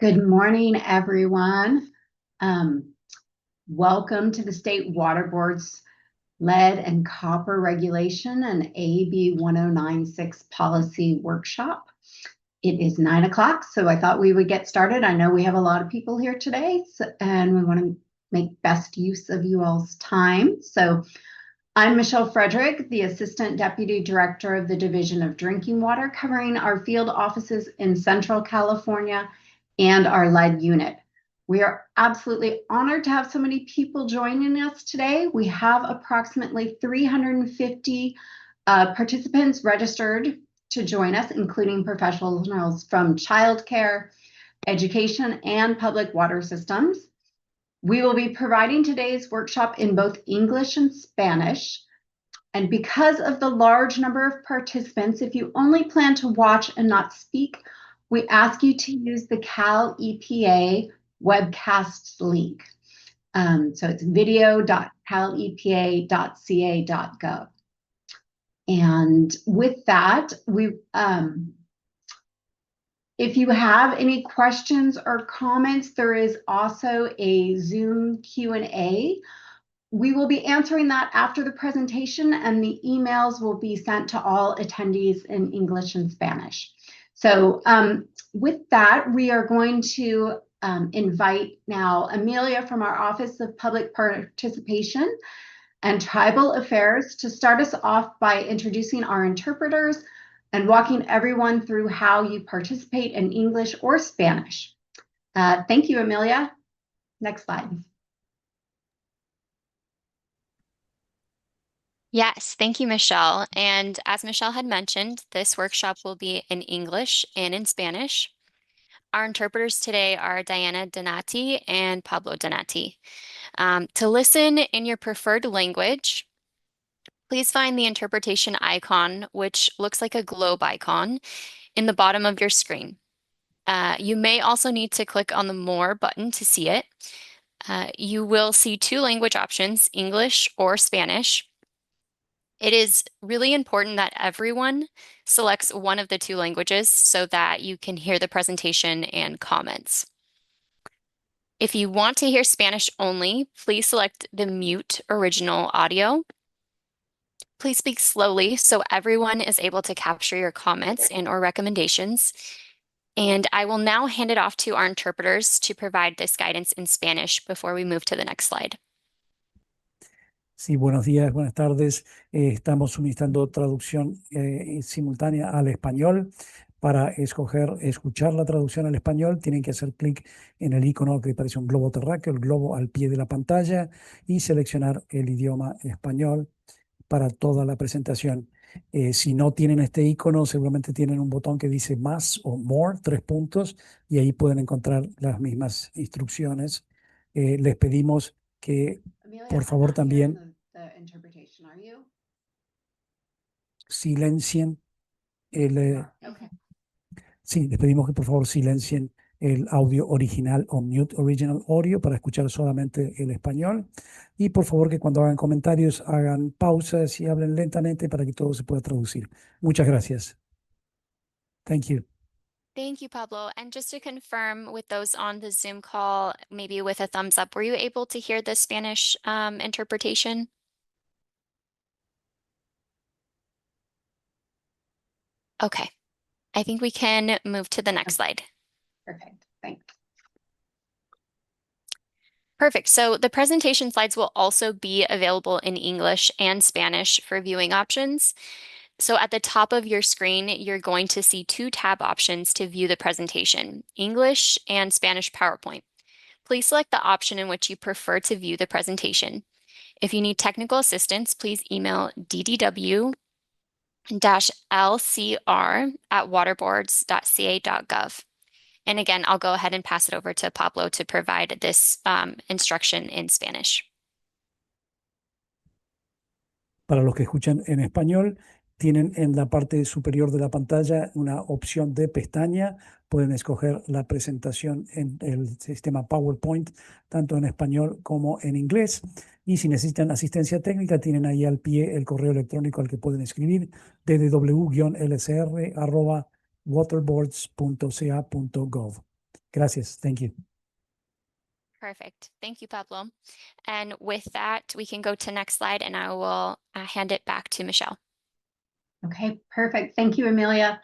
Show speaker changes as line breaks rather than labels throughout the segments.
Good morning, everyone. Welcome to the State Water Board's Lead and Copper Regulation and AB 1096 Policy Workshop. It is 9 o'clock, so I thought we would get started. I know we have a lot of people here today, and we want to make best use of you all's time. So I'm Michelle Frederick, the Assistant Deputy Director of the Division of Drinking Water, covering our field offices in Central California and our lead unit. We are absolutely honored to have so many people joining us today. We have approximately 350 participants registered to join us, including professionals from childcare, education, and public water systems. We will be providing today's workshop in both English and Spanish. And because of the large number of participants, if you only plan to watch and not speak, we ask you to use the Cal EPA webcasts link. So it's video.calepa.ca.gov. And with that, if you have any questions or comments, there is also a Zoom Q&A. We will be answering that after the presentation, and the emails will be sent to all attendees in English and Spanish. So with that, we are going to invite now Amelia from our Office of Public Participation and Tribal Affairs to start us off by introducing our interpreters and walking everyone through how you participate in English or Spanish. Thank you, Amelia. Next slide.
Yes, thank you, Michelle. And as Michelle had mentioned, this workshop will be in English and in Spanish. Our interpreters today are Diana Donati and Pablo Donati. To listen in your preferred language, please find the interpretation icon, which looks like a globe icon, in the bottom of your screen. You may also need to click on the More button to see it. You will see two language options, English or Spanish. It is really important that everyone selects one of the two languages so that you can hear the presentation and comments. If you want to hear Spanish only, please select the mute original audio. Please speak slowly so everyone is able to capture your comments and/or recommendations. And I will now hand it off to our interpreters to provide this guidance in Spanish before we move to the next slide.
Sí, buenos días, buenas tardes. Estamos suministrando traducción simultánea al español. Para escuchar la traducción al español, tienen que hacer clic en el icono que parece un globo terráqueo, el globo al pie de la pantalla, y seleccionar el idioma español para toda la presentación. Si no tienen este icono, seguramente tienen un botón que dice más o more, 3 puntos, y ahí pueden encontrar las mismas instrucciones. Les pedimos que, por favor, también silencien sí, les pedimos que por favor silencien el audio original o mute original audio para escuchar solamente el español. Y por favor que cuando hagan comentarios hagan pausas y hablen lentamente para que todo se pueda traducir. Muchas gracias. Thank you.
Thank you, Pablo. And just to confirm with those on the Zoom call, maybe with a thumbs up, were you able to hear the Spanish interpretation? Okay, I think we can move to the next slide.
Perfect, thanks.
Perfect. So the presentation slides will also be available in English and Spanish for viewing options. So at the top of your screen, you're going to see two tab options to view the presentation, English and Spanish PowerPoint. Please select the option in which you prefer to view the presentation. If you need technical assistance, please email ddw-lcr@waterboards.ca.gov. And again, I'll go ahead and pass it over to Pablo to provide this instruction in Spanish.
Para los que escuchan en español, tienen en la parte superior de la pantalla una opción de pestaña. Pueden escoger la presentación en el sistema PowerPoint, tanto en español como en inglés. Y si necesitan asistencia técnica, tienen ahí al pie el correo electrónico al que pueden escribir, ddw-lcr@waterboards.ca.gov. Gracias. Thank you.
Perfect. Thank you, Pablo. And with that, we can go to next slide and I will hand it back to Michelle.
Okay, perfect. Thank you, Amelia.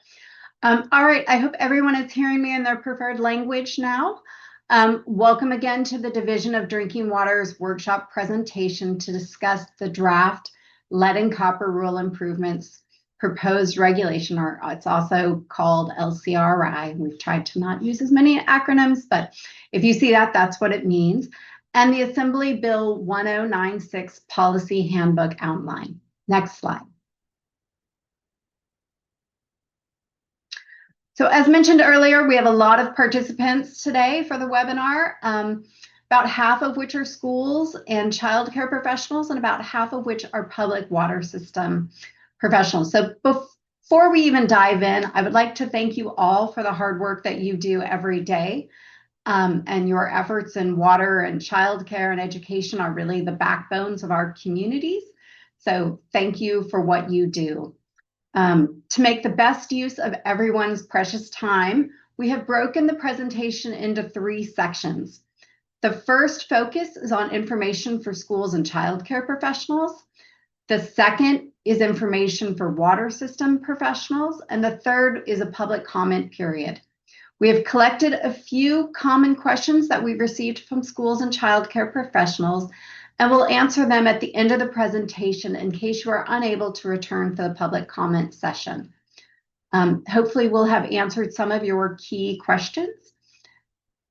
All right, I hope everyone is hearing me in their preferred language now. Welcome again to the Division of Drinking Water's workshop presentation to discuss the draft lead and copper rule improvements proposed regulation, or it's also called LCRI. We've tried to not use as many acronyms, but if you see that, that's what it means. And the Assembly Bill 1096 Policy Handbook Outline. Next slide. So as mentioned earlier, we have a lot of participants today for the webinar, about half of which are schools and childcare professionals, and about half of which are public water system professionals. So before we even dive in, I would like to thank you all for the hard work that you do every day. And your efforts in water and childcare and education are really the backbones of our communities. So thank you for what you do. To make the best use of everyone's precious time, we have broken the presentation into 3 sections. The first focus is on information for schools and childcare professionals. The second is information for water system professionals. And the third is a public comment period. We have collected a few common questions that we've received from schools and childcare professionals, and we'll answer them at the end of the presentation in case you are unable to return for the public comment session. Hopefully we'll have answered some of your key questions.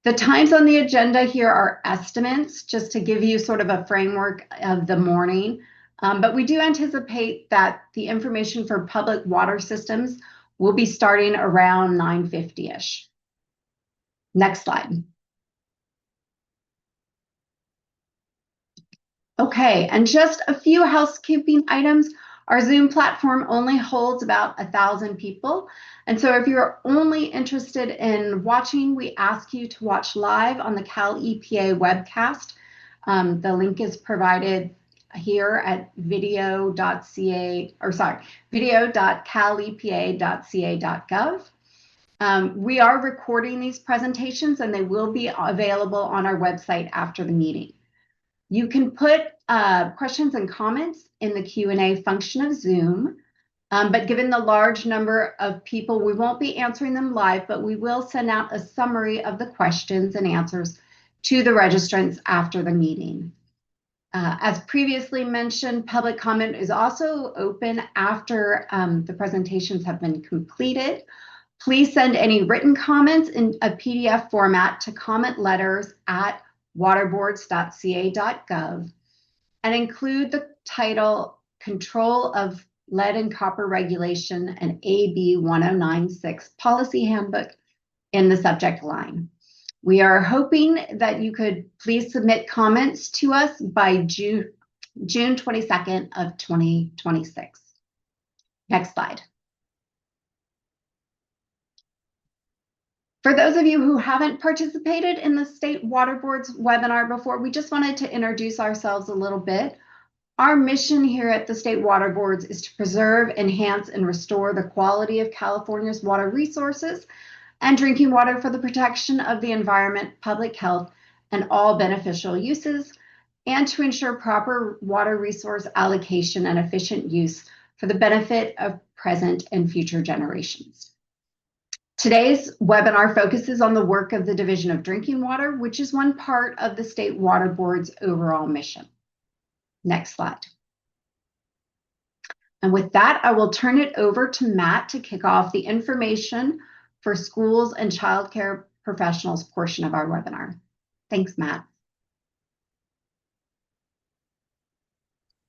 The times on the agenda here are estimates, just to give you sort of a framework of the morning. But we do anticipate that the information for public water systems will be starting around 9:50-ish. Next slide. Okay, and just a few housekeeping items. Our Zoom platform only holds about 1,000 people. And so if you're only interested in watching, we ask you to watch live on the Cal EPA webcast. The link is provided here at video.calepa.ca.gov. We are recording these presentations and they will be available on our website after the meeting. You can put questions and comments in the Q&A function of Zoom, but given the large number of people, we won't be answering them live, but we will send out a summary of the questions and answers to the registrants after the meeting. As previously mentioned, public comment is also open after the presentations have been completed. Please send any written comments in a PDF format to commentletters@waterboards.ca.gov and include the title Control of Lead and Copper Regulation and AB 1096 Policy Handbook in the subject line. We are hoping that you could please submit comments to us by June 22nd of 2026. Next slide. For those of you who haven't participated in the State Water Board's webinar before, we just wanted to introduce ourselves a little bit. Our mission here at the State Water Boards is to preserve, enhance, and restore the quality of California's water resources and drinking water for the protection of the environment, public health, and all beneficial uses, and to ensure proper water resource allocation and efficient use for the benefit of present and future generations. Today's webinar focuses on the work of the Division of Drinking Water, which is one part of the State Water Board's overall mission. Next slide. And with that, I will turn it over to Matt to kick off the information for schools and childcare professionals portion of our webinar. Thanks, Matt.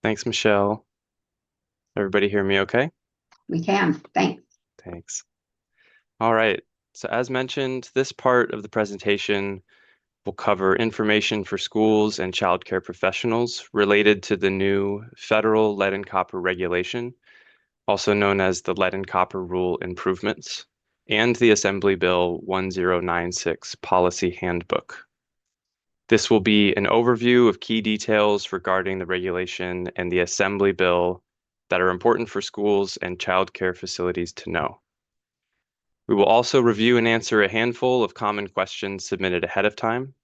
Thanks, Michelle. Everybody hear me okay?
We can. Thanks.
Thanks. All right. So as mentioned, this part of the presentation will cover information for schools and childcare professionals related to the new federal lead and copper regulation, also known as the Lead and Copper Rule Improvements, and the Assembly Bill 1096 Policy Handbook. This will be an overview of key details regarding the regulation and the Assembly Bill that are important for schools and childcare facilities to know. We will also review and answer a handful of common questions submitted ahead of time,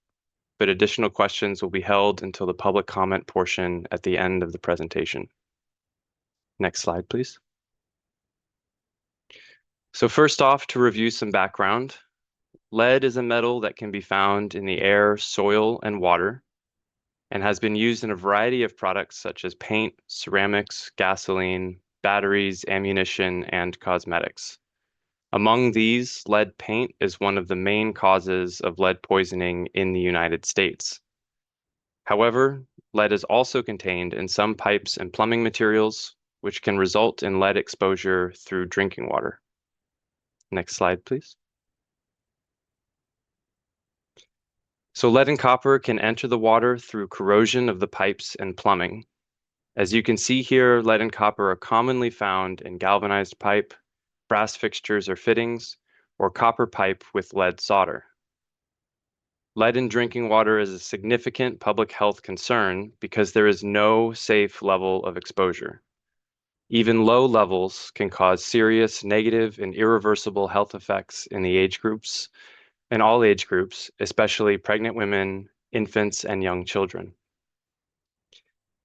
but additional questions will be held until the public comment portion at the end of the presentation. Next slide, please. So first off, to review some background, lead is a metal that can be found in the air, soil, and water, and has been used in a variety of products such as paint, ceramics, gasoline, batteries, ammunition, and cosmetics. Among these, lead paint is one of the main causes of lead poisoning in the United States. However, lead is also contained in some pipes and plumbing materials, which can result in lead exposure through drinking water. Next slide, please. So lead and copper can enter the water through corrosion of the pipes and plumbing. As you can see here, lead and copper are commonly found in galvanized pipe, brass fixtures or fittings, or copper pipe with lead solder. Lead in drinking water is a significant public health concern because there is no safe level of exposure. Even low levels can cause serious negative and irreversible health effects in all age groups, especially pregnant women, infants, and young children.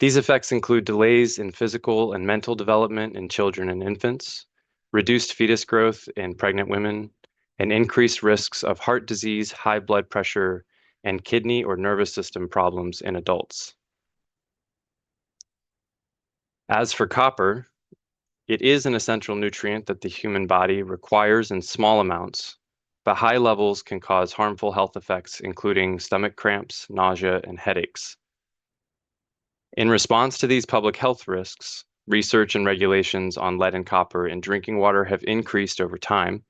These effects include delays in physical and mental development in children and infants, reduced fetus growth in pregnant women, and increased risks of heart disease, high blood pressure, and kidney or nervous system problems in adults. As for copper, it is an essential nutrient that the human body requires in small amounts, but high levels can cause harmful health effects, including stomach cramps, nausea, and headaches. In response to these public health risks, research and regulations on lead and copper in drinking water have increased over time.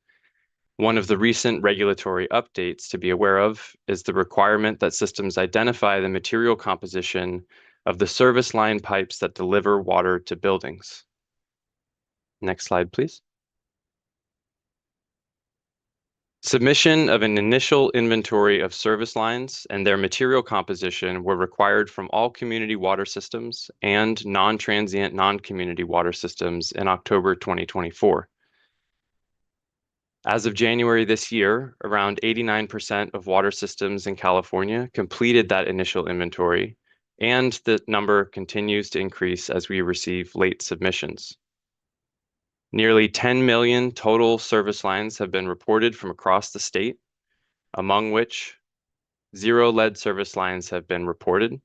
One of the recent regulatory updates to be aware of is the requirement that systems identify the material composition of the service line pipes that deliver water to buildings. Next slide, please. Submission of an initial inventory of service lines and their material composition were required from all community water systems and non-transient non-community water systems in October 2024. As of January this year, around 89% of water systems in California completed that initial inventory, and the number continues to increase as we receive late submissions. Nearly 10 million total service lines have been reported from across the state, among which 0 lead service lines have been reported.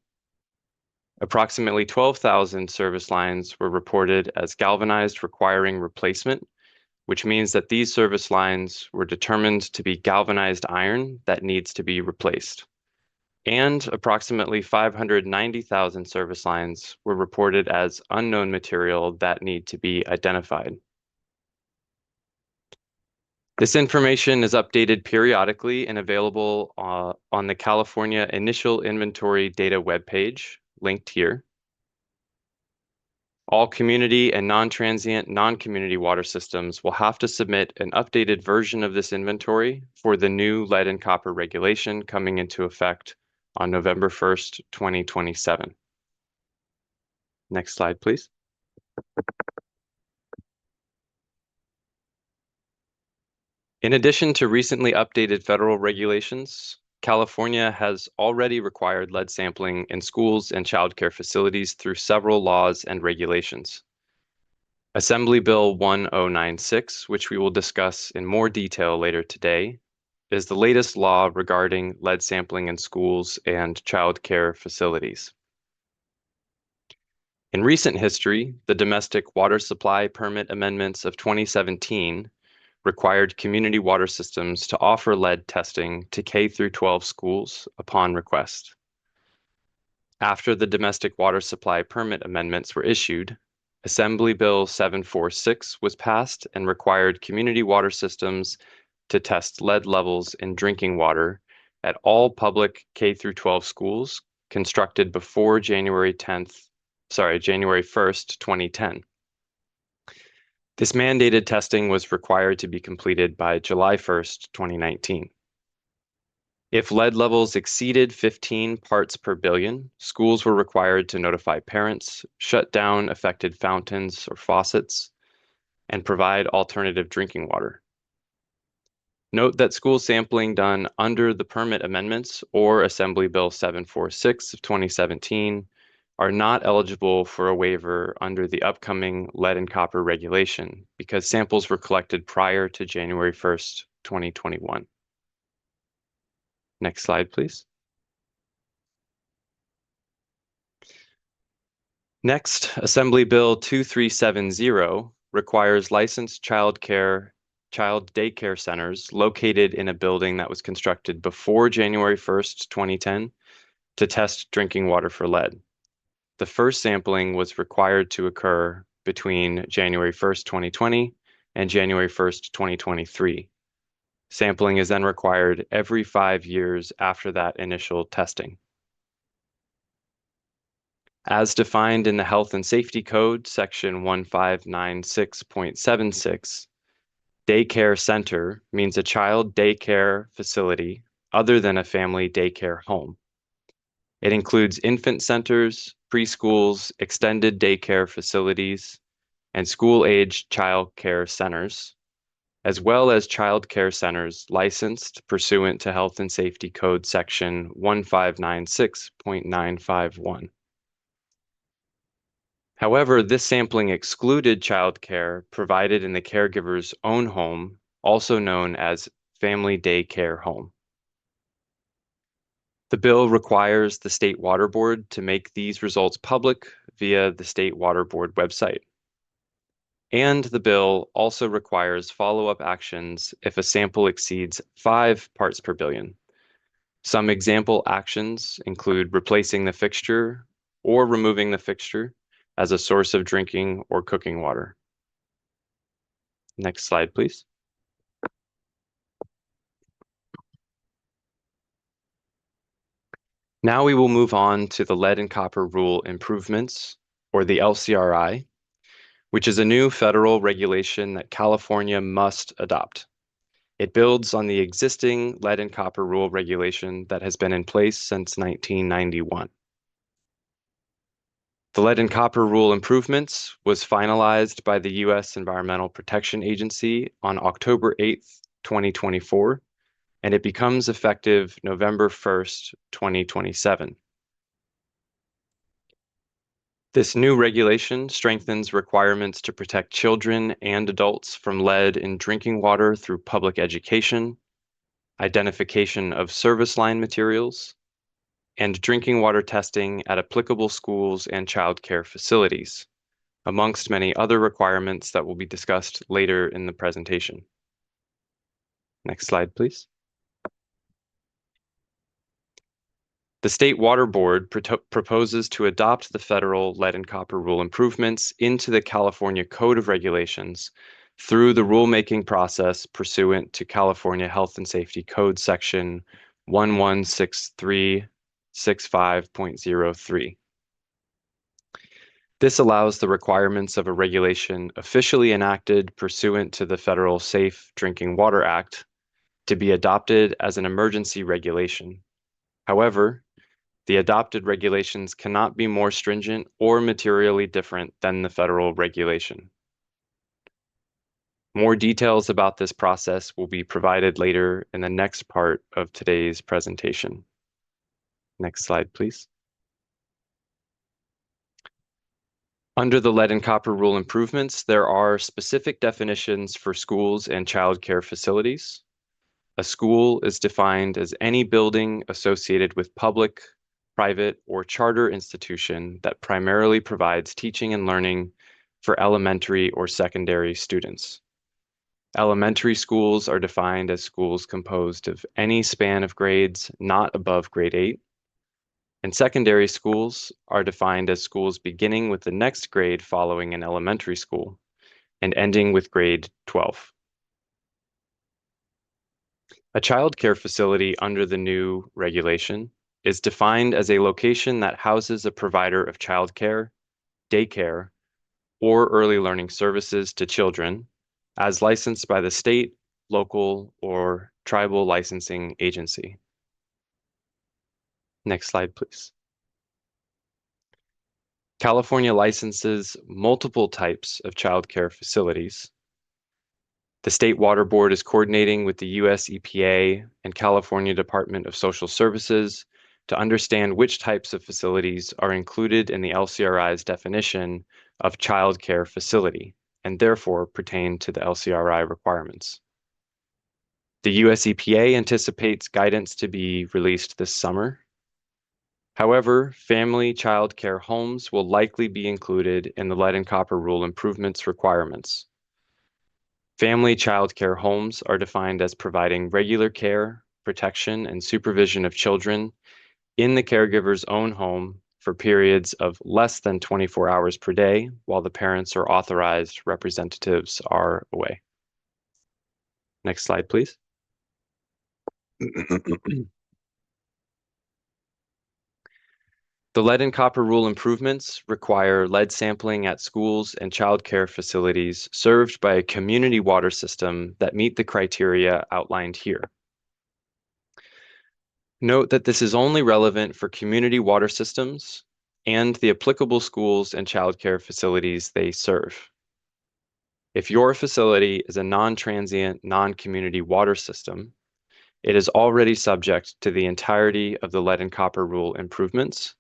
Approximately 12,000 service lines were reported as galvanized requiring replacement, which means that these service lines were determined to be galvanized iron that needs to be replaced. And approximately 590,000 service lines were reported as unknown material that need to be identified. This information is updated periodically and available on the California Initial Inventory Data webpage, linked here. All community and non-transient, non-community water systems will have to submit an updated version of this inventory for the new lead and copper regulation coming into effect on November 1st, 2027. Next slide, please. In addition to recently updated federal regulations, California has already required lead sampling in schools and childcare facilities through several laws and regulations. Assembly Bill 1096, which we will discuss in more detail later today, is the latest law regarding lead sampling in schools and childcare facilities. In recent history, the Domestic Water Supply Permit Amendments of 2017 required community water systems to offer lead testing to K-12 schools upon request. After the Domestic Water Supply Permit Amendments were issued, Assembly Bill 746 was passed and required community water systems to test lead levels in drinking water at all public K-12 schools constructed before January 1st, 2010. This mandated testing was required to be completed by July 1st, 2019. If lead levels exceeded 15 parts per billion, schools were required to notify parents, shut down affected fountains or faucets, and provide alternative drinking water. Note that school sampling done under the permit amendments or Assembly Bill 746 of 2017 are not eligible for a waiver under the upcoming lead and copper regulation because samples were collected prior to January 1st, 2021. Next slide, please. Next, Assembly Bill 2370 requires licensed child daycare centers located in a building that was constructed before January 1st, 2010 to test drinking water for lead. The first sampling was required to occur between January 1st, 2020 and January 1st, 2023. Sampling is then required every 5 years after that initial testing. As defined in the Health and Safety Code, section 1596.76, daycare center means a child daycare facility other than a family daycare home. It includes infant centers, preschools, extended daycare facilities, and school-aged child care centers, as well as child care centers licensed pursuant to Health and Safety Code section 1596.951. However, this sampling excluded child care provided in the caregiver's own home, also known as family daycare home. The bill requires the State Water Board to make these results public via the State Water Board website. And the bill also requires follow-up actions if a sample exceeds 5 parts per billion. Some example actions include replacing the fixture or removing the fixture as a source of drinking or cooking water. Next slide, please. Now we will move on to the lead and copper rule improvements, or the LCRI, which is a new federal regulation that California must adopt. It builds on the existing lead and copper rule regulation that has been in place since 1991. The lead and copper rule improvements was finalized by the U.S. Environmental Protection Agency on October 8th, 2024, and it becomes effective November 1st, 2027. This new regulation strengthens requirements to protect children and adults from lead in drinking water through public education, identification of service line materials, and drinking water testing at applicable schools and child care facilities, amongst many other requirements that will be discussed later in the presentation. Next slide, please. The State Water Board proposes to adopt the federal lead and copper rule improvements into the California Code of Regulations through the rulemaking process pursuant to California Health and Safety Code section 116365.03. This allows the requirements of a regulation officially enacted pursuant to the Federal Safe Drinking Water Act to be adopted as an emergency regulation. However, the adopted regulations cannot be more stringent or materially different than the federal regulation. More details about this process will be provided later in the next part of today's presentation. Next slide, please. Under the lead and copper rule improvements, there are specific definitions for schools and child care facilities. A school is defined as any building associated with public, private, or charter institution that primarily provides teaching and learning for elementary or secondary students. Elementary schools are defined as schools composed of any span of grades not above grade 8, and secondary schools are defined as schools beginning with the next grade following an elementary school and ending with grade 12. A child care facility under the new regulation is defined as a location that houses a provider of child care, daycare, or early learning services to children as licensed by the state, local, or tribal licensing agency. Next slide, please. California licenses multiple types of child care facilities. The State Water Board is coordinating with the US EPA and California Department of Social Services to understand which types of facilities are included in the LCRI's definition of child care facility and therefore pertain to the LCRI requirements. The US EPA anticipates guidance to be released this summer. However, family child care homes will likely be included in the lead and copper rule improvements requirements. Family child care homes are defined as providing regular care, protection, and supervision of children in the caregiver's own home for periods of less than 24 hours per day while the parents or authorized representatives are away. Next slide, please. The lead and copper rule improvements require lead sampling at schools and child care facilities served by a community water system that meet the criteria outlined here. Note that this is only relevant for community water systems and the applicable schools and child care facilities they serve. If your facility is a non-transient, non-community water system, it is already subject to the entirety of the lead and copper rule improvements,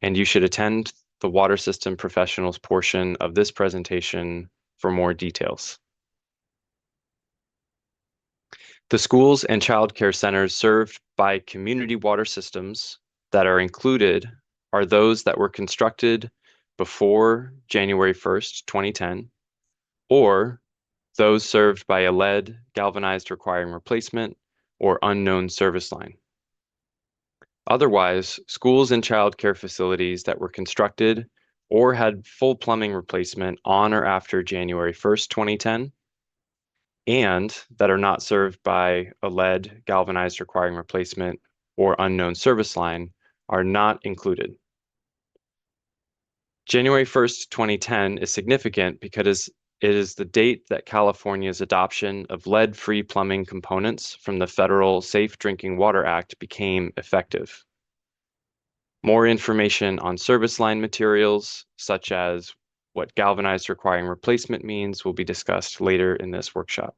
and you should attend the water system professionals portion of this presentation for more details. The schools and child care centers served by community water systems that are included are those that were constructed before January 1st, 2010, or those served by a lead galvanized requiring replacement or unknown service line. Otherwise, schools and child care facilities that were constructed or had full plumbing replacement on or after January 1st, 2010, and that are not served by a lead galvanized requiring replacement or unknown service line are not included. January 1st, 2010 is significant because it is the date that California's adoption of lead-free plumbing components from the Federal Safe Drinking Water Act became effective. More information on service line materials, such as what galvanized requiring replacement means, will be discussed later in this workshop.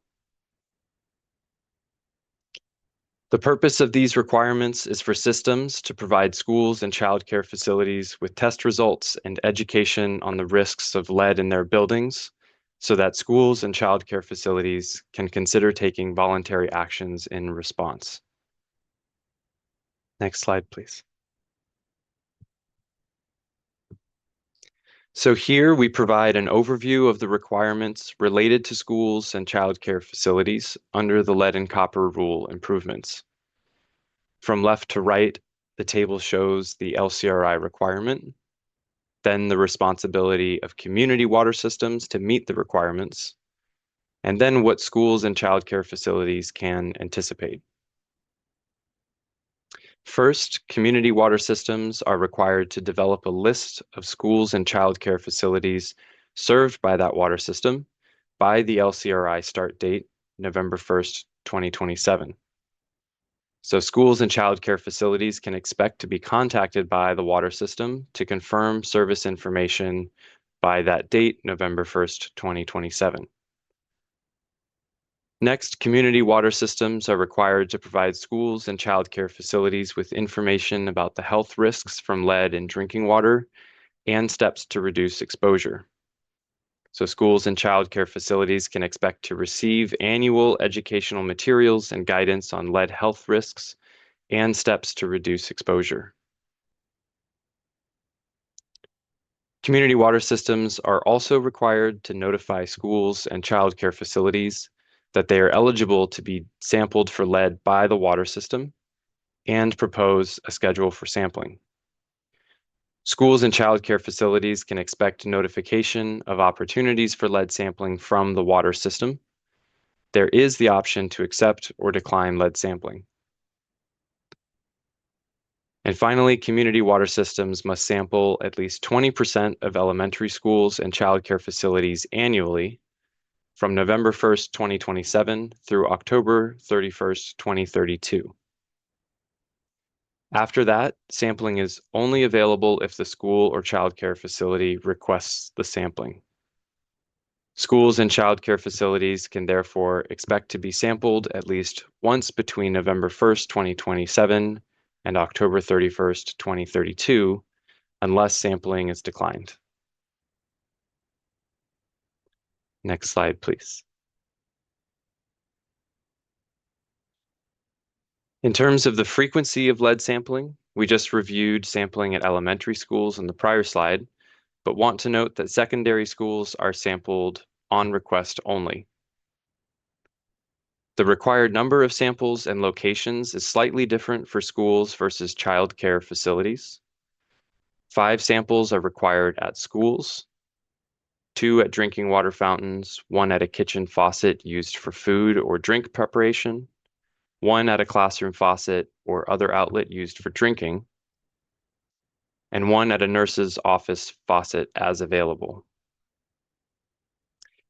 The purpose of these requirements is for systems to provide schools and child care facilities with test results and education on the risks of lead in their buildings, so that schools and child care facilities can consider taking voluntary actions in response. Next slide, please. So here we provide an overview of the requirements related to schools and child care facilities under the lead and copper rule improvements. From left to right, the table shows the LCRI requirement, then the responsibility of community water systems to meet the requirements, and then what schools and child care facilities can anticipate. First, community water systems are required to develop a list of schools and child care facilities served by that water system by the LCRI start date, November 1st, 2027. So schools and child care facilities can expect to be contacted by the water system to confirm service information by that date, November 1st, 2027. Next, community water systems are required to provide schools and child care facilities with information about the health risks from lead in drinking water and steps to reduce exposure. So schools and child care facilities can expect to receive annual educational materials and guidance on lead health risks and steps to reduce exposure. Community water systems are also required to notify schools and child care facilities that they are eligible to be sampled for lead by the water system and propose a schedule for sampling. Schools and child care facilities can expect notification of opportunities for lead sampling from the water system. There is the option to accept or decline lead sampling. And finally, community water systems must sample at least 20% of elementary schools and child care facilities annually from November 1st, 2027 through October 31st, 2032. After that, sampling is only available if the school or child care facility requests the sampling. Schools and childcare facilities can therefore expect to be sampled at least once between November 1st, 2027 and October 31st, 2032, unless sampling is declined. Next slide, please. In terms of the frequency of lead sampling, we just reviewed sampling at elementary schools in the prior slide, but want to note that secondary schools are sampled on request only. The required number of samples and locations is slightly different for schools versus childcare facilities. 5 samples are required at schools, 2 at drinking water fountains, 1 at a kitchen faucet used for food or drink preparation, 1 at a classroom faucet or other outlet used for drinking, and 1 at a nurse's office faucet as available.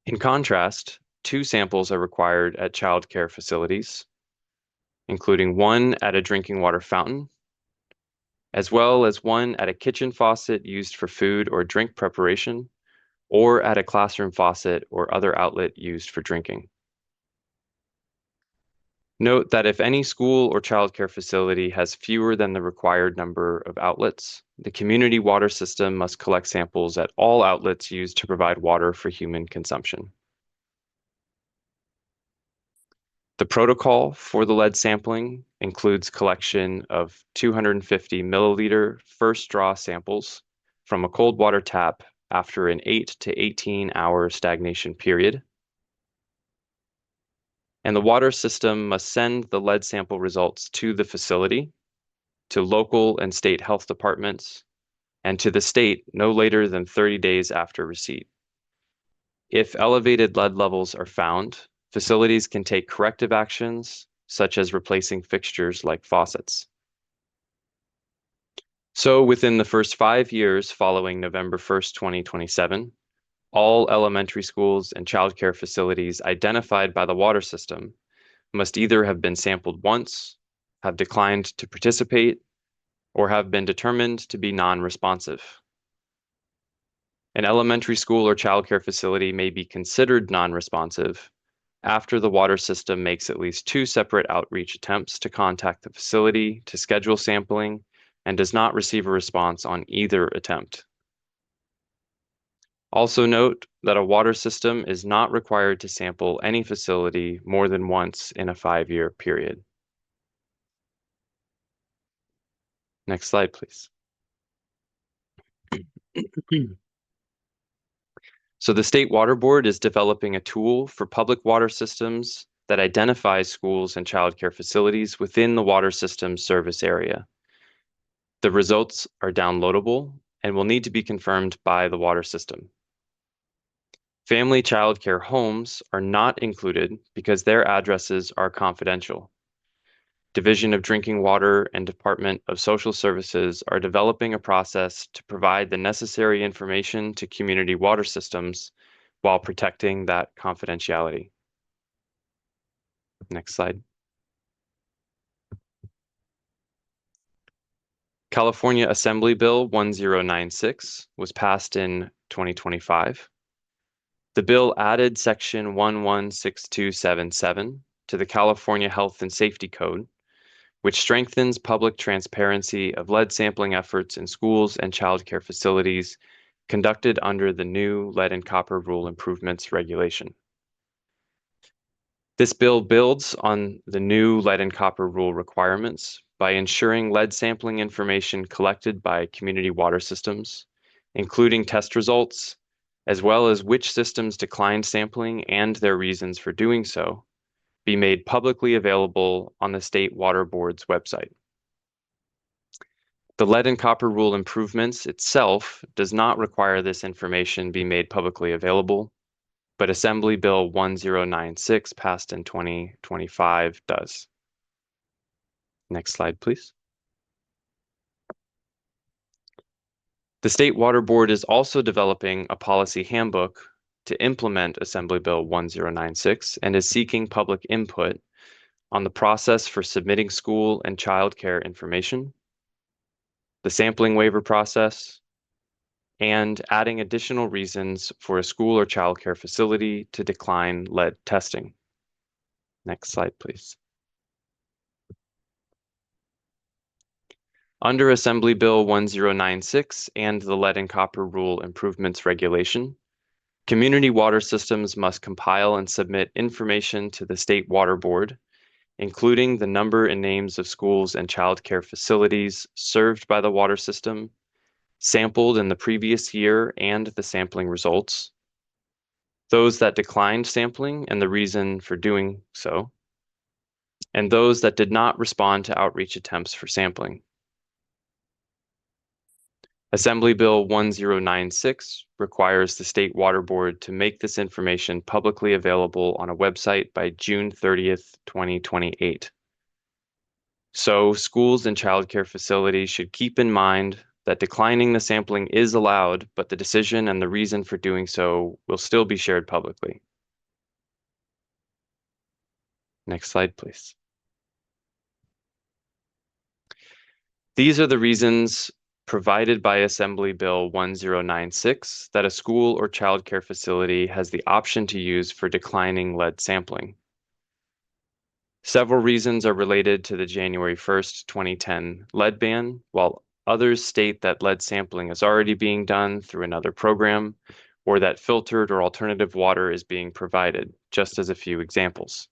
In contrast, 2 samples are required at childcare facilities, including 1 at a drinking water fountain, as well as 1 at a kitchen faucet used for food or drink preparation, or at a classroom faucet or other outlet used for drinking. Note that if any school or childcare facility has fewer than the required number of outlets, the community water system must collect samples at all outlets used to provide water for human consumption. The protocol for the lead sampling includes collection of 250 milliliter first draw samples from a cold water tap after an 8 to 18 hour stagnation period. And the water system must send the lead sample results to the facility, to local and state health departments, and to the state no later than 30 days after receipt. If elevated lead levels are found, facilities can take corrective actions, such as replacing fixtures like faucets. So within the first 5 years following November 1st, 2027, all elementary schools and childcare facilities identified by the water system must either have been sampled once, have declined to participate, or have been determined to be non-responsive. An elementary school or childcare facility may be considered non-responsive after the water system makes at least 2 separate outreach attempts to contact the facility to schedule sampling and does not receive a response on either attempt. Also note that a water system is not required to sample any facility more than once in a 5-year period. Next slide, please. So the State Water Board is developing a tool for public water systems that identifies schools and childcare facilities within the water system service area. The results are downloadable and will need to be confirmed by the water system. Family childcare homes are not included because their addresses are confidential. Division of Drinking Water and Department of Social Services are developing a process to provide the necessary information to community water systems while protecting that confidentiality. Next slide. California Assembly Bill 1096 was passed in 2025. The bill added Section 116277 to the California Health and Safety Code, which strengthens public transparency of lead sampling efforts in schools and childcare facilities conducted under the new Lead and Copper Rule Improvements Regulation. This bill builds on the new Lead and Copper Rule requirements by ensuring lead sampling information collected by community water systems, including test results, as well as which systems declined sampling and their reasons for doing so, be made publicly available on the State Water Board's website. The Lead and Copper Rule Improvements itself does not require this information be made publicly available, but Assembly Bill 1096 passed in 2025 does. Next slide, please. The State Water Board is also developing a policy handbook to implement Assembly Bill 1096 and is seeking public input on the process for submitting school and child care information, the sampling waiver process, and adding additional reasons for a school or childcare facility to decline lead testing. Next slide, please. Under Assembly Bill 1096 and the Lead and Copper Rule Improvements Regulation, community water systems must compile and submit information to the State Water Board, including the number and names of schools and childcare facilities served by the water system, sampled in the previous year and the sampling results, those that declined sampling and the reason for doing so, and those that did not respond to outreach attempts for sampling. Assembly Bill 1096 requires the State Water Board to make this information publicly available on a website by June 30th, 2028. So schools and childcare facilities should keep in mind that declining the sampling is allowed, but the decision and the reason for doing so will still be shared publicly. Next slide, please. These are the reasons provided by Assembly Bill 1096 that a school or childcare facility has the option to use for declining lead sampling. Several reasons are related to the January 1st, 2010 lead ban, while others state that lead sampling is already being done through another program, or that filtered or alternative water is being provided, just as a few examples.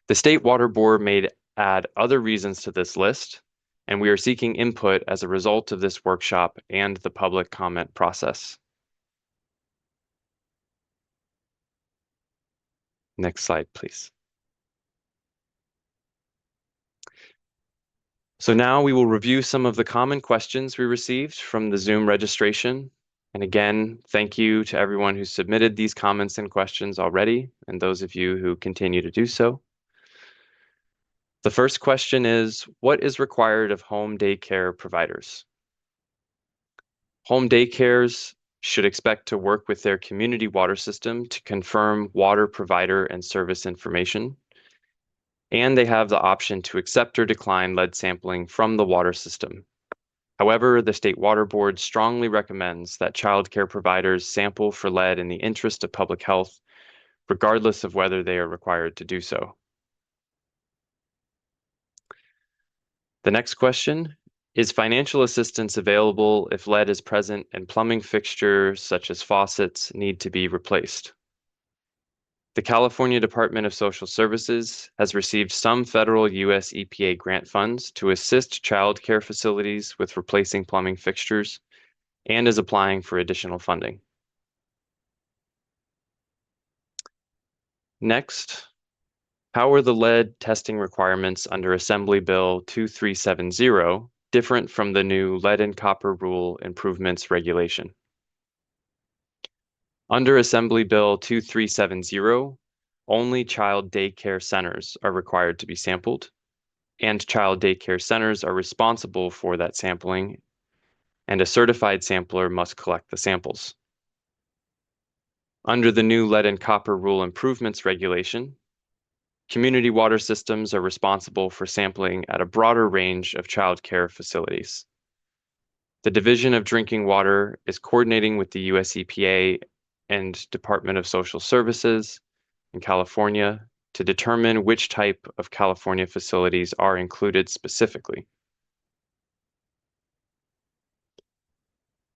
The State Water Board may add other reasons to this list, and we are seeking input as a result of this workshop and the public comment process. Next slide, please. So now we will review some of the common questions we received from the Zoom registration. And again, thank you to everyone who submitted these comments and questions already, and those of you who continue to do so. The first question is, what is required of home daycare providers? Home daycares should expect to work with their community water system to confirm water provider and service information, and they have the option to accept or decline lead sampling from the water system. However, the State Water Board strongly recommends that childcare providers sample for lead in the interest of public health, regardless of whether they are required to do so. The next question, is financial assistance available if lead is present and plumbing fixtures such as faucets need to be replaced? The California Department of Social Services has received some federal US EPA grant funds to assist child care facilities with replacing plumbing fixtures and is applying for additional funding. Next, how are the lead testing requirements under Assembly Bill 2370 different from the new Lead and Copper Rule Improvements Regulation? Under Assembly Bill 2370, only child daycare centers are required to be sampled, and child daycare centers are responsible for that sampling, and a certified sampler must collect the samples. Under the new Lead and Copper Rule Improvements Regulation, community water systems are responsible for sampling at a broader range of child care facilities. The Division of Drinking Water is coordinating with the US EPA and Department of Social Services in California to determine which type of California facilities are included specifically.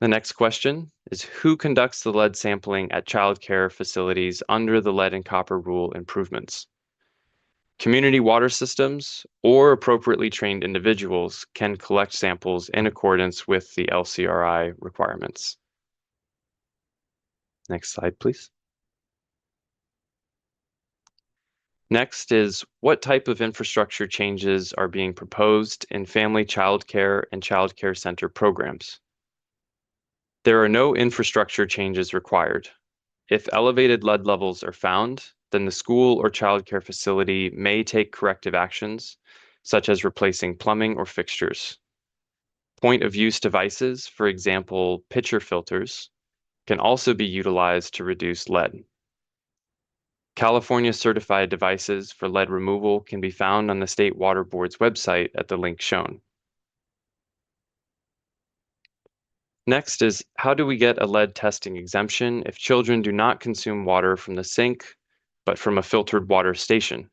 The next question is, who conducts the lead sampling at child care facilities under the Lead and Copper Rule improvements? Community water systems or appropriately trained individuals can collect samples in accordance with the LCRI requirements. Next slide, please. Next is, what type of infrastructure changes are being proposed in family child care and child care center programs? There are no infrastructure changes required. If elevated lead levels are found, then the school or child care facility may take corrective actions, such as replacing plumbing or fixtures. Point of use devices, for example, pitcher filters, can also be utilized to reduce lead. California certified devices for lead removal can be found on the State Water Board's website at the link shown. Next is, how do we get a lead testing exemption if children do not consume water from the sink, but from a filtered water station?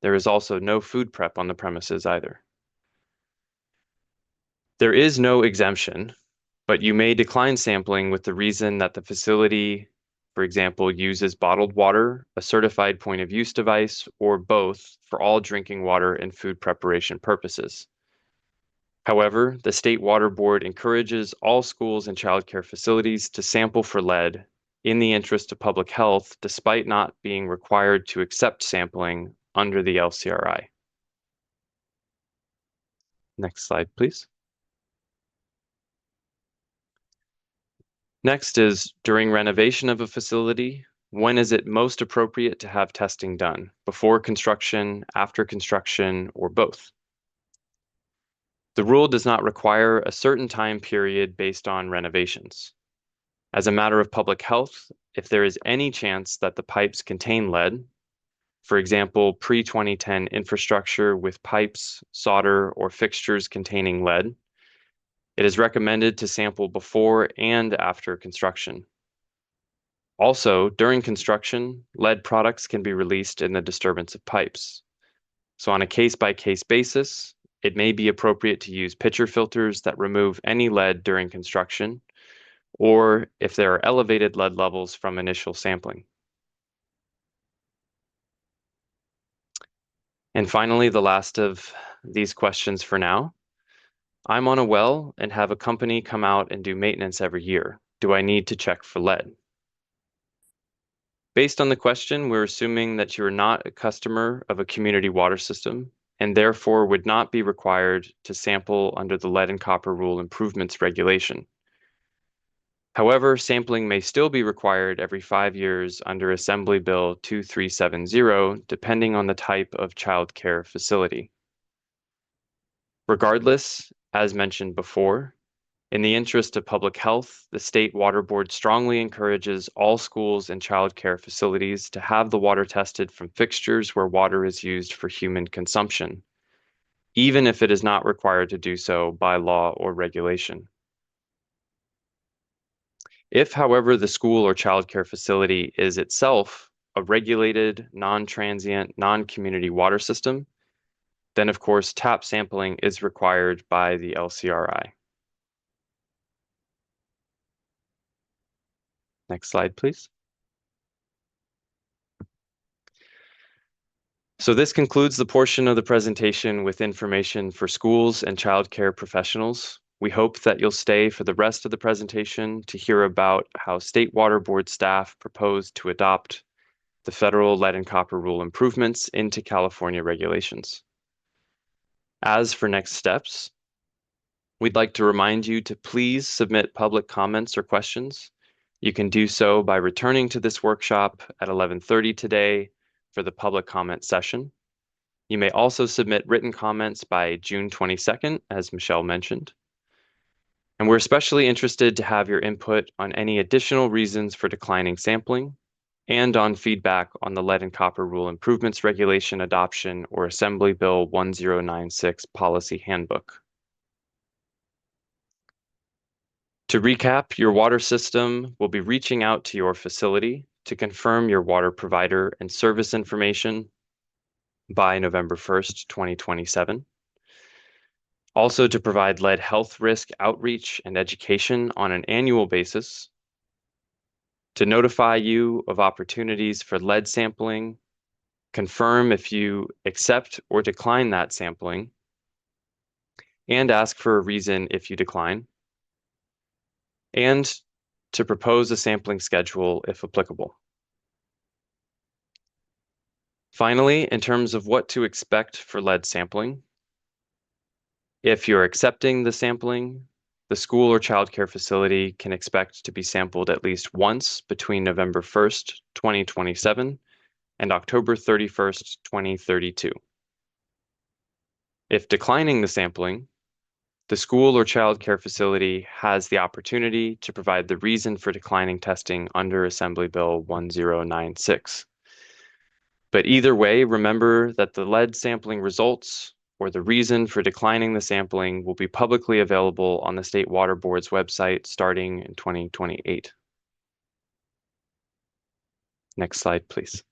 There is also no food prep on the premises either. There is no exemption, but you may decline sampling with the reason that the facility, for example, uses bottled water, a certified point of use device, or both for all drinking water and food preparation purposes. However, the State Water Board encourages all schools and childcare facilities to sample for lead in the interest of public health, despite not being required to accept sampling under the LCRI. Next slide, please. Next is, during renovation of a facility, when is it most appropriate to have testing done? Before construction, after construction, or both? The rule does not require a certain time period based on renovations. As a matter of public health, if there is any chance that the pipes contain lead, for example, pre-2010 infrastructure with pipes, solder, or fixtures containing lead, it is recommended to sample before and after construction. Also, during construction, lead products can be released in the disturbance of pipes. So on a case-by-case basis, it may be appropriate to use pitcher filters that remove any lead during construction, or if there are elevated lead levels from initial sampling. And finally, the last of these questions for now. I'm on a well and have a company come out and do maintenance every year. Do I need to check for lead? Based on the question, we're assuming that you are not a customer of a community water system and therefore would not be required to sample under the lead and copper rule improvements regulation. However, sampling may still be required every 5 years under Assembly Bill 2370, depending on the type of child care facility. Regardless, as mentioned before, in the interest of public health, the State Water Board strongly encourages all schools and child care facilities to have the water tested from fixtures where water is used for human consumption, even if it is not required to do so by law or regulation. If, however, the school or child care facility is itself a regulated, non-transient, non-community water system, then of course tap sampling is required by the LCRI. Next slide, please. So this concludes the portion of the presentation with information for schools and childcare professionals. We hope that you'll stay for the rest of the presentation to hear about how State Water Board staff propose to adopt the federal lead and copper rule improvements into California regulations. As for next steps, we'd like to remind you to please submit public comments or questions. You can do so by returning to this workshop at 11:30 today for the public comment session. You may also submit written comments by June 22nd, as Michelle mentioned. And we're especially interested to have your input on any additional reasons for declining sampling and on feedback on the lead and copper rule improvements regulation adoption or Assembly Bill 1096 policy handbook. To recap, your water system will be reaching out to your facility to confirm your water provider and service information by November 1st, 2027. Also to provide lead health risk outreach and education on an annual basis, to notify you of opportunities for lead sampling, confirm if you accept or decline that sampling, and ask for a reason if you decline, and to propose a sampling schedule if applicable. Finally, in terms of what to expect for lead sampling, if you're accepting the sampling, the school or childcare facility can expect to be sampled at least once between November 1st, 2027 and October 31st, 2032. If declining the sampling, the school or childcare facility has the opportunity to provide the reason for declining testing under Assembly Bill 1096. But either way, remember that the lead sampling results or the reason for declining the sampling will be publicly available on the State Water Board's website starting in 2028. Next slide, please.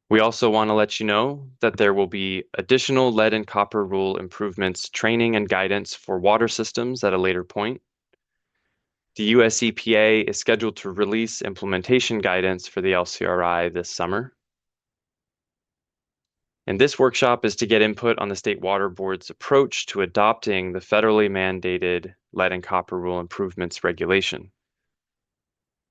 We also want to let you know that there will be additional lead and copper rule improvements, training and guidance for water systems at a later point. The US EPA is scheduled to release implementation guidance for the LCRI this summer. And this workshop is to get input on the State Water Board's approach to adopting the federally mandated lead and copper rule improvements regulation.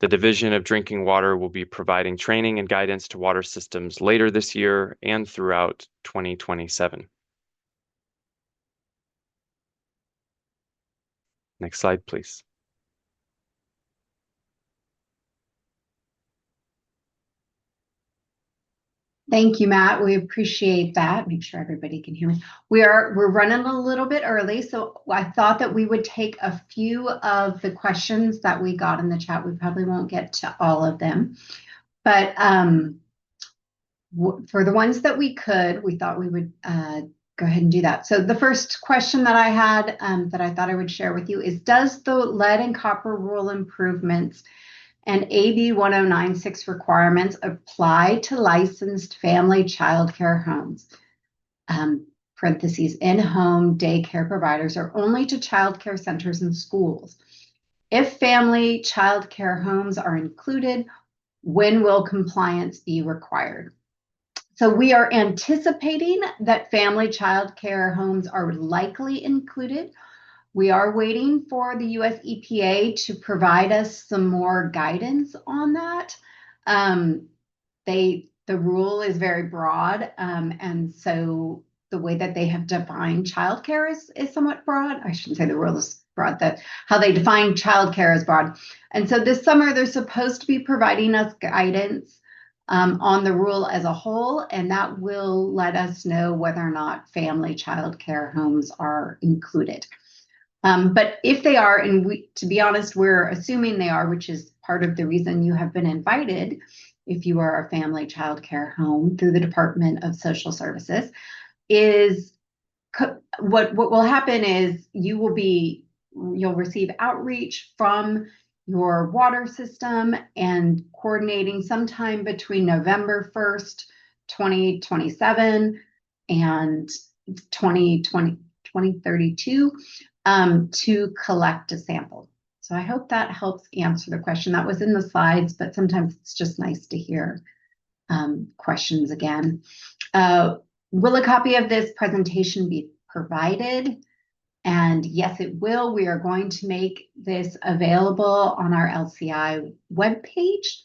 The Division of Drinking Water will be providing training and guidance to water systems later this year and throughout 2027. Next slide, please.
Thank you, Matt. We appreciate that. Make sure everybody can hear me. We're running a little bit early, so I thought that we would take a few of the questions that we got in the chat. We probably won't get to all of them, but for the ones that we could, we thought we would go ahead and do that. So the first question that I had that I thought I would share with you is, does the lead and copper rule improvements and AB 1096 requirements apply to licensed family childcare homes, parentheses, in-home daycare providers, or only to childcare centers and schools? If family childcare homes are included, when will compliance be required? So we are anticipating that family childcare homes are likely included. We are waiting for the US EPA to provide us some more guidance on that. The rule is very broad, and so the way that they have defined childcare is somewhat broad. I shouldn't say the rule is broad, that how they define childcare is broad. And so this summer, they're supposed to be providing us guidance on the rule as a whole, and that will let us know whether or not family childcare homes are included. But if they are, and to be honest, we're assuming they are, which is part of the reason you have been invited, if you are a family childcare home through the Department of Social Services, is what will happen is you'll receive outreach from your water system and coordinating sometime between November 1st, 2027 and 2032 to collect a sample. So I hope that helps answer the question. That was in the slides, but sometimes it's just nice to hear questions again. Will a copy of this presentation be provided? And yes, it will. We are going to make this available on our LCI webpage.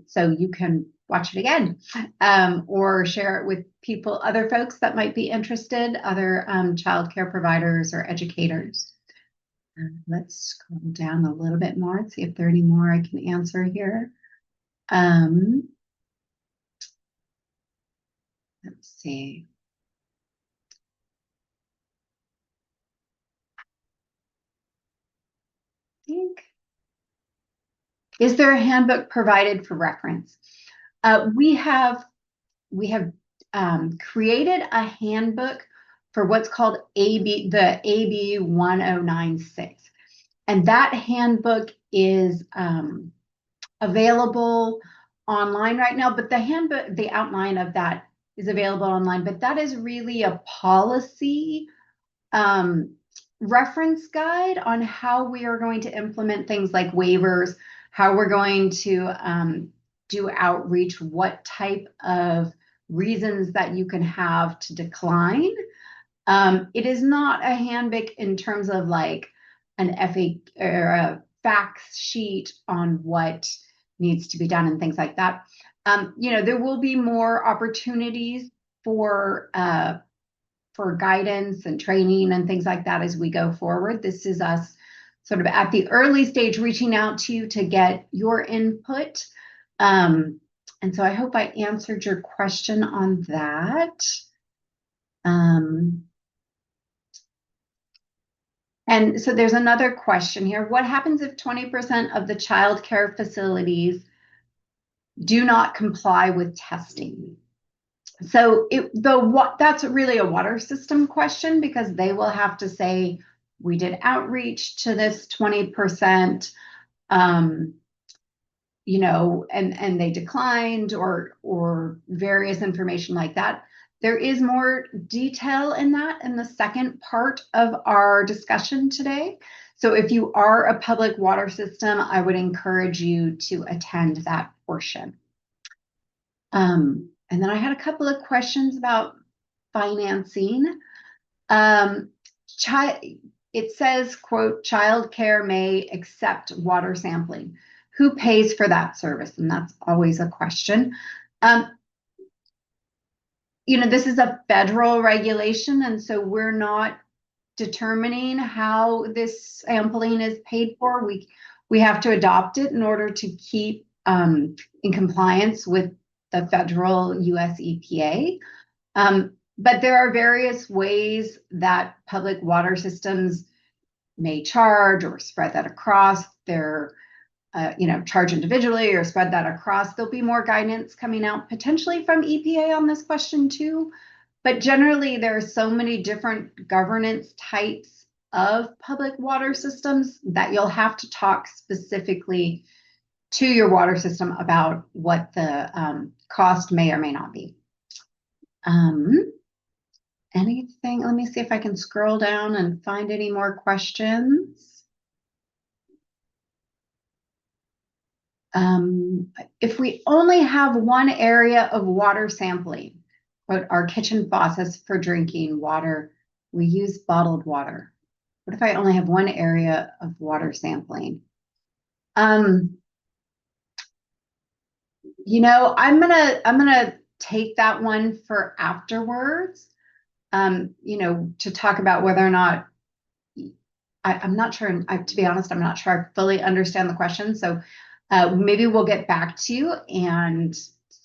So you can watch it again or share it with people, other folks that might be interested, other childcare providers or educators. Let's scroll down a little bit more and see if there are any more I can answer here. Let's see. Is there a handbook provided for reference? We have created a handbook for what's called the AB 1096. And that handbook is available online right now, but the handbook, the outline of that is available online, but that is really a policy reference guide on how we are going to implement things like waivers, how we're going to do outreach, what type of reasons that you can have to decline. It is not a handbook in terms of like an FAQ or a facts sheet on what needs to be done and things like that. There will be more opportunities for guidance and training and things like that as we go forward. This is us sort of at the early stage reaching out to you to get your input. And so I hope I answered your question on that. And so there's another question here. What happens if 20% of the child care facilities do not comply with testing? So that's really a water system question, because they will have to say, we did outreach to this 20%, you know, and they declined, or various information like that. There is more detail in that in the second part of our discussion today. So if you are a public water system, I would encourage you to attend that portion. And then I had a couple of questions about financing. It says, quote, childcare may accept water sampling. Who pays for that service? And that's always a question. You know, this is a federal regulation, and so we're not determining how this sampling is paid for. We have to adopt it in order to keep in compliance with the federal US EPA. But there are various ways that public water systems may charge or spread that across their, you know, charge individually or spread that across. There'll be more guidance coming out potentially from EPA on this question too. But generally, there are so many different governance types of public water systems that you'll have to talk specifically to your water system about what the cost may or may not be. Anything? Let me see if I can scroll down and find any more questions. If we only have one area of water sampling, quote, our kitchen faucets for drinking water, we use bottled water. What if I only have one area of water sampling? You know, I'm gonna take that one for afterwards. You know, to talk about whether or not I'm not sure. To be honest, I'm not sure I fully understand the question. So maybe we'll get back to you and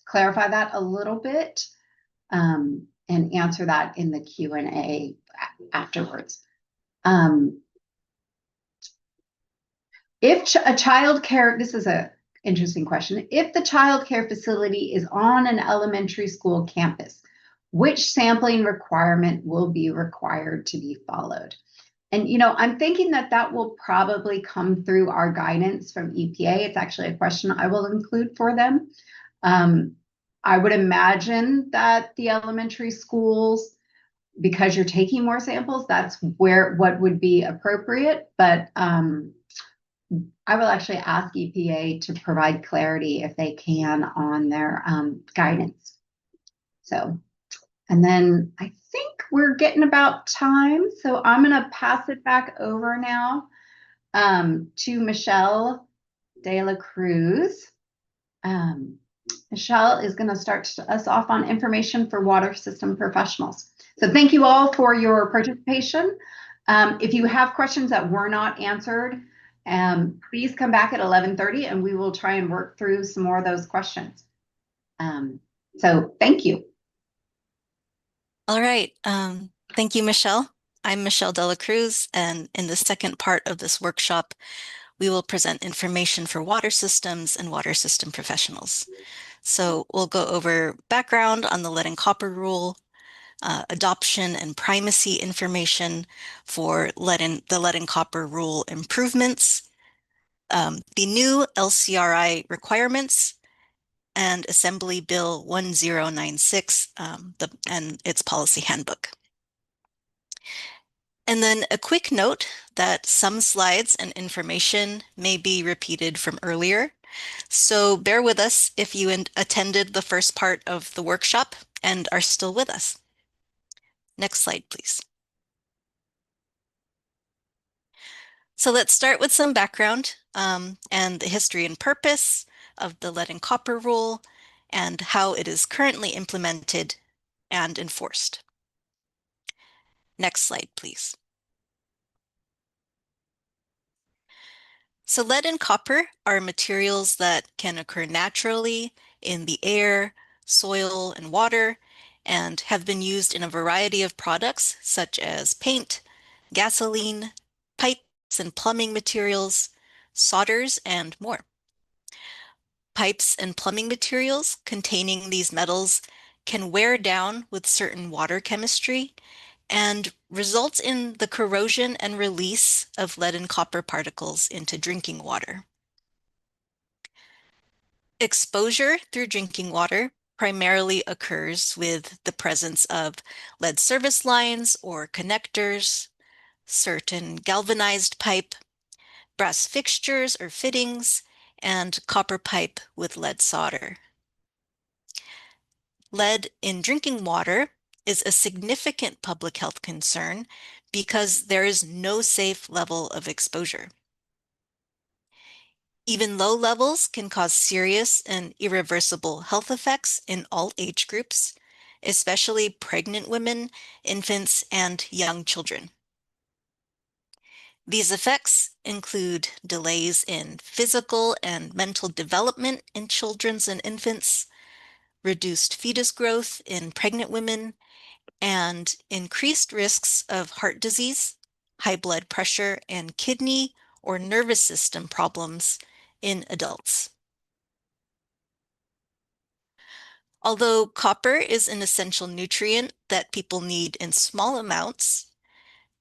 clarify that a little bit, and answer that in the Q&A afterwards. If a child care, this is a interesting question. If the child care facility is on an elementary school campus, which sampling requirement will be required to be followed? And, you know, I'm thinking that that will probably come through our guidance from EPA. It's actually a question I will include for them. I would imagine that the elementary schools, because you're taking more samples, that's what would be appropriate. But I will actually ask EPA to provide clarity if they can on their guidance. So, and then I think we're getting about time. So I'm going to pass it back over now to Michelle De La Cruz. Michelle is going to start us off on information for water system professionals. So thank you all for your participation. If you have questions that were not answered, please come back at 11:30 and we will try and work through some more of those questions. So thank you.
All right. Thank you, Michelle. I'm Michelle De La Cruz, and in the second part of this workshop, we will present information for water systems and water system professionals. So we'll go over background on the lead and copper rule, adoption and primacy information for the lead and copper rule improvements, the new LCRI requirements, and Assembly Bill 1096 and its policy handbook. And then a quick note that some slides and information may be repeated from earlier. So bear with us if you attended the first part of the workshop and are still with us. Next slide, please. So let's start with some background and the history and purpose of the lead and copper rule and how it is currently implemented and enforced. Next slide, please. So lead and copper are materials that can occur naturally in the air, soil, and water, and have been used in a variety of products such as paint, gasoline, pipes and plumbing materials, solders, and more. Pipes and plumbing materials containing these metals can wear down with certain water chemistry and results in the corrosion and release of lead and copper particles into drinking water. Exposure through drinking water primarily occurs with the presence of lead service lines or connectors, certain galvanized pipe, brass fixtures or fittings, and copper pipe with lead solder. Lead in drinking water is a significant public health concern because there is no safe level of exposure. Even low levels can cause serious and irreversible health effects in all age groups, especially pregnant women, infants, and young children. These effects include delays in physical and mental development in children and infants, reduced fetus growth in pregnant women, and increased risks of heart disease, high blood pressure, and kidney or nervous system problems in adults. Although copper is an essential nutrient that people need in small amounts,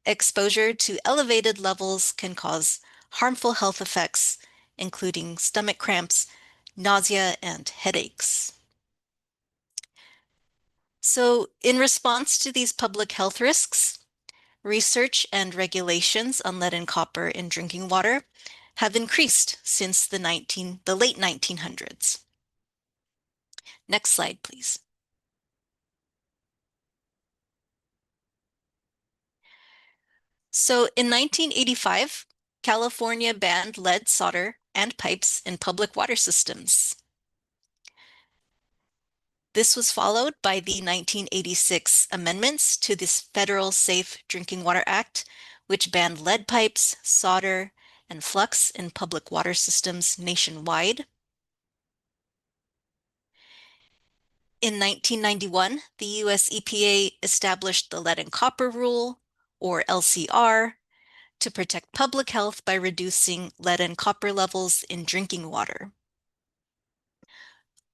exposure to elevated levels can cause harmful health effects, including stomach cramps, nausea, and headaches. So, in response to these public health risks, research and regulations on lead and copper in drinking water have increased since the late 1900s. Next slide, please. So in 1985, California banned lead solder and pipes in public water systems. This was followed by the 1986 amendments to this Federal Safe Drinking Water Act, which banned lead pipes, solder, and flux in public water systems nationwide. In 1991, the US EPA established the Lead and Copper Rule, or LCR, to protect public health by reducing lead and copper levels in drinking water.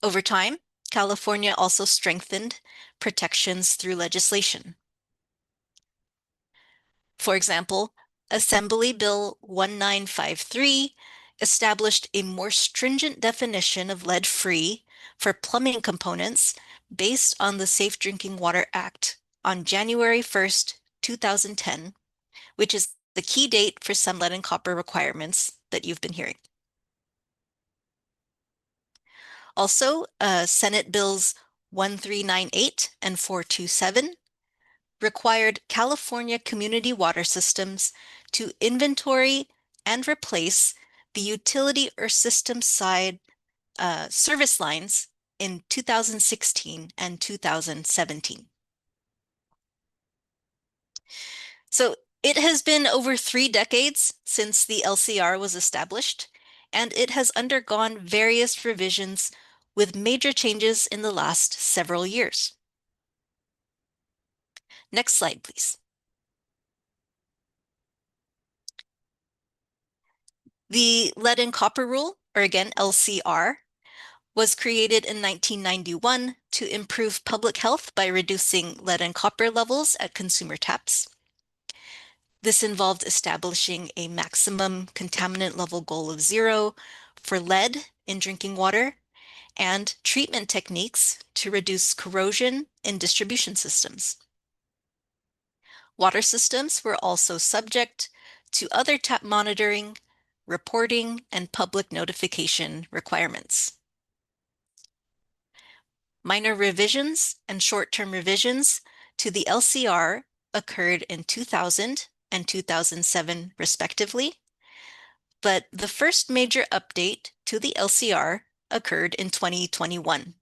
Over time, California also strengthened protections through legislation. For example, Assembly Bill 1953 established a more stringent definition of lead-free for plumbing components based on the Safe Drinking Water Act on January 1st, 2010, which is the key date for some lead and copper requirements that you've been hearing. Also, Senate Bills 1398 and 427 required California community water systems to inventory and replace the utility or system side service lines in 2016 and 2017. So it has been over 3 decades since the LCR was established, and it has undergone various revisions with major changes in the last several years. Next slide, please. The Lead and Copper Rule, or again, LCR, was created in 1991 to improve public health by reducing lead and copper levels at consumer taps. This involved establishing a maximum contaminant level goal of 0 for lead in drinking water and treatment techniques to reduce corrosion in distribution systems. Water systems were also subject to other tap monitoring, reporting, and public notification requirements. Minor revisions and short-term revisions to the LCR occurred in 2000 and 2007, respectively, but the first major update to the LCR occurred in 2021.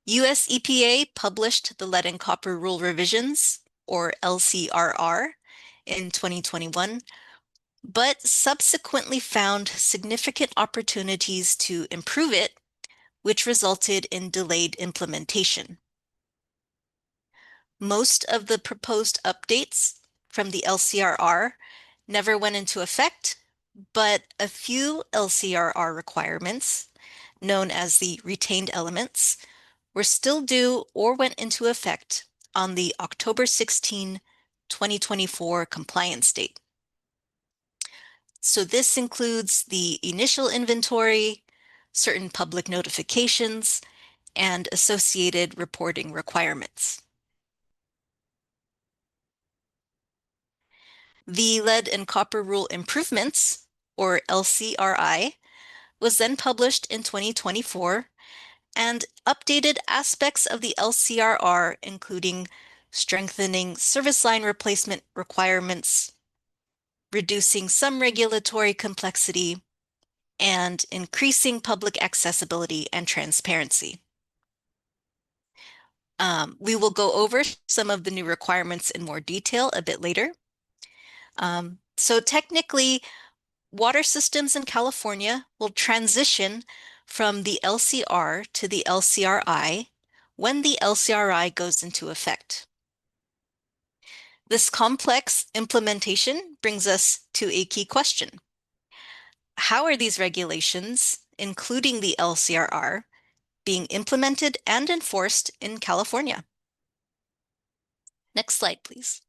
US EPA published the Lead and Copper Rule Revisions, or LCRR, in 2021, but subsequently found significant opportunities to improve it, which resulted in delayed implementation. Most of the proposed updates from the LCRR never went into effect, but a few LCRR requirements known as the retained elements, were still due or went into effect on the October 16, 2024 compliance date. So this includes the initial inventory, certain public notifications, and associated reporting requirements. The Lead and Copper Rule Improvements, or LCRI, was then published in 2024 and updated aspects of the LCRR, including strengthening service line replacement requirements, reducing some regulatory complexity, and increasing public accessibility and transparency. We will go over some of the new requirements in more detail a bit later. So technically, water systems in California will transition from the LCR to the LCRI when the LCRI goes into effect. This complex implementation brings us to a key question. How are these regulations, including the LCRR, being implemented and enforced in California? Next slide, please.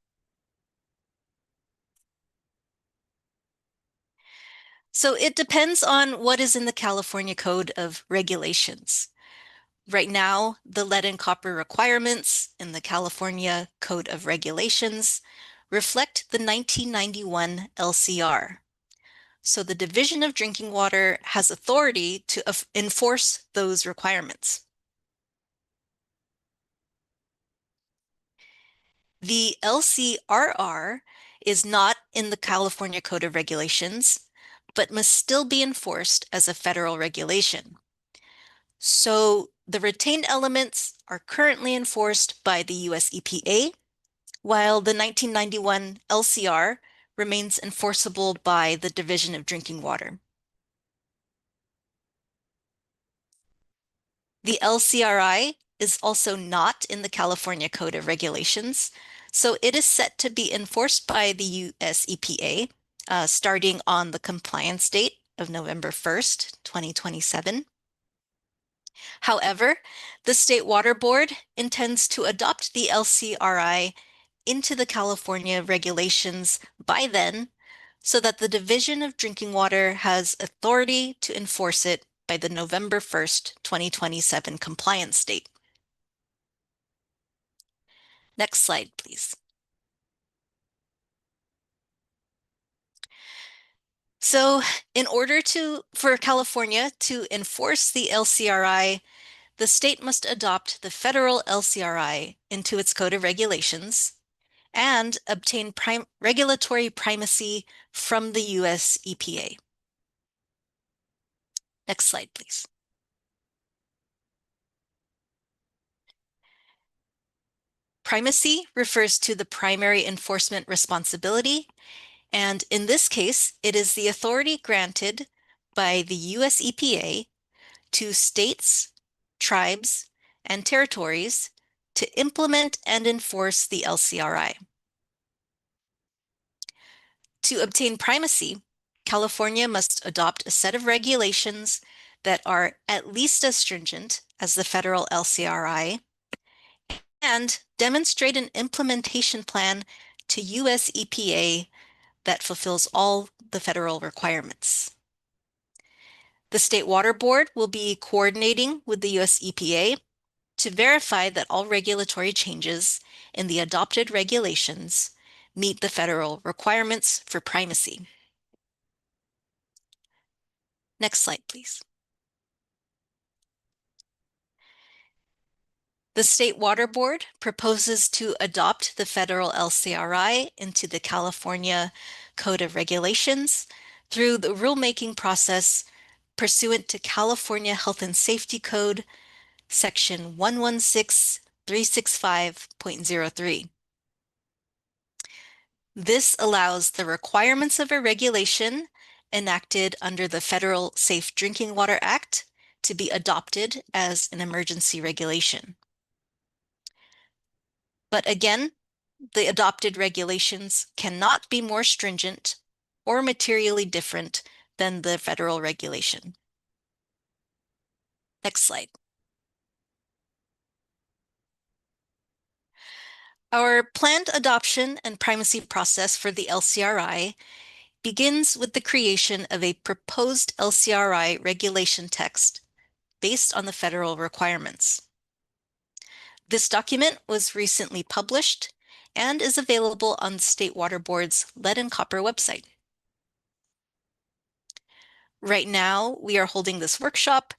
So it depends on what is in the California Code of Regulations. Right now, the lead and copper requirements in the California Code of Regulations reflect the 1991 LCR. So the Division of Drinking Water has authority to enforce those requirements. The LCRR is not in the California Code of Regulations, but must still be enforced as a federal regulation. So the retained elements are currently enforced by the US EPA, while the 1991 LCR remains enforceable by the Division of Drinking Water. The LCRI is also not in the California Code of Regulations, so it is set to be enforced by the US EPA starting on the compliance date of November 1st, 2027. However, the State Water Board intends to adopt the LCRI into the California regulations by then, so that the Division of Drinking Water has authority to enforce it by the November 1st, 2027 compliance date. Next slide, please. So in order for California to enforce the LCRI, the state must adopt the federal LCRI into its Code of Regulations and obtain regulatory primacy from the US EPA. Next slide, please. Primacy refers to the primary enforcement responsibility, and in this case, it is the authority granted by the US EPA to states, tribes, and territories to implement and enforce the LCRI. To obtain primacy, California must adopt a set of regulations that are at least as stringent as the federal LCRI and demonstrate an implementation plan to US EPA that fulfills all the federal requirements. The State Water Board will be coordinating with the US EPA to verify that all regulatory changes in the adopted regulations meet the federal requirements for primacy. Next slide, please. The State Water Board proposes to adopt the federal LCRI into the California Code of Regulations through the rulemaking process pursuant to California Health and Safety Code, Section 116365.03. This allows the requirements of a regulation enacted under the Federal Safe Drinking Water Act to be adopted as an emergency regulation. But again, the adopted regulations cannot be more stringent or materially different than the federal regulation. Next slide. Our planned adoption and primacy process for the LCRI begins with the creation of a proposed LCRI regulation text based on the federal requirements. This document was recently published and is available on the State Water Board's Lead and Copper website. Right now, we are holding this workshop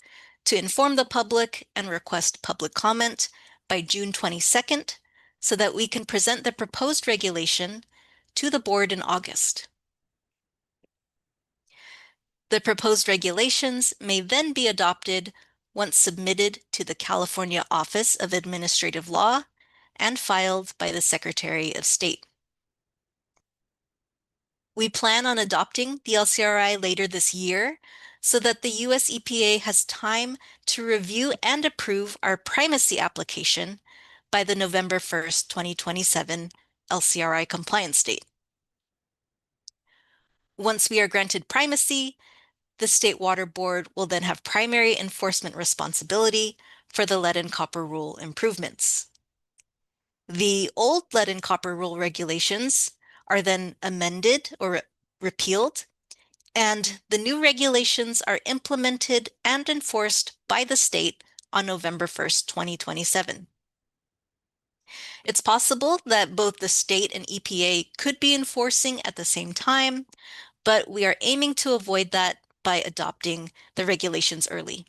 to inform the public and request public comment by June 22nd so that we can present the proposed regulation to the board in August. The proposed regulations may then be adopted once submitted to the California Office of Administrative Law and filed by the Secretary of State. We plan on adopting the LCRI later this year so that the US EPA has time to review and approve our primacy application by the November 1st, 2027 LCRI compliance date. Once we are granted primacy, the State Water Board will then have primary enforcement responsibility for the lead and copper rule improvements. The old lead and copper rule regulations are then amended or repealed, and the new regulations are implemented and enforced by the state on November 1st, 2027. It's possible that both the state and EPA could be enforcing at the same time, but we are aiming to avoid that by adopting the regulations early.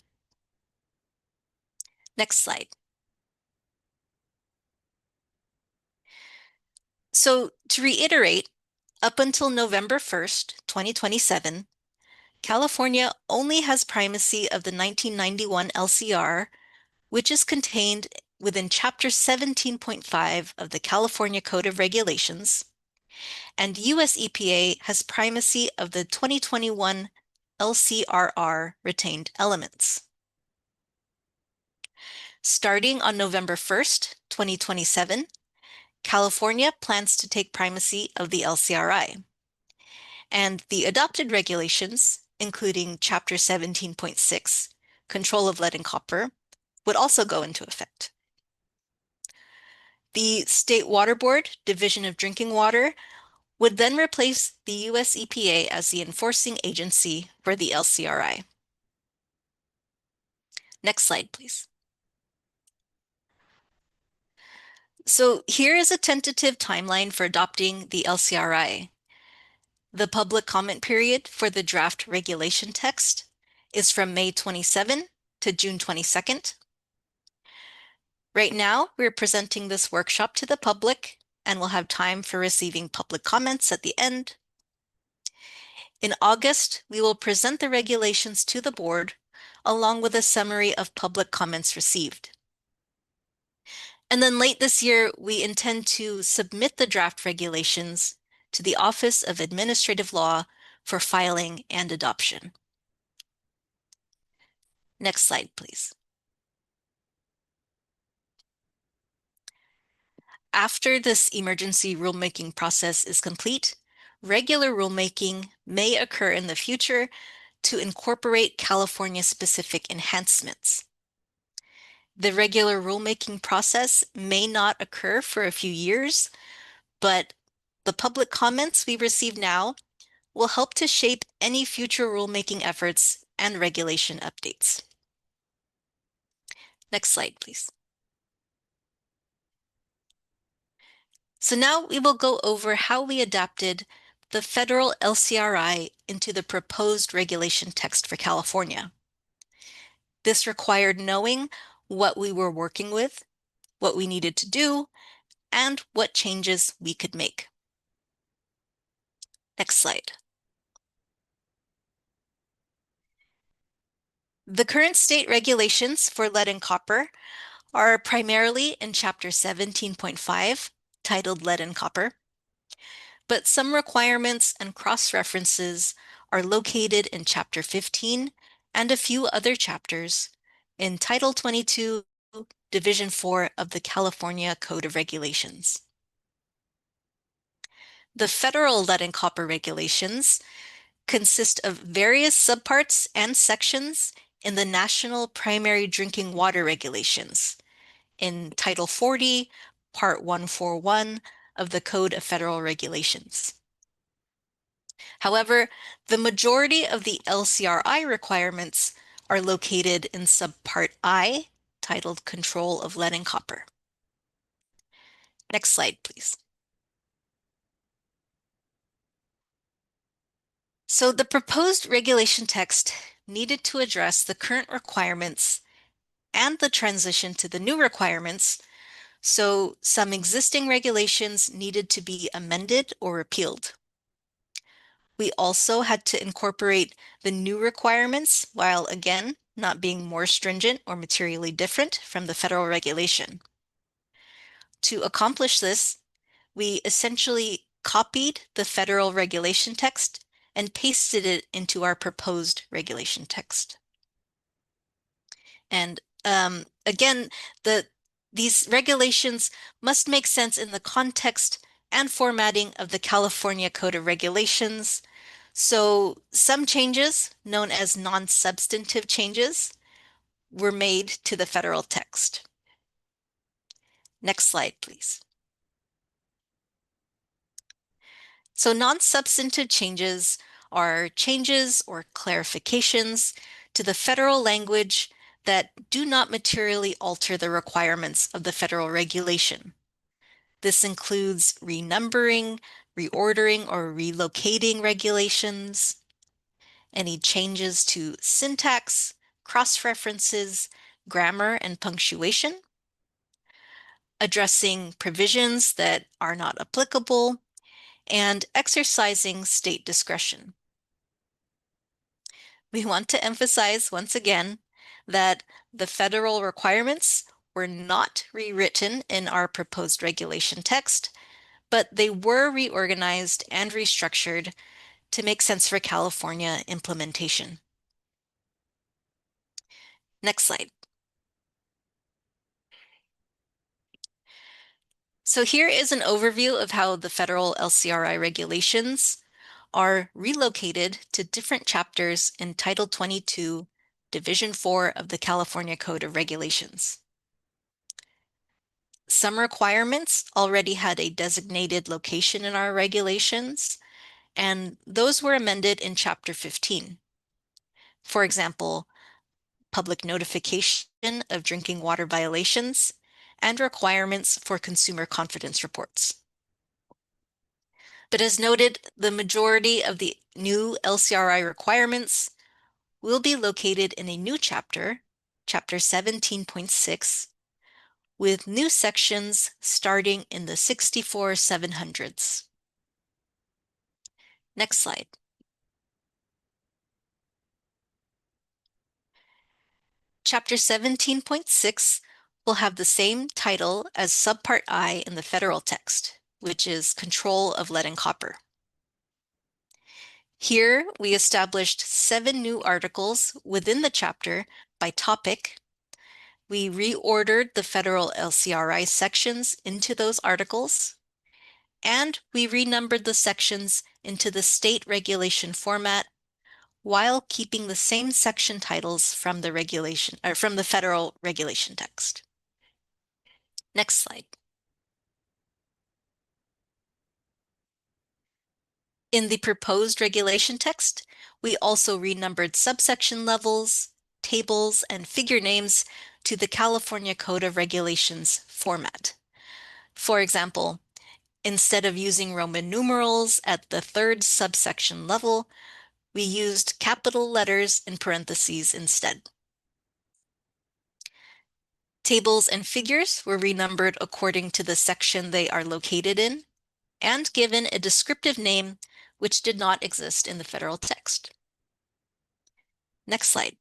Next slide. So to reiterate, up until November 1st, 2027, California only has primacy of the 1991 LCR, which is contained within Chapter 17.5 of the California Code of Regulations, and US EPA has primacy of the 2021 LCRR retained elements. Starting on November 1st, 2027, California plans to take primacy of the LCRI. And the adopted regulations, including Chapter 17.6, Control of Lead and Copper, would also go into effect. The State Water Board, Division of Drinking Water, would then replace the US EPA as the enforcing agency for the LCRI. Next slide, please. So here is a tentative timeline for adopting the LCRI. The public comment period for the draft regulation text is from May 27 to June 22nd. Right now, we're presenting this workshop to the public and we'll have time for receiving public comments at the end. In August, we will present the regulations to the board along with a summary of public comments received. And then late this year, we intend to submit the draft regulations to the Office of Administrative Law for filing and adoption. Next slide, please. After this emergency rulemaking process is complete, regular rulemaking may occur in the future to incorporate California-specific enhancements. The regular rulemaking process may not occur for a few years, but the public comments we receive now will help to shape any future rulemaking efforts and regulation updates. Next slide, please. So now we will go over how we adapted the federal LCRI into the proposed regulation text for California. This required knowing what we were working with, what we needed to do, and what changes we could make. Next slide. The current state regulations for lead and copper are primarily in Chapter 17.5, titled Lead and Copper, but some requirements and cross-references are located in Chapter 15 and a few other chapters in Title 22, Division 4 of the California Code of Regulations. The federal lead and copper regulations consist of various subparts and sections in the National Primary Drinking Water Regulations in Title 40, Part 141 of the Code of Federal Regulations. However, the majority of the LCRI requirements are located in Subpart I, titled Control of Lead and Copper. Next slide, please. So the proposed regulation text needed to address the current requirements and the transition to the new requirements, so some existing regulations needed to be amended or repealed. We also had to incorporate the new requirements while, again, not being more stringent or materially different from the federal regulation. To accomplish this, we essentially copied the federal regulation text and pasted it into our proposed regulation text. And again, these regulations must make sense in the context and formatting of the California Code of Regulations. So some changes, known as non-substantive changes, were made to the federal text. Next slide, please. So non-substantive changes are changes or clarifications to the federal language that do not materially alter the requirements of the federal regulation. This includes renumbering, reordering, or relocating regulations, any changes to syntax, cross-references, grammar, and punctuation, addressing provisions that are not applicable, and exercising state discretion. We want to emphasize once again that the federal requirements were not rewritten in our proposed regulation text, but they were reorganized and restructured to make sense for California implementation. Next slide. So here is an overview of how the federal LCRI regulations are relocated to different chapters in Title 22, Division 4 of the California Code of Regulations. Some requirements already had a designated location in our regulations, and those were amended in Chapter 15. For example, public notification of drinking water violations and requirements for consumer confidence reports. But as noted, the majority of the new LCRI requirements will be located in a new chapter, Chapter 17.6, with new sections starting in the 64-700s. Next slide. Chapter 17.6 will have the same title as Subpart I in the federal text, which is Control of Lead and Copper. Here, we established 7 new articles within the chapter by topic. We reordered the federal LCRI sections into those articles, and we renumbered the sections into the state regulation format while keeping the same section titles from the regulation or from the federal regulation text. Next slide. In the proposed regulation text, we also renumbered subsection levels, tables, and figure names to the California Code of Regulations format. For example, instead of using Roman numerals at the 3rd subsection level, we used capital letters in parentheses instead. Tables and figures were renumbered according to the section they are located in and given a descriptive name which did not exist in the federal text. Next slide.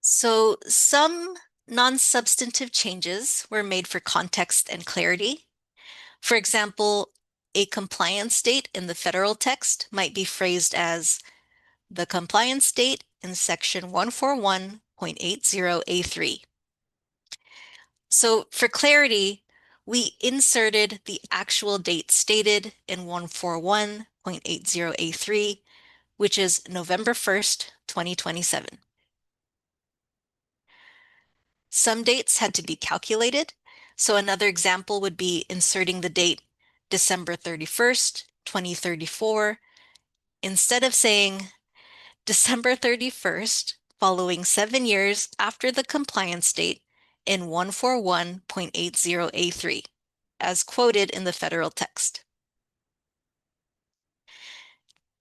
So some non-substantive changes were made for context and clarity. For example, a compliance date in the federal text might be phrased as the compliance date in section 141.80A3. So for clarity, we inserted the actual date stated in 141.80 LCRI.80A3, which is November 1st, 2027. Some dates had to be calculated. So another example would be inserting the date December 31st, 2034. Instead of saying December 31st, following 7 years after the compliance date in 141.80A3, as quoted in the federal text.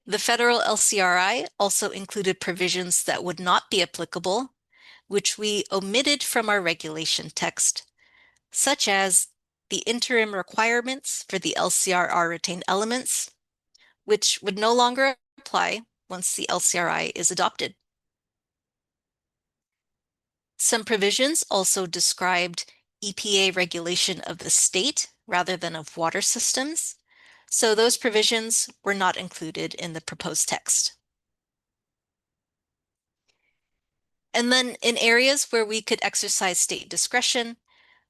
The federal LCRI also included provisions that would not be applicable, which we omitted from our regulation text, such as the interim requirements for the LCRR retained elements, which would no longer apply once the LCRI is adopted. Some provisions also described EPA regulation of the state rather than of water systems, so those provisions were not included in the proposed text. And then in areas where we could exercise state discretion,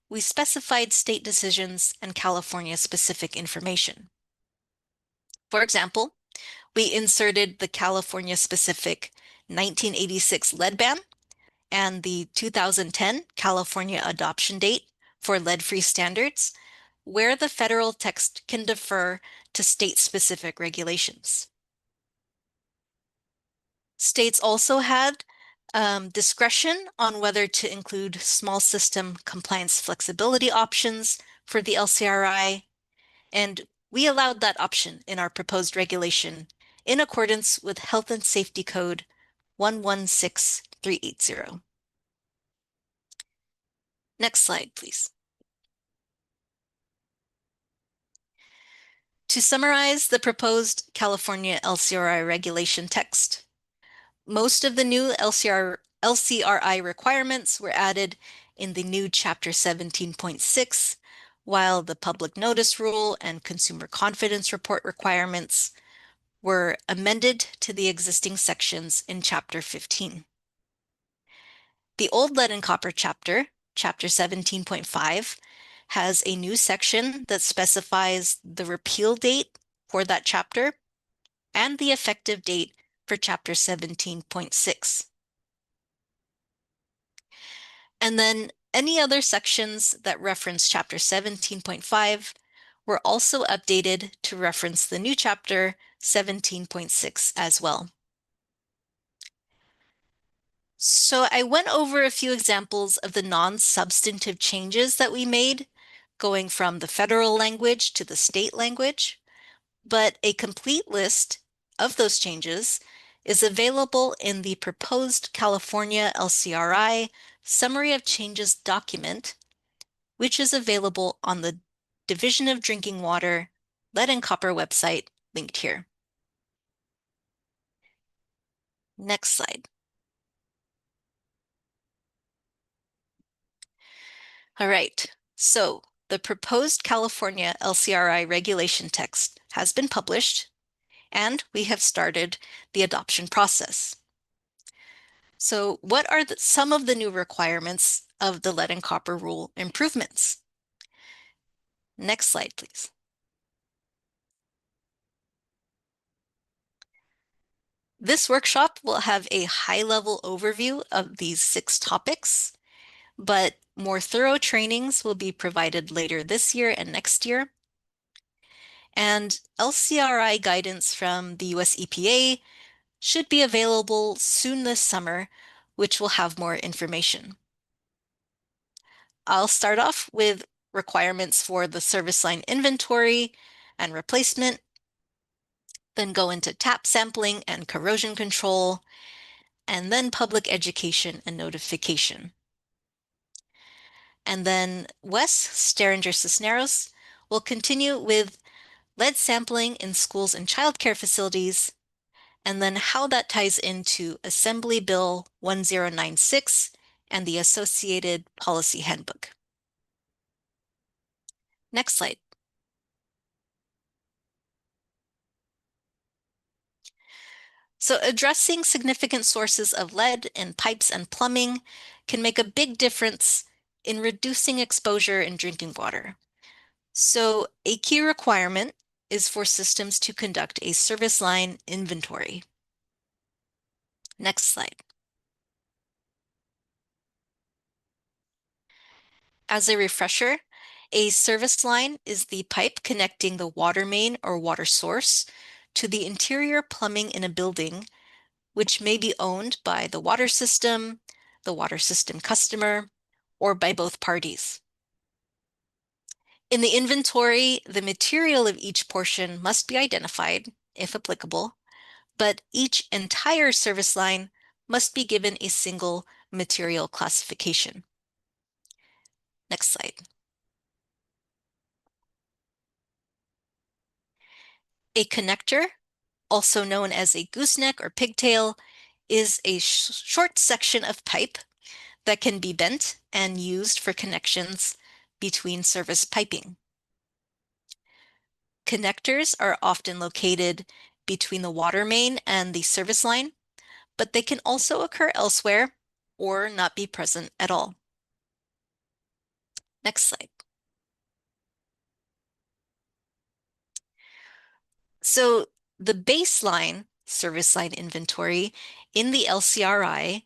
we specified state decisions and California-specific information. For example, we inserted the California-specific 1986 lead ban and the 2010 California adoption date for lead-free standards, where the federal text can defer to state-specific regulations. States also had discretion on whether to include small system compliance flexibility options for the LCRI, and we allowed that option in our proposed regulation in accordance with Health and Safety Code 116380. Next slide, please. To summarize the proposed California LCRI regulation text, most of the new LCRI requirements were added in the new Chapter 17.6, while the public notice rule and consumer confidence report requirements were amended to the existing sections in Chapter 15. The old lead and copper chapter, Chapter 17.5, has a new section that specifies the repeal date for that chapter and the effective date for Chapter 17.6. And then any other sections that reference Chapter 17.5 were also updated to reference the new Chapter 17.6 as well. So I went over a few examples of the non-substantive changes that we made, going from the federal language to the state language, but a complete list of those changes is available in the proposed California LCRI Summary of Changes document, which is available on the Division of Drinking Water Lead and Copper website linked here. Next slide. All right, so the proposed California LCRI regulation text has been published, and we have started the adoption process. So what are some of the new requirements of the lead and copper rule improvements? Next slide, please. This workshop will have a high-level overview of these 6 topics, but more thorough trainings will be provided later this year and next year. And LCRI guidance from the US EPA should be available soon this summer, which will have more information. I'll start off with requirements for the service line inventory and replacement, then go into tap sampling and corrosion control, and then public education and notification. And then Wes Sterringer-Cisneros will continue with lead sampling in schools and childcare facilities, and then how that ties into Assembly Bill 1096 and the associated policy handbook. Next slide. So addressing significant sources of lead in pipes and plumbing can make a big difference in reducing exposure in drinking water. So a key requirement is for systems to conduct a service line inventory. Next slide. As a refresher, a service line is the pipe connecting the water main or water source to the interior plumbing in a building, which may be owned by the water system customer, or by both parties. In the inventory, the material of each portion must be identified, if applicable, but each entire service line must be given a single material classification. Next slide. A connector, also known as a gooseneck or pigtail, is a short section of pipe that can be bent and used for connections between service piping. Connectors are often located between the water main and the service line, but they can also occur elsewhere or not be present at all. Next slide. So the baseline service line inventory in the LCRI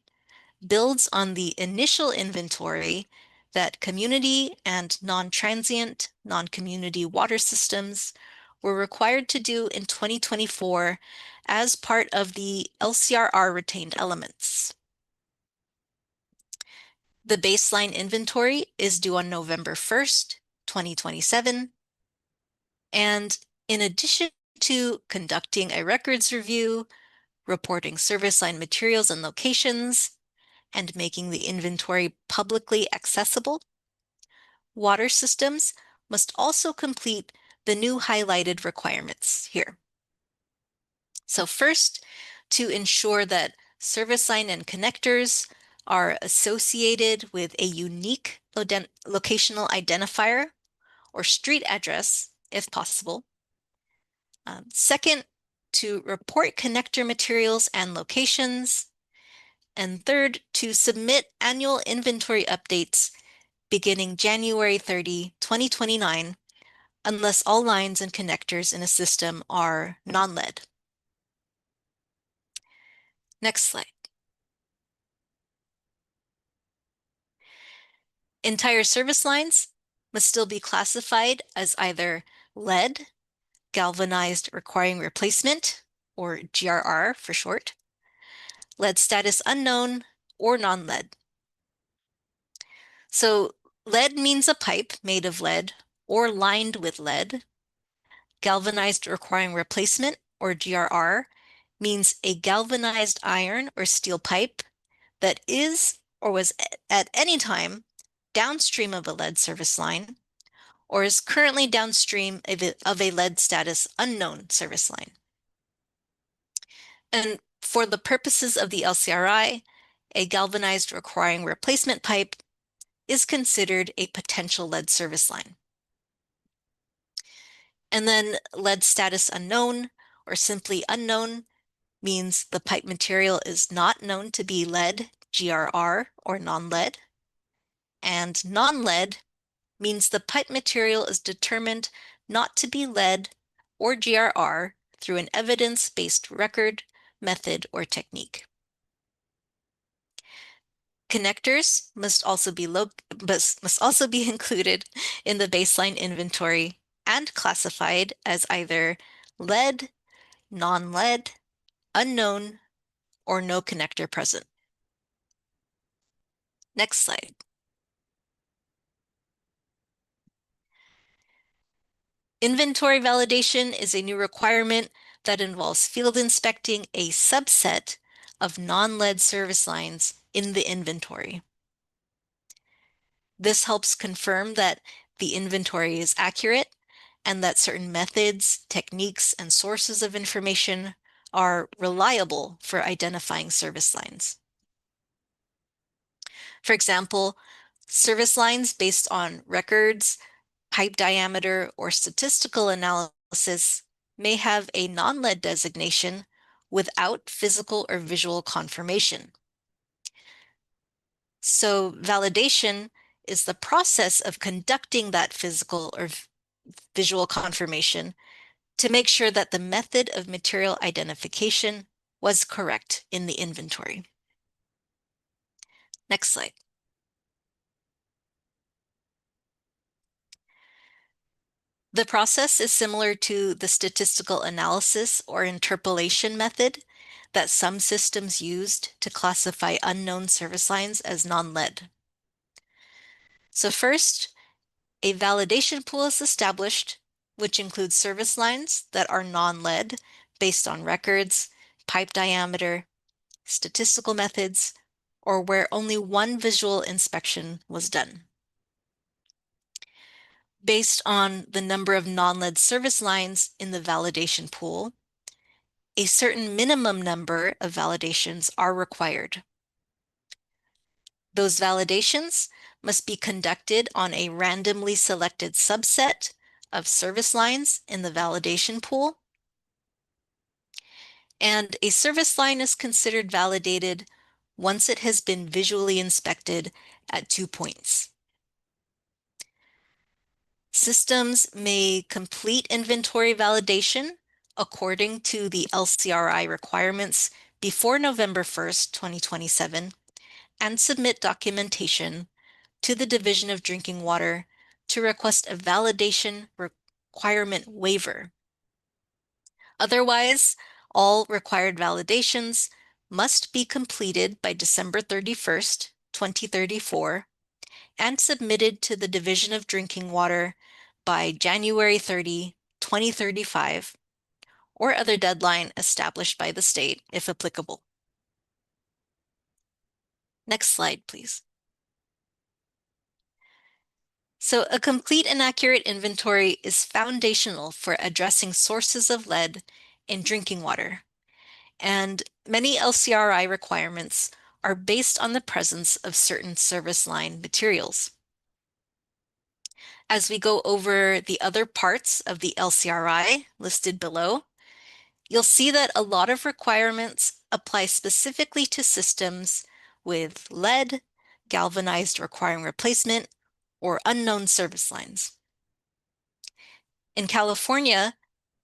builds on the initial inventory that community and non-transient, non-community water systems were required to do in 2024 as part of the LCRR retained elements. The baseline inventory is due on November 1st, 2027. And in addition to conducting a records review, reporting service line materials and locations, and making the inventory publicly accessible, water systems must also complete the new highlighted requirements here. So first, to ensure that service line and connectors are associated with a unique locational identifier or street address, if possible. Second, to report connector materials and locations. And third, to submit annual inventory updates beginning January 30, 2029, unless all lines and connectors in a system are non-lead. Next slide. Entire service lines must still be classified as either lead, galvanized requiring replacement, or GRR for short, lead status unknown, or non-lead. So lead means a pipe made of lead or lined with lead. Galvanized requiring replacement, or GRR, means a galvanized iron or steel pipe that is or was at any time downstream of a lead service line or is currently downstream of a lead status unknown service line. And for the purposes of the LCRI, a galvanized requiring replacement pipe is considered a potential lead service line. And then lead status unknown, or simply unknown, means the pipe material is not known to be lead, GRR, or non-lead. And non-lead means the pipe material is determined not to be lead or GRR through an evidence-based record, method, or technique. Connectors must also be included in the baseline inventory and classified as either lead, non-lead, unknown, or no connector present. Next slide. Inventory validation is a new requirement that involves field inspecting a subset of non-lead service lines in the inventory. This helps confirm that the inventory is accurate and that certain methods, techniques, and sources of information are reliable for identifying service lines. For example, service lines based on records, pipe diameter, or statistical analysis may have a non-lead designation without physical or visual confirmation. So validation is the process of conducting that physical or visual confirmation to make sure that the method of material identification was correct in the inventory. Next slide. The process is similar to the statistical analysis or interpolation method that some systems used to classify unknown service lines as non-lead. So first, a validation pool is established, which includes service lines that are non-lead based on records, pipe diameter, statistical methods, or where only one visual inspection was done. Based on the number of non-lead service lines in the validation pool, a certain minimum number of validations are required. Those validations must be conducted on a randomly selected subset of service lines in the validation pool. And a service line is considered validated once it has been visually inspected at 2 points. Systems may complete inventory validation according to the LCRI requirements before November 1st, 2027, and submit documentation to the Division of Drinking Water to request a validation requirement waiver. Otherwise, all required validations must be completed by December 31st, 2034, and submitted to the Division of Drinking Water by January 30, 2035, or other deadline established by the state, if applicable. Next slide, please. So a complete and accurate inventory is foundational for addressing sources of lead in drinking water. And many LCRI requirements are based on the presence of certain service line materials. As we go over the other parts of the LCRI listed below, you'll see that a lot of requirements apply specifically to systems with lead, galvanized requiring replacement, or unknown service lines. In California,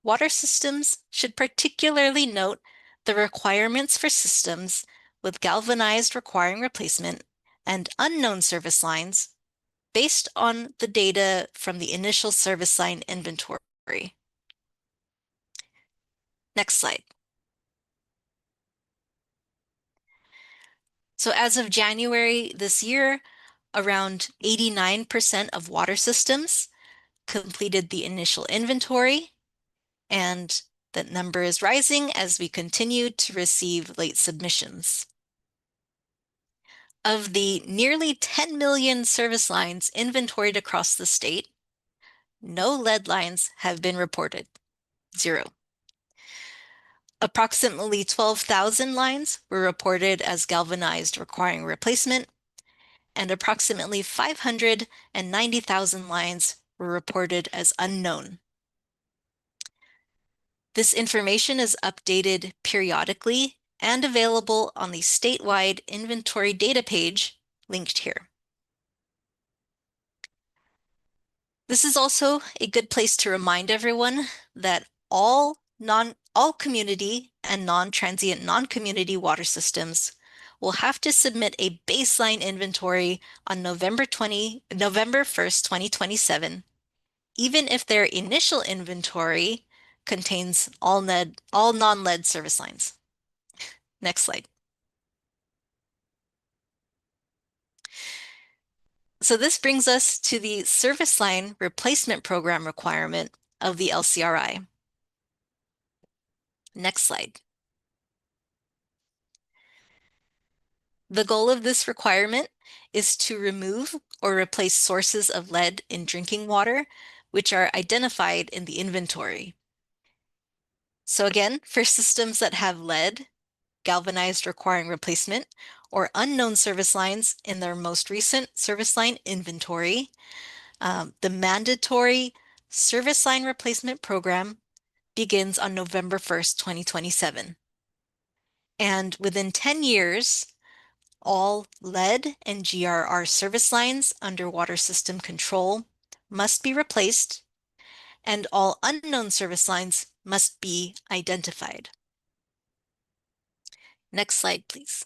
water systems should particularly note the requirements for systems with galvanized requiring replacement and unknown service lines based on the data from the initial service line inventory. Next slide. So as of January this year, around 89% of water systems completed the initial inventory, and that number is rising as we continue to receive late submissions. Of the nearly 10 million service lines inventoried across the state, no lead lines have been reported, 0. Approximately 12,000 lines were reported as galvanized requiring replacement, and approximately 590,000 lines were reported as unknown. This information is updated periodically and available on the statewide inventory data page linked here. This is also a good place to remind everyone that all community and non-transient non-community water systems will have to submit a baseline inventory on November 1st, 2027, even if their initial inventory contains all non-lead service lines. Next slide. So this brings us to the service line replacement program requirement of the LCRI. Next slide. The goal of this requirement is to remove or replace sources of lead in drinking water, which are identified in the inventory. So again, for systems that have lead, galvanized requiring replacement, or unknown service lines in their most recent service line inventory, the mandatory service line replacement program begins on November 1st, 2027. And within 10 years, all lead and GRR service lines under water system control must be replaced, and all unknown service lines must be identified. Next slide, please.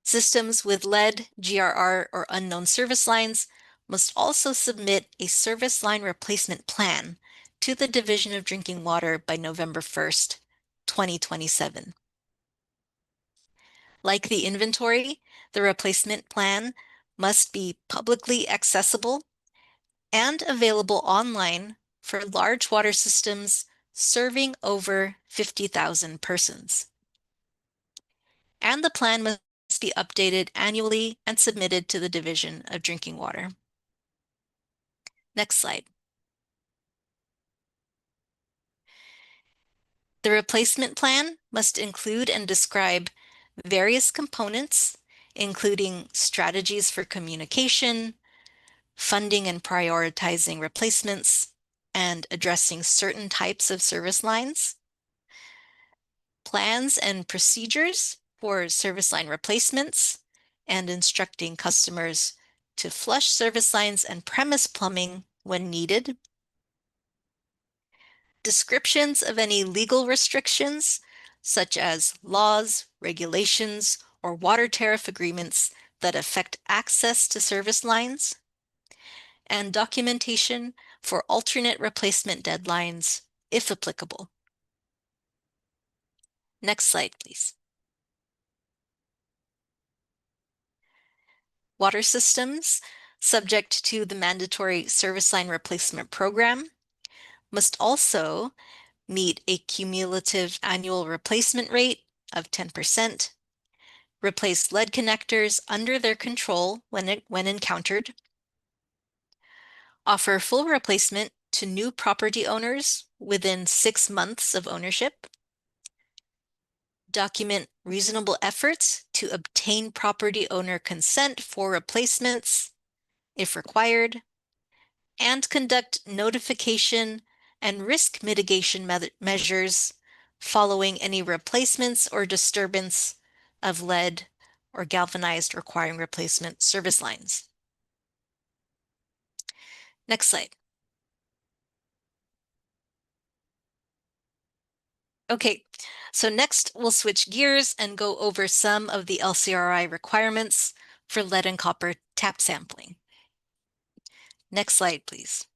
Systems with lead, GRR, or unknown service lines must also submit a service line replacement plan to the Division of Drinking Water by November 1st, 2027. Like the inventory, the replacement plan must be publicly accessible and available online for large water systems serving over 50,000 persons. And the plan must be updated annually and submitted to the Division of Drinking Water. Next slide. The replacement plan must include and describe various components, including strategies for communication, funding and prioritizing replacements, and addressing certain types of service lines, plans and procedures for service line replacements, and instructing customers to flush service lines and premise plumbing when needed, descriptions of any legal restrictions, such as laws, regulations, or water tariff agreements that affect access to service lines, and documentation for alternate replacement deadlines, if applicable. Next slide, please. Water systems, subject to the mandatory service line replacement program, must also meet a cumulative annual replacement rate of 10%, replace lead connectors under their control when encountered, offer full replacement to new property owners within 6 months of ownership, document reasonable efforts to obtain property owner consent for replacements, if required, and conduct notification and risk mitigation measures following any replacements or disturbance of lead or galvanized requiring replacement service lines. Next slide. Okay, so next we'll switch gears and go over some of the LCRI requirements for lead and copper tap sampling. Next slide, please.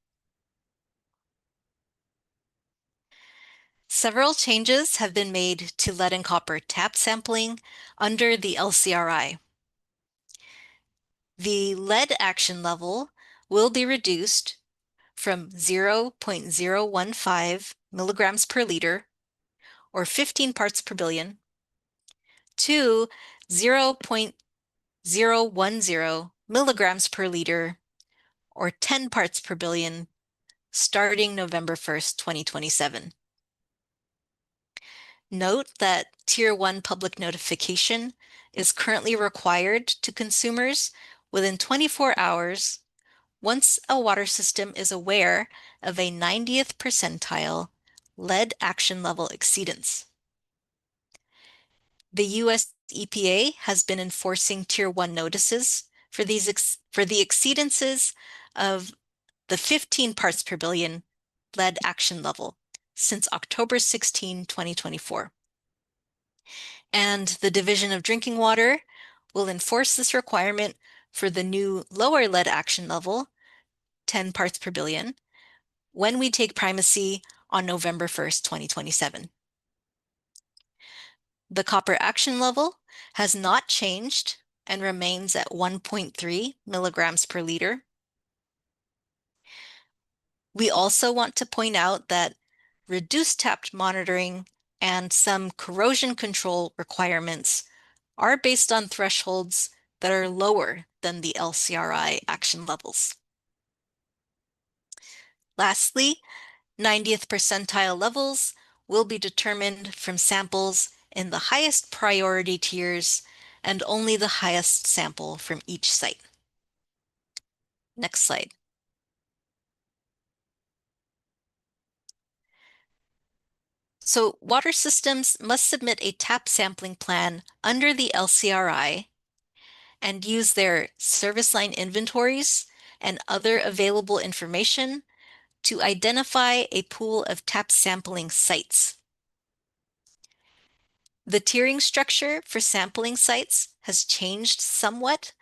Several changes have been made to lead and copper tap sampling under the LCRI. The lead action level will be reduced from 0.015 milligrams per liter, or 15 parts per billion, to 0.010 milligrams per liter, or 10 parts per billion, starting November 1st, 2027. Note that Tier 1 public notification is currently required to consumers within 24 hours once a water system is aware of a 90th percentile lead action level exceedance. The US EPA has been enforcing Tier 1 notices for the exceedances of the 15 parts per billion lead action level since October 16, 2024. And the Division of Drinking Water will enforce this requirement for the new lower lead action level, 10 parts per billion, when we take primacy on November 1st, 2027. The copper action level has not changed and remains at 1.3 milligrams per liter. We also want to point out that reduced tap monitoring and some corrosion control requirements are based on thresholds that are lower than the LCRI action levels. Lastly, 90th percentile levels will be determined from samples in the highest priority tiers and only the highest sample from each site. Next slide. So water systems must submit a tap sampling plan under the LCRI, and use their service line inventories and other available information to identify a pool of tap sampling sites. The tiering structure for sampling sites has changed somewhat,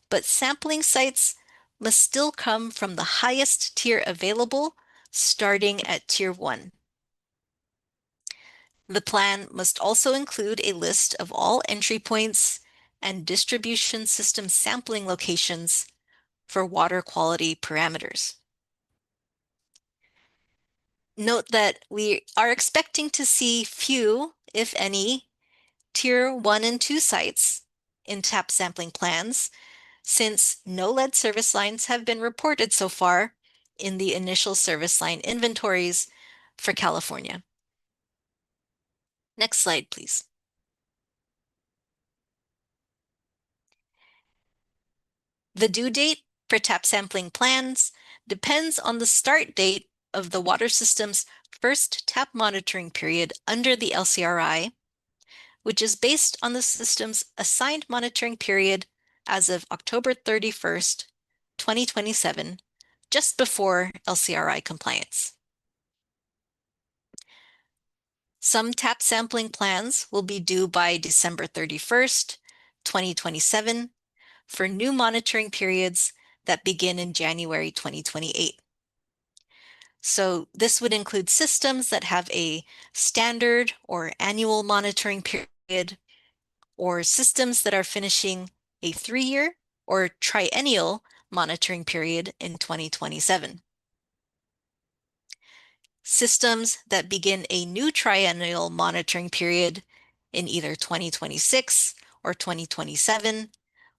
but sampling sites must still come from the highest tier available, starting at Tier 1. The plan must also include a list of all entry points and distribution system sampling locations for water quality parameters. Note that we are expecting to see few, if any, Tier 1 and 2 sites in tap sampling plans, since no lead service lines have been reported so far in the initial service line inventories for California. Next slide, please. The due date for tap sampling plans depends on the start date of the water system's first tap monitoring period under the LCRI, which is based on the system's assigned monitoring period as of October 31st, 2027, just before LCRI compliance. Some tap sampling plans will be due by December 31st, 2027 for new monitoring periods that begin in January 2028. So this would include systems that have a standard or annual monitoring period, or systems that are finishing a 3-year or triennial monitoring period in 2027. Systems that begin a new triennial monitoring period in either 2026 or 2027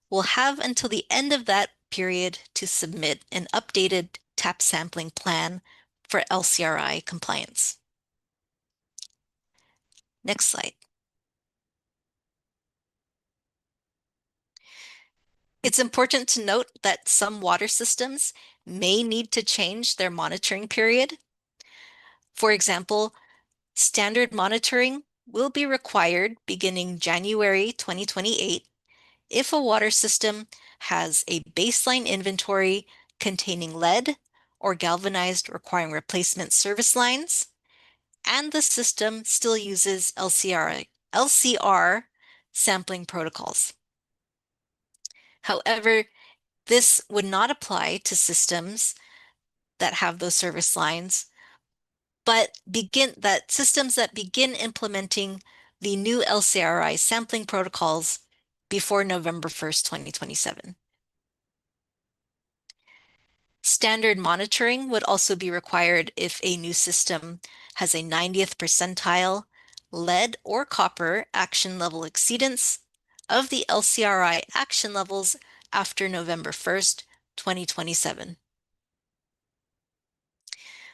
will have until the end of that period to submit an updated tap sampling plan for LCRI compliance. Next slide. It's important to note that some water systems may need to change their monitoring period. For example, standard monitoring will be required beginning January 2028 if a water system has a baseline inventory containing lead or galvanized requiring replacement service lines, and the system still uses LCR sampling protocols. However, this would not apply to systems that have those service lines, but systems that begin implementing the new LCRI sampling protocols before November 1st, 2027. Standard monitoring would also be required if a new system has a 90th percentile lead or copper action level exceedance of the LCRI action levels after November 1st, 2027.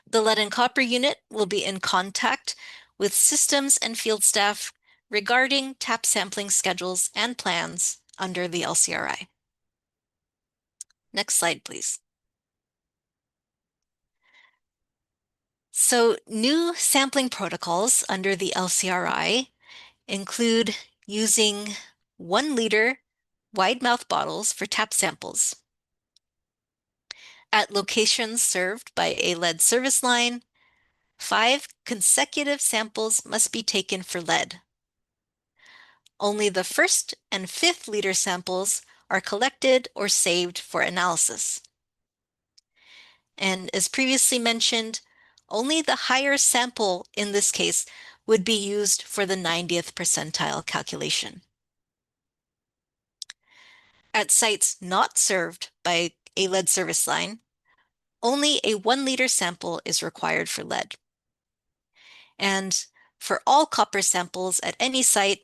The lead and copper unit will be in contact with systems and field staff regarding tap sampling schedules and plans under the LCRI. Next slide, please. So new sampling protocols under the LCRI include using 1-liter wide mouth bottles for tap samples. At locations served by a lead service line, 5 consecutive samples must be taken for lead. Only the 1st and 5th liter samples are collected or saved for analysis. And as previously mentioned, only the higher sample in this case would be used for the 90th percentile calculation. At sites not served by a lead service line, only a 1-liter sample is required for lead. And for all copper samples at any site,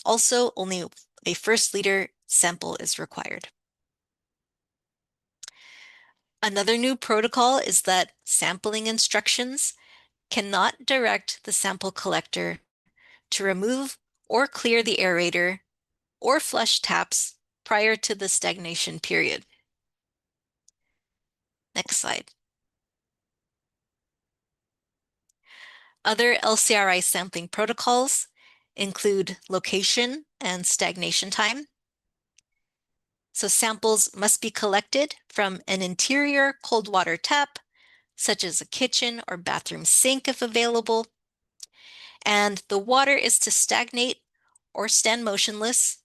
also only a 1st liter sample is required. Another new protocol is that sampling instructions cannot direct the sample collector to remove or clear the aerator or flush taps prior to the stagnation period. Next slide. Other LCRI sampling protocols include location and stagnation time, So samples must be collected from an interior cold water tap, such as a kitchen or bathroom sink if available. And the water is to stagnate or stand motionless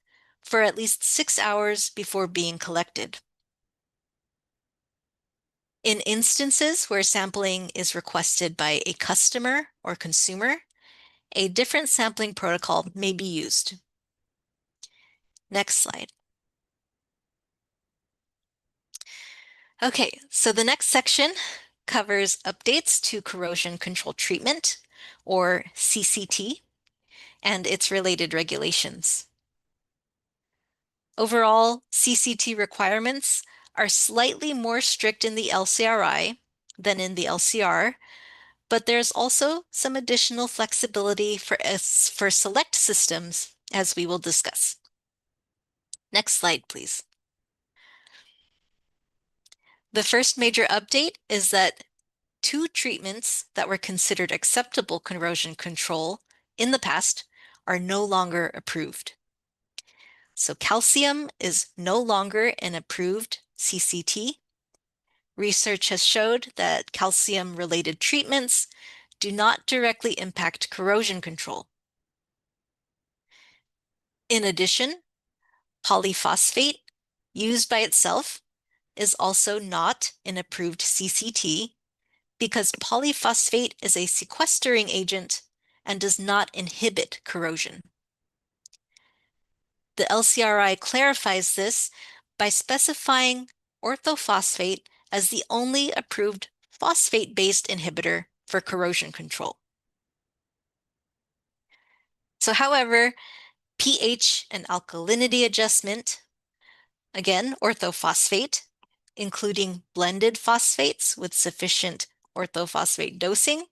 for at least 6 hours before being collected. In instances where sampling is requested by a customer or consumer, a different sampling protocol may be used. Next slide. Okay, so the next section covers updates to corrosion control treatment, or CCT, and its related regulations. Overall, CCT requirements are slightly more strict in the LCRI than in the LCR, but there's also some additional flexibility for select systems, as we will discuss. Next slide, please. The first major update is that 2 treatments that were considered acceptable corrosion control in the past are no longer approved. So calcium is no longer an approved CCT. Research has showed that calcium-related treatments do not directly impact corrosion control. In addition, polyphosphate, used by itself, is also not an approved CCT because polyphosphate is a sequestering agent and does not inhibit corrosion. The LCRI clarifies this by specifying orthophosphate as the only approved phosphate-based inhibitor for corrosion control. So, however, pH and alkalinity adjustment, again, orthophosphate, including blended phosphates with sufficient orthophosphate dosing,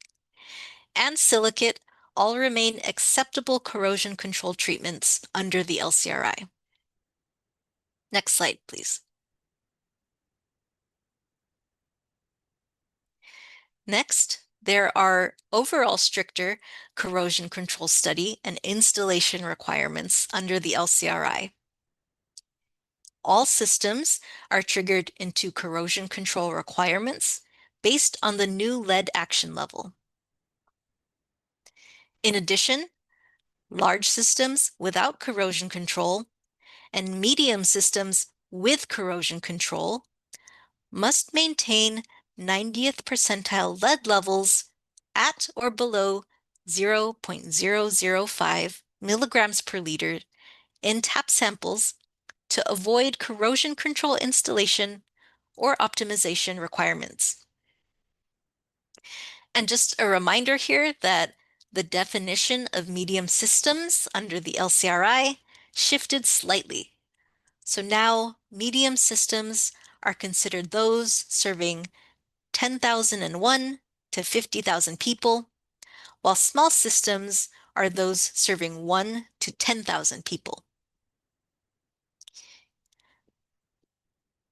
and silicate all remain acceptable corrosion control treatments under the LCRI. Next slide, please. Next, there are overall stricter corrosion control study and installation requirements under the LCRI. All systems are triggered into corrosion control requirements based on the new lead action level. In addition, large systems without corrosion control and medium systems with corrosion control must maintain 90th percentile lead levels at or below 0.005 milligrams per liter in tap samples to avoid corrosion control installation or optimization requirements. And just a reminder here that the definition of medium systems under the LCRI shifted slightly. So now medium systems are considered those serving 10,001 to 50,000 people, while small systems are those serving 1 to 10,000 people.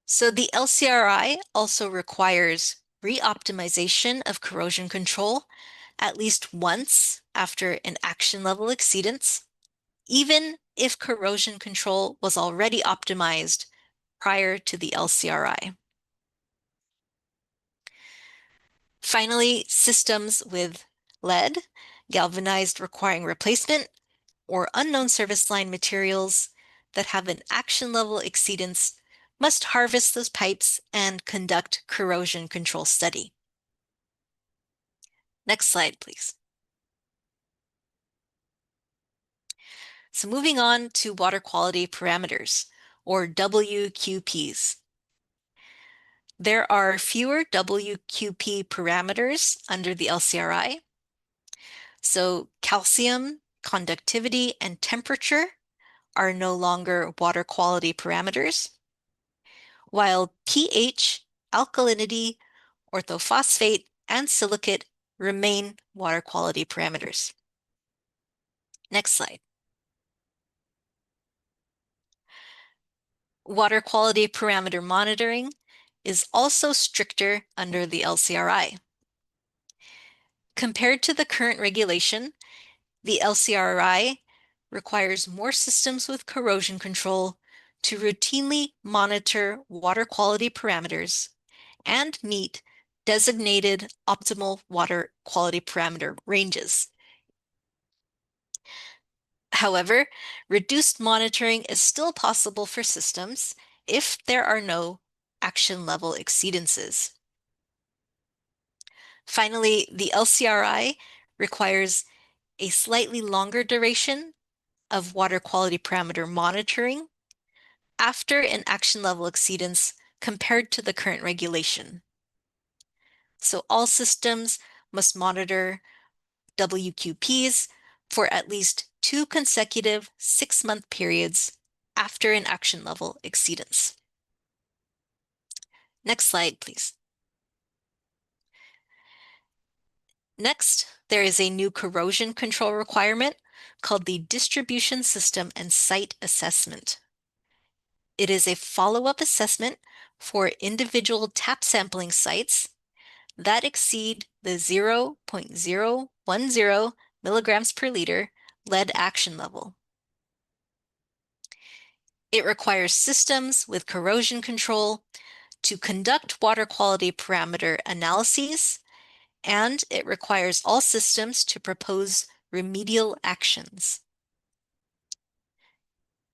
So the LCRI also requires re-optimization of corrosion control at least once after an action level exceedance, even if corrosion control was already optimized prior to the LCRI. Finally, systems with lead, galvanized requiring replacement, or unknown service line materials that have an action level exceedance must harvest those pipes and conduct corrosion control study. Next slide, please. So moving on to water quality parameters, or WQPs. There are fewer WQP parameters under the LCRI. So calcium, conductivity, and temperature are no longer water quality parameters, while pH, alkalinity, orthophosphate, and silicate remain water quality parameters. Next slide. Water quality parameter monitoring is also stricter under the LCRI. Compared to the current regulation, the LCRI requires more systems with corrosion control to routinely monitor water quality parameters and meet designated optimal water quality parameter ranges. However, reduced monitoring is still possible for systems if there are no action level exceedances. Finally, the LCRI requires a slightly longer duration of water quality parameter monitoring after an action level exceedance compared to the current regulation. So all systems must monitor WQPs for at least 2 consecutive 6-month periods after an action level exceedance. Next slide, please. Next, there is a new corrosion control requirement called the Distribution System and Site Assessment. It is a follow-up assessment for individual tap sampling sites that exceed the 0.010 milligrams per liter lead action level. It requires systems with corrosion control to conduct water quality parameter analyses, and it requires all systems to propose remedial actions.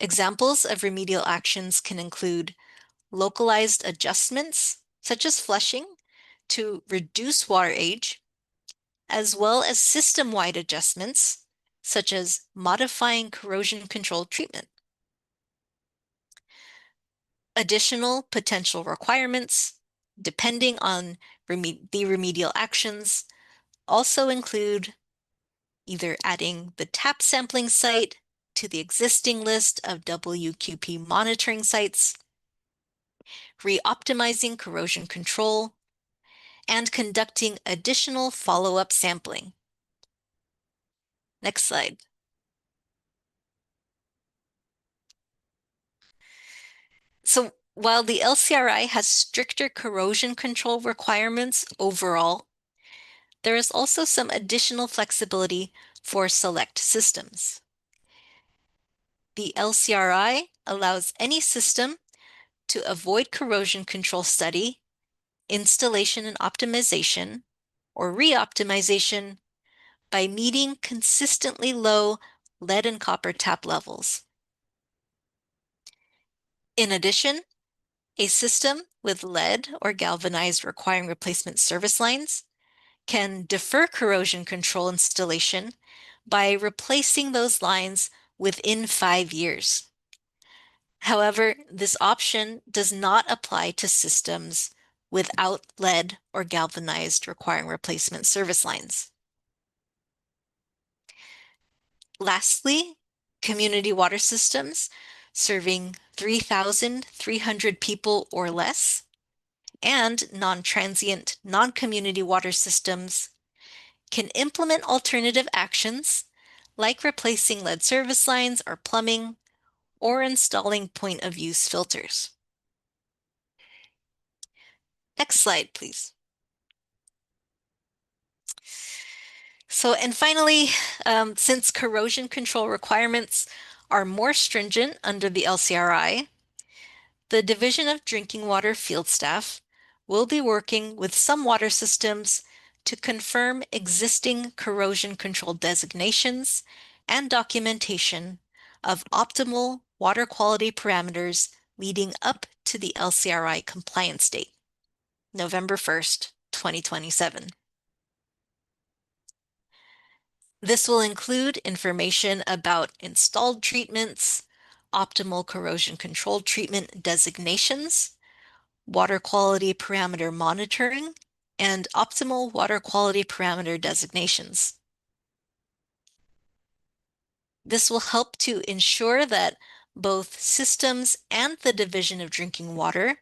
Examples of remedial actions can include localized adjustments, such as flushing, to reduce water age, as well as system-wide adjustments, such as modifying corrosion control treatment. Additional potential requirements, depending on the remedial actions, also include either adding the tap sampling site to the existing list of WQP monitoring sites, re-optimizing corrosion control, and conducting additional follow-up sampling. Next slide. So while the LCRI has stricter corrosion control requirements overall, there is also some additional flexibility for select systems. The LCRI allows any system to avoid corrosion control study, installation and optimization, or re-optimization by meeting consistently low lead and copper tap levels. In addition, a system with lead or galvanized requiring replacement service lines can defer corrosion control installation by replacing those lines within 5 years. However, this option does not apply to systems without lead or galvanized requiring replacement service lines. Lastly, community water systems serving 3,300 people or less, and non-transient, non-community water systems can implement alternative actions like replacing lead service lines or plumbing, or installing point-of-use filters. Next slide, please. So, and finally, since corrosion control requirements are more stringent under the LCRI, the Division of Drinking Water field staff will be working with some water systems to confirm existing corrosion control designations and documentation of optimal water quality parameters leading up to the LCRI compliance date, November 1st, 2027. This will include information about installed treatments, optimal corrosion control treatment designations, water quality parameter monitoring, and optimal water quality parameter designations. This will help to ensure that both systems and the Division of Drinking Water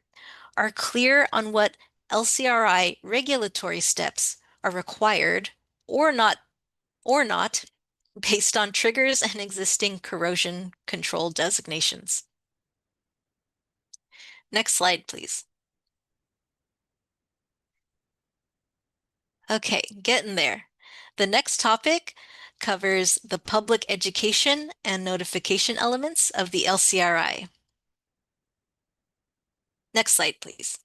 are clear on what LCRI regulatory steps are required or not based on triggers and existing corrosion control designations. Next slide, please. Okay, getting there. The next topic covers the public education and notification elements of the LCRI. Next slide, please.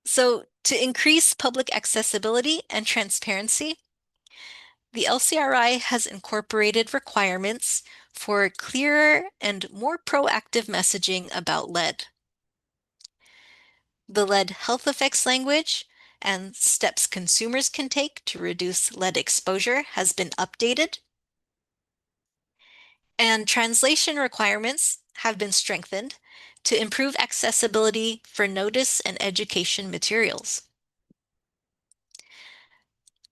So to increase public accessibility and transparency, the LCRI has incorporated requirements for clearer and more proactive messaging about lead. The lead health effects language and steps consumers can take to reduce lead exposure has been updated. And translation requirements have been strengthened to improve accessibility for notice and education materials.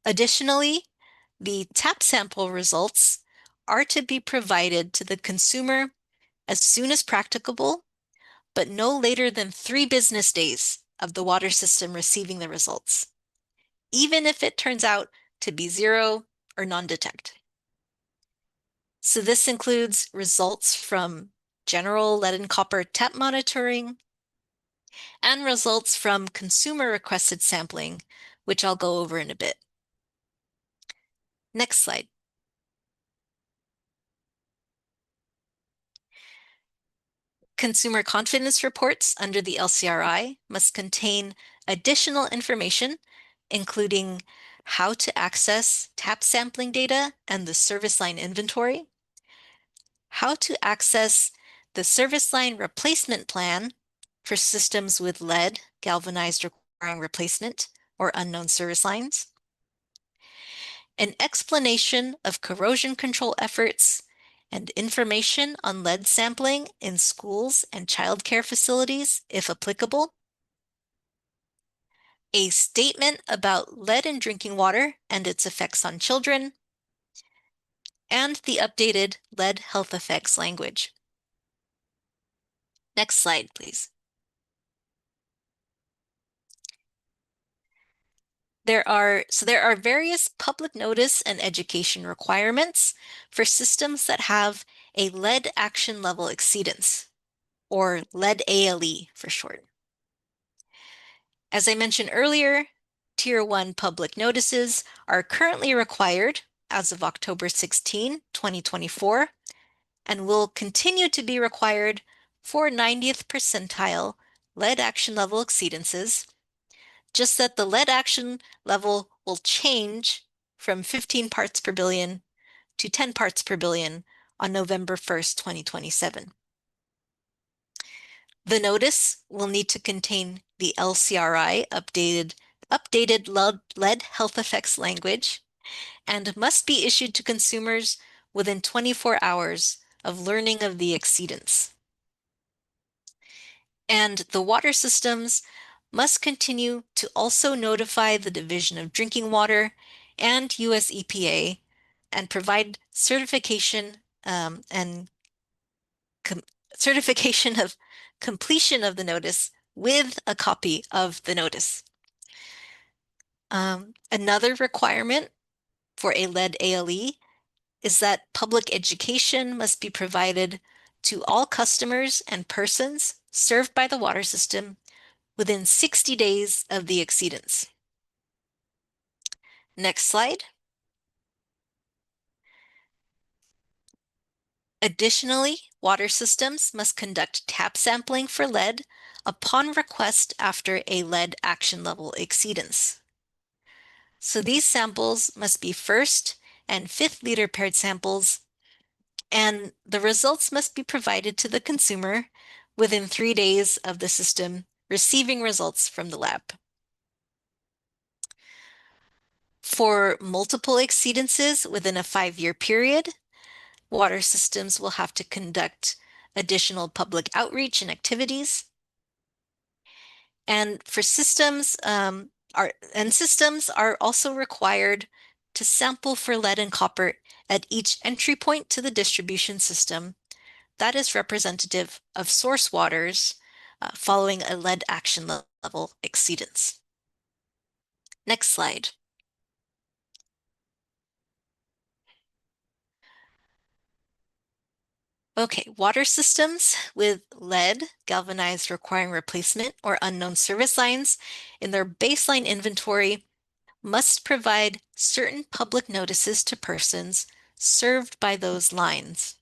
Additionally, the tap sample results are to be provided to the consumer as soon as practicable, but no later than 3 business days of the water system receiving the results, even if it turns out to be 0 or non-detect. So this includes results from general lead and copper tap monitoring and results from consumer requested sampling, which I'll go over in a bit. Next slide. Consumer confidence reports under the LCRI must contain additional information, including how to access tap sampling data and the service line inventory, how to access the service line replacement plan for systems with lead galvanized requiring replacement or unknown service lines, an explanation of corrosion control efforts, and information on lead sampling in schools and childcare facilities, if applicable, a statement about lead in drinking water and its effects on children, and the updated lead health effects language. Next slide, please. There are various public notice and education requirements for systems that have a lead action level exceedance, or lead ALE for short. As I mentioned earlier, Tier 1 public notices are currently required as of October 16, 2024, and will continue to be required for 90th percentile lead action level exceedances, just that the lead action level will change from 15 parts per billion to 10 parts per billion on November 1st, 2027. The notice will need to contain the LCRI updated lead health effects language and must be issued to consumers within 24 hours of learning of the exceedance. And the water systems must continue to also notify the Division of Drinking Water and US EPA and provide certification certification of completion of the notice with a copy of the notice. Another requirement for a lead ALE is that public education must be provided to all customers and persons served by the water system within 60 days of the exceedance. Next slide. Additionally, water systems must conduct tap sampling for lead upon request after a lead action level exceedance. So these samples must be 1st and 5th liter paired samples, and the results must be provided to the consumer within 3 days of the system receiving results from the lab. For multiple exceedances within a 5-year period, water systems will have to conduct additional public outreach and activities. And for systems, systems are also required to sample for lead and copper at each entry point to the distribution system that is representative of source waters following a lead action level exceedance. Next slide. Okay, water systems with lead galvanized requiring replacement or unknown service lines in their baseline inventory must provide certain public notices to persons served by those lines.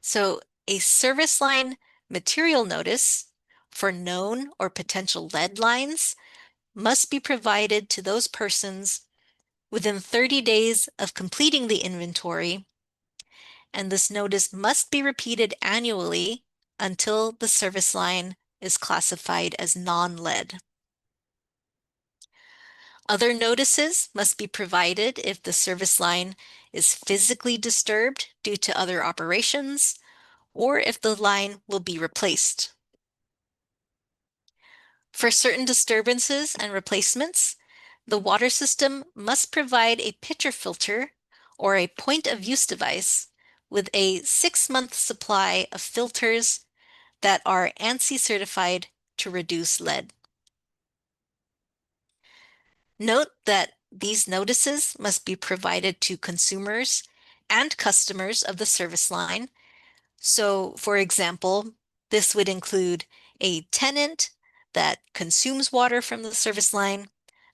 So A service line material notice for known or potential lead lines must be provided to those persons within 30 days of completing the inventory, and this notice must be repeated annually until the service line is classified as non-lead. Other notices must be provided if the service line is physically disturbed due to other operations, or if the line will be replaced. For certain disturbances and replacements, the water system must provide a pitcher filter or a point of use device with a 6-month supply of filters that are ANSI certified to reduce lead. Note that these notices must be provided to consumers and customers of the service line. So, for example, this would include a tenant that consumes water from the service line,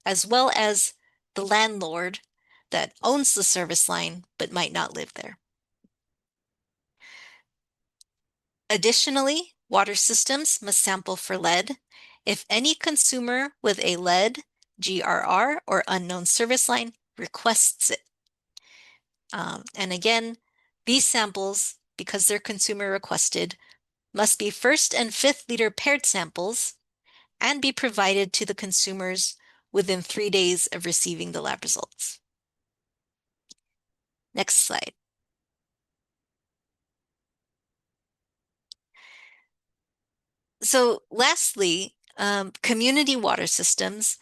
as well as the landlord that owns the service line but might not live there. Additionally, water systems must sample for lead. If any consumer with a lead, GRR, or unknown service line requests it. And again, these samples, because they're consumer requested, must be 1st and 5th liter paired samples and be provided to the consumers within 3 days of receiving the lab results. Next slide. So lastly, community water systems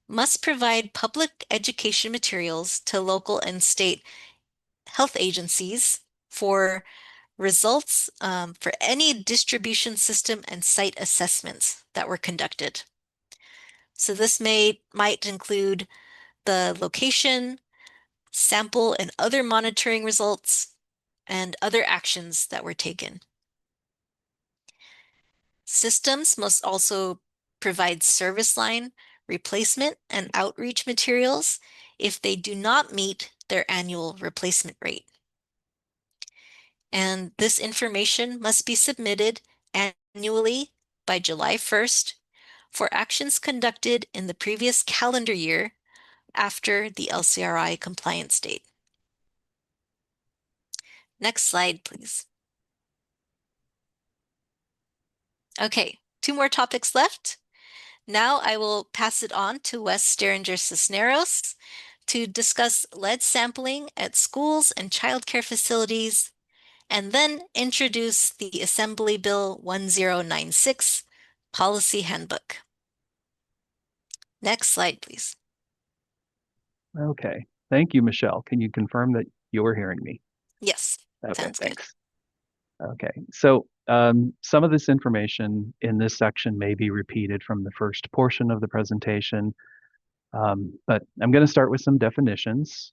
must provide public education materials to local and state health agencies for results for any distribution system and site assessments that were conducted. So this might include the location, sample and other monitoring results, and other actions that were taken. Systems must also provide service line replacement and outreach materials if they do not meet their annual replacement rate. And this information must be submitted annually by July 1st for actions conducted in the previous calendar year after the LCRI compliance date. Next slide, please. Okay, 2 more topics left. Now I will pass it on to Wes Steringer-Cisneros to discuss lead sampling at schools and childcare facilities, and then introduce the Assembly Bill 1096 Policy Handbook. Next slide, please.
Okay, thank you, Michelle. Can you confirm that you're hearing me?
Yes,
Okay,
sounds good.
thanks. Okay, so some of this information in this section may be repeated from the first portion of the presentation, but I'm going to start with some definitions.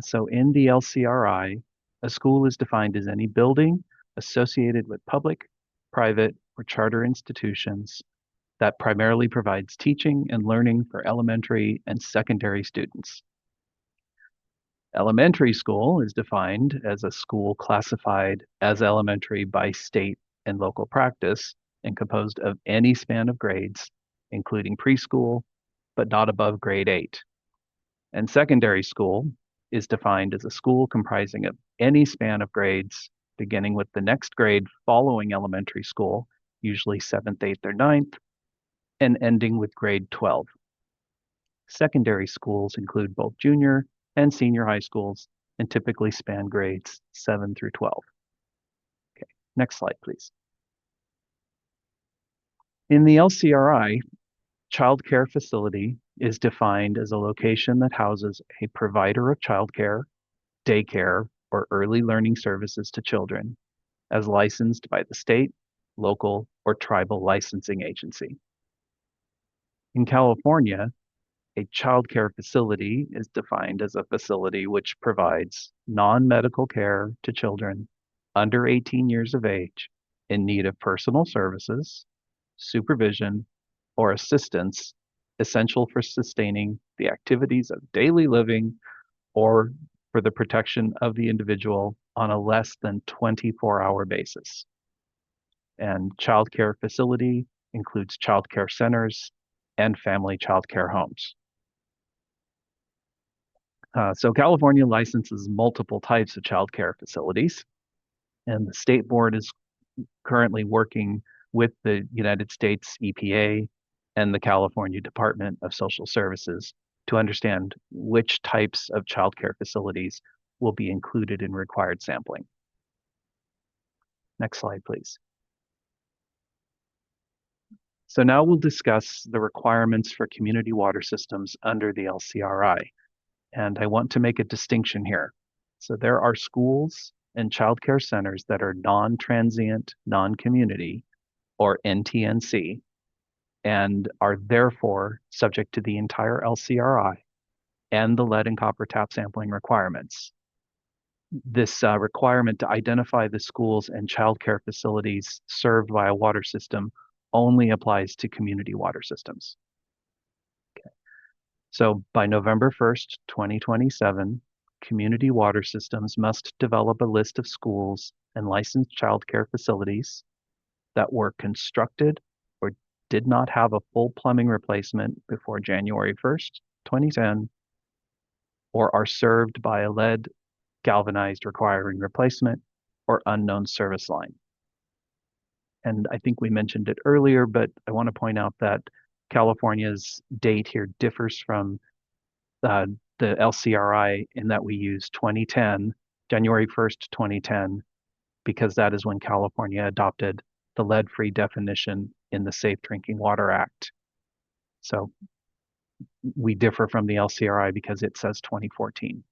So in the LCRI, a school is defined as any building associated with public, private, or charter institutions that primarily provides teaching and learning for elementary and secondary students. Elementary school is defined as a school classified as elementary by state and local practice and composed of any span of grades, including preschool, but not above grade 8. And secondary school is defined as a school comprising of any span of grades, beginning with the next grade following elementary school, usually 7th, 8th, or 9th, and ending with grade 12. Secondary schools include both junior and senior high schools and typically span grades 7 through 12. Okay, next slide, please. In the LCRI, child care facility is defined as a location that houses a provider of childcare, daycare, or early learning services to children, as licensed by the state, local, or tribal licensing agency. In California, a child care facility is defined as a facility which provides non-medical care to children under 18 years of age in need of personal services, supervision, or assistance essential for sustaining the activities of daily living or for the protection of the individual on a less than 24-hour basis. And childcare facility includes childcare centers and family childcare homes. So California licenses multiple types of childcare facilities, and the state board is currently working with the United States EPA and the California Department of Social Services to understand which types of childcare facilities will be included in required sampling. Next slide, please. So now we'll discuss the requirements for community water systems under the LCRI. And I want to make a distinction here. So there are schools and childcare centers that are non-transient, non-community, or NTNC, and are therefore subject to the entire LCRI and the lead and copper tap sampling requirements. This requirement to identify the schools and childcare facilities served by a water system only applies to community water systems. Okay. So by November 1st, 2027, community water systems must develop a list of schools and licensed childcare facilities that were constructed or did not have a full plumbing replacement before January 1st, 2010, or are served by a lead galvanized requiring replacement or unknown service line. And I think we mentioned it earlier, but I want to point out that California's date here differs from the LCRI in that we use 2010, January 1st, 2010, because that is when California adopted the lead-free definition in the Safe Drinking Water Act. So we differ from the LCRI because it says 2014.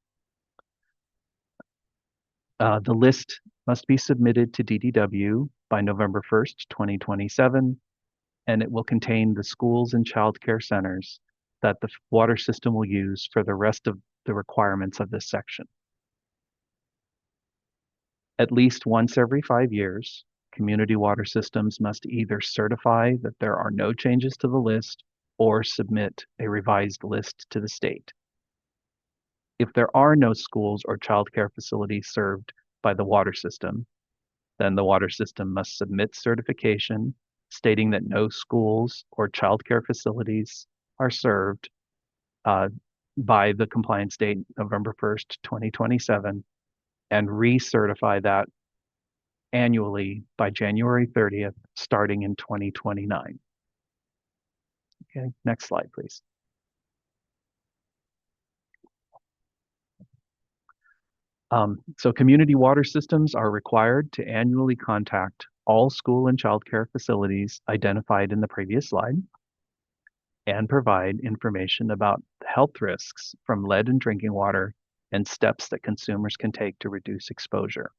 The list must be submitted to DDW by November 1st, 2027, and it will contain the schools and childcare centers that the water system will use for the rest of the requirements of this section. At least once every 5 years, community water systems must either certify that there are no changes to the list or submit a revised list to the state. If there are no schools or childcare facilities served by the water system, then the water system must submit certification stating that no schools or childcare facilities are served by the compliance date, November 1st, 2027, and recertify that annually by January 30th, starting in 2029. Okay, next slide, please. So community water systems are required to annually contact all school and childcare facilities identified in the previous slide and provide information about health risks from lead in drinking water and steps that consumers can take to reduce exposure.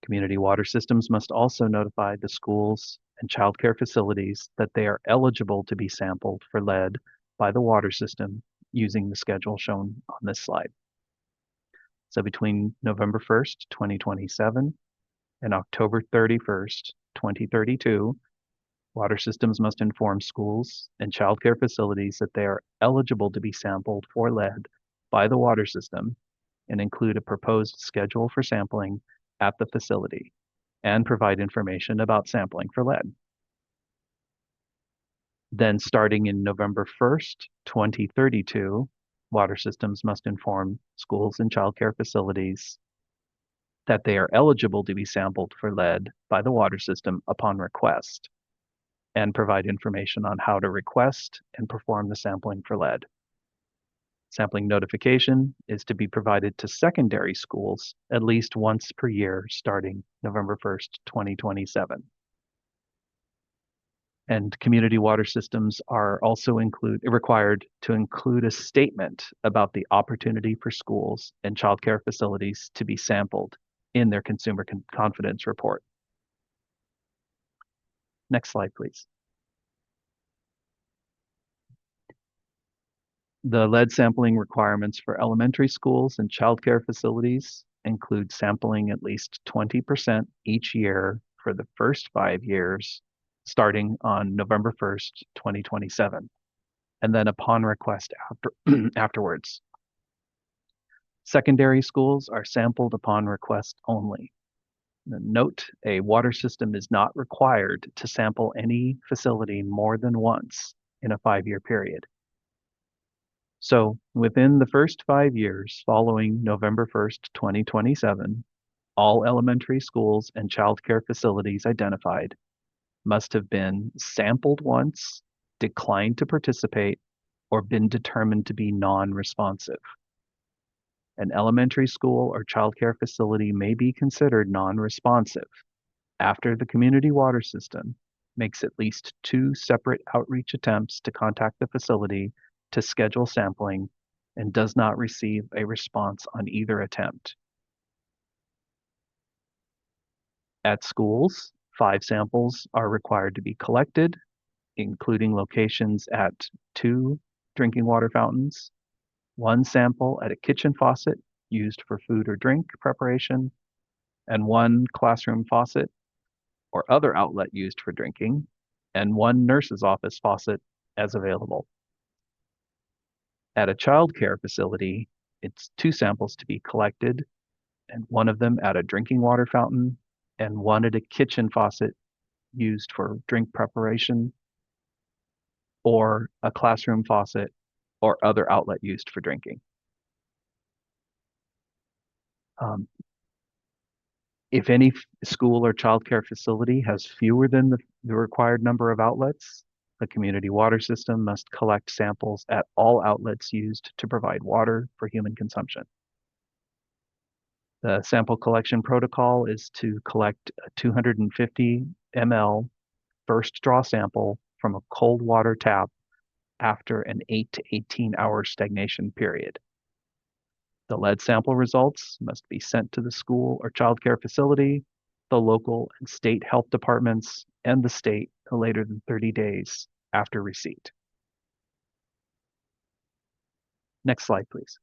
Community water systems must also notify the schools and childcare facilities that they are eligible to be sampled for lead by the water system using the schedule shown on this slide. So between November 1st, 2027 and October 31st, 2032, water systems must inform schools and childcare facilities that they are eligible to be sampled for lead by the water system and include a proposed schedule for sampling at the facility and provide information about sampling for lead. Then starting in November 1st, 2032, water systems must inform schools and childcare facilities that they are eligible to be sampled for lead by the water system upon request and provide information on how to request and perform the sampling for lead. Sampling notification is to be provided to secondary schools at least once per year starting November 1st, 2027. And community water systems are also required to include a statement about the opportunity for schools and childcare facilities to be sampled in their consumer confidence report. Next slide, please. The lead sampling requirements for elementary schools and childcare facilities include sampling at least 20% each year for the first 5 years, starting on November 1st, 2027, and then upon request afterwards. Secondary schools are sampled upon request only. Note, a water system is not required to sample any facility more than once in a 5-year period. So within the first 5 years following November 1st, 2027, all elementary schools and childcare facilities identified must have been sampled once, declined to participate, or been determined to be non-responsive. An elementary school or childcare facility may be considered non-responsive after the community water system makes at least 2 separate outreach attempts to contact the facility to schedule sampling and does not receive a response on either attempt. At schools, 5 samples are required to be collected, including locations at 2 drinking water fountains, 1 sample at a kitchen faucet used for food or drink preparation, and 1 classroom faucet or other outlet used for drinking, and 1 nurse's office faucet as available. At a childcare facility, it's 2 samples to be collected, and 1 of them at a drinking water fountain, and 1 at a kitchen faucet used for drink preparation, or a classroom faucet or other outlet used for drinking. If any school or childcare facility has fewer than the required number of outlets, the community water system must collect samples at all outlets used to provide water for human consumption. The sample collection protocol is to collect a 250 ml first draw sample from a cold water tap after an 8 to 18 hour stagnation period. The lead sample results must be sent to the school or childcare facility, the local and state health departments, and the state no later than 30 days after receipt. Next slide, please.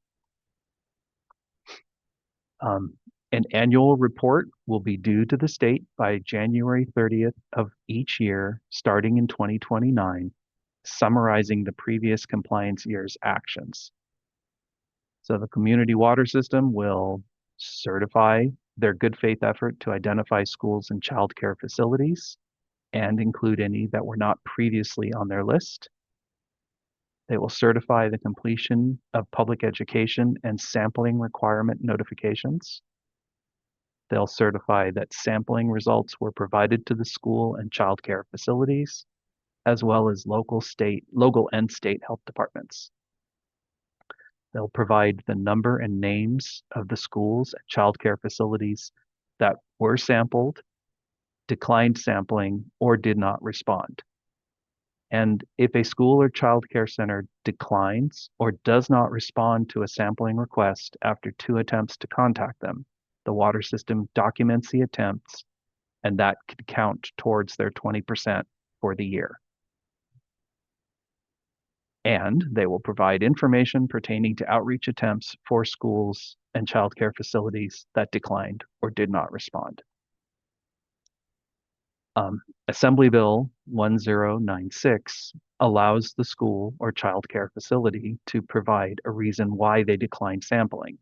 An annual report will be due to the state by January 30th of each year, starting in 2029, summarizing the previous compliance year's actions. So the community water system will certify their good faith effort to identify schools and childcare facilities and include any that were not previously on their list. They will certify the completion of public education and sampling requirement notifications. They'll certify that sampling results were provided to the school and childcare facilities, as well as local and state health departments. They'll provide the number and names of the schools and childcare facilities that were sampled, declined sampling, or did not respond. And if a school or childcare center declines or does not respond to a sampling request after 2 attempts to contact them, the water system documents the attempts, and that could count towards their 20% for the year. And they will provide information pertaining to outreach attempts for schools and childcare facilities that declined or did not respond. Assembly Bill 1096 allows the school or childcare facility to provide a reason why they declined sampling.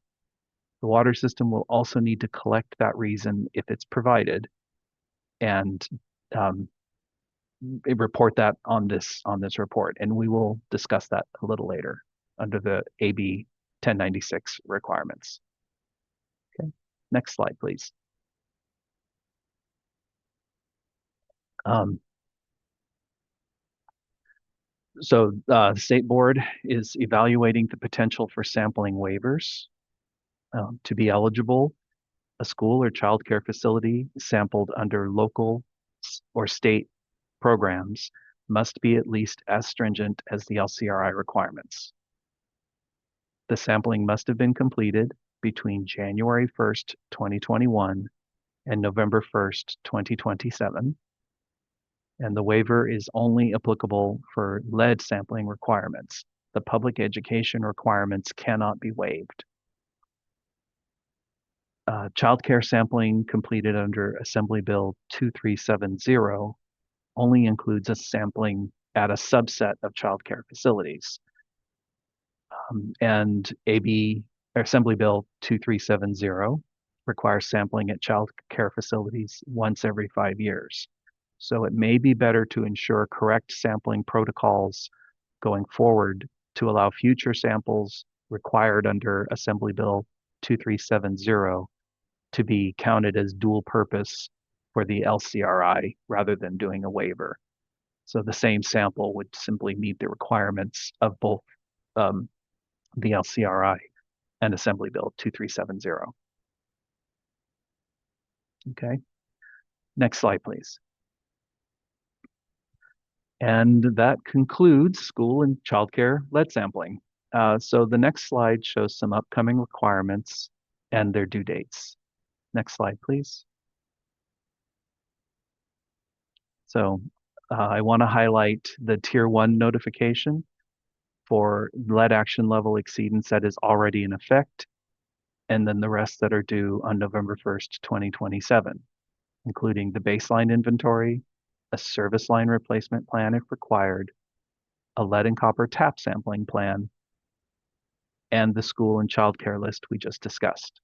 The water system will also need to collect that reason if it's provided, and report that on this report, and we will discuss that a little later under the AB 1096 requirements. Okay, next slide, please. So the state board is evaluating the potential for sampling waivers. To be eligible, a school or childcare facility sampled under local or state programs must be at least as stringent as the LCRI requirements. The sampling must have been completed between January 1st, 2021 and November 1st, 2027. And the waiver is only applicable for lead sampling requirements. The public education requirements cannot be waived. Childcare sampling completed under Assembly Bill 2370 only includes a sampling at a subset of childcare facilities. And Assembly Bill 2370 requires sampling at child care facilities once every 5 years. So it may be better to ensure correct sampling protocols going forward to allow future samples required under Assembly Bill 2370 to be counted as dual purpose for the LCRI rather than doing a waiver. So the same sample would simply meet the requirements of both the LCRI and Assembly Bill 2370. Okay, next slide, please. And that concludes school and childcare lead sampling. So the next slide shows some upcoming requirements and their due dates. Next slide, please. So I want to highlight the Tier 1 notification for lead action level exceedance that is already in effect, and then the rest that are due on November 1st, 2027, including the baseline inventory, a service line replacement plan if required, a lead and copper tap sampling plan, and the school and childcare list we just discussed.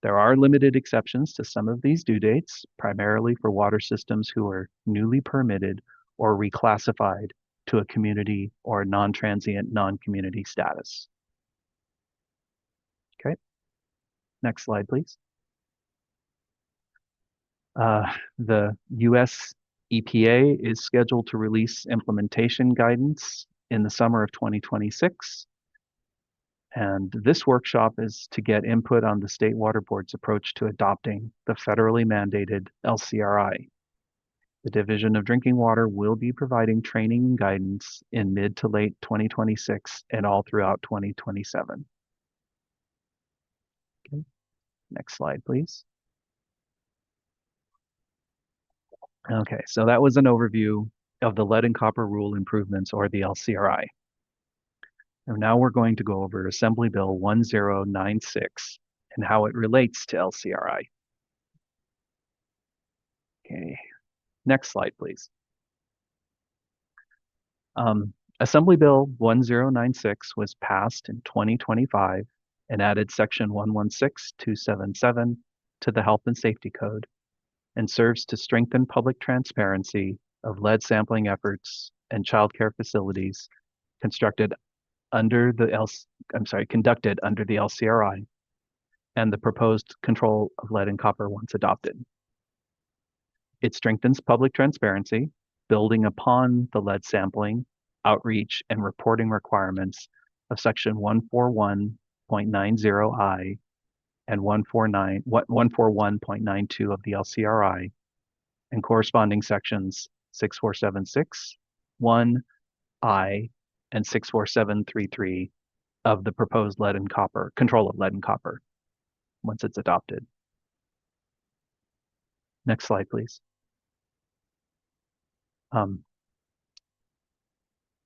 There are limited exceptions to some of these due dates, primarily for water systems who are newly permitted or reclassified to a community or non-transient non-community status. Okay, next slide, please. The US EPA is scheduled to release implementation guidance in the summer of 2026. And this workshop is to get input on the State Water Board's approach to adopting the federally mandated LCRI. The Division of Drinking Water will be providing training and guidance in mid to late 2026 and all throughout 2027. Okay. Next slide, please. Okay, so that was an overview of the lead and copper rule improvements, or the LCRI. And now we're going to go over Assembly Bill 1096 and how it relates to LCRI. Okay, next slide, please. Assembly Bill 1096 was passed in 2025 and added Section 116277 to the Health and Safety Code and serves to strengthen public transparency of lead sampling efforts and childcare facilities conducted under the LCRI and the proposed control of lead and copper once adopted. It strengthens public transparency, building upon the lead sampling, outreach, and reporting requirements of Section 141.90I and 141.92 of the LCRI and corresponding sections 6476, 1I, and 64733 of the proposed lead and copper, control of lead and copper, once it's adopted. Next slide, please.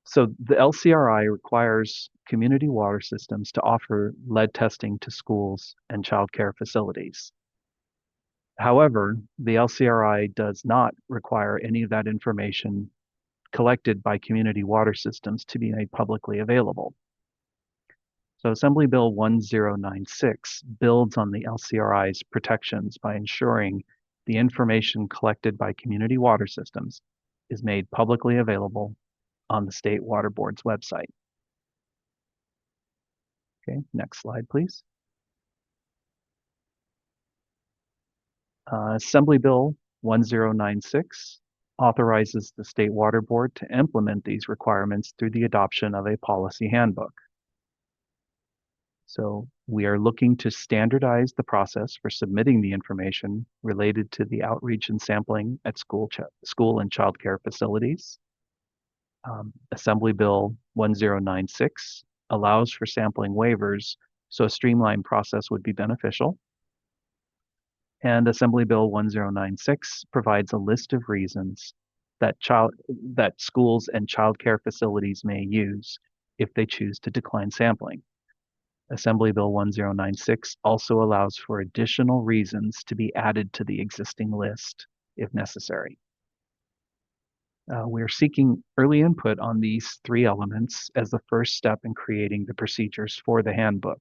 So the LCRI requires community water systems to offer lead testing to schools and childcare facilities. However, the LCRI does not require any of that information collected by community water systems to be made publicly available. So Assembly Bill 1096 builds on the LCRI's protections by ensuring the information collected by community water systems is made publicly available on the State Water Board's website. Okay, next slide, please. Assembly Bill 1096 authorizes the State Water Board to implement these requirements through the adoption of a policy handbook. So we are looking to standardize the process for submitting the information related to the outreach and sampling at school and childcare facilities. Assembly Bill 1096 allows for sampling waivers, so a streamlined process would be beneficial. And Assembly Bill 1096 provides a list of reasons that schools and childcare facilities may use if they choose to decline sampling. Assembly Bill 1096 also allows for additional reasons to be added to the existing list if necessary. We're seeking early input on these three elements as the first step in creating the procedures for the handbook.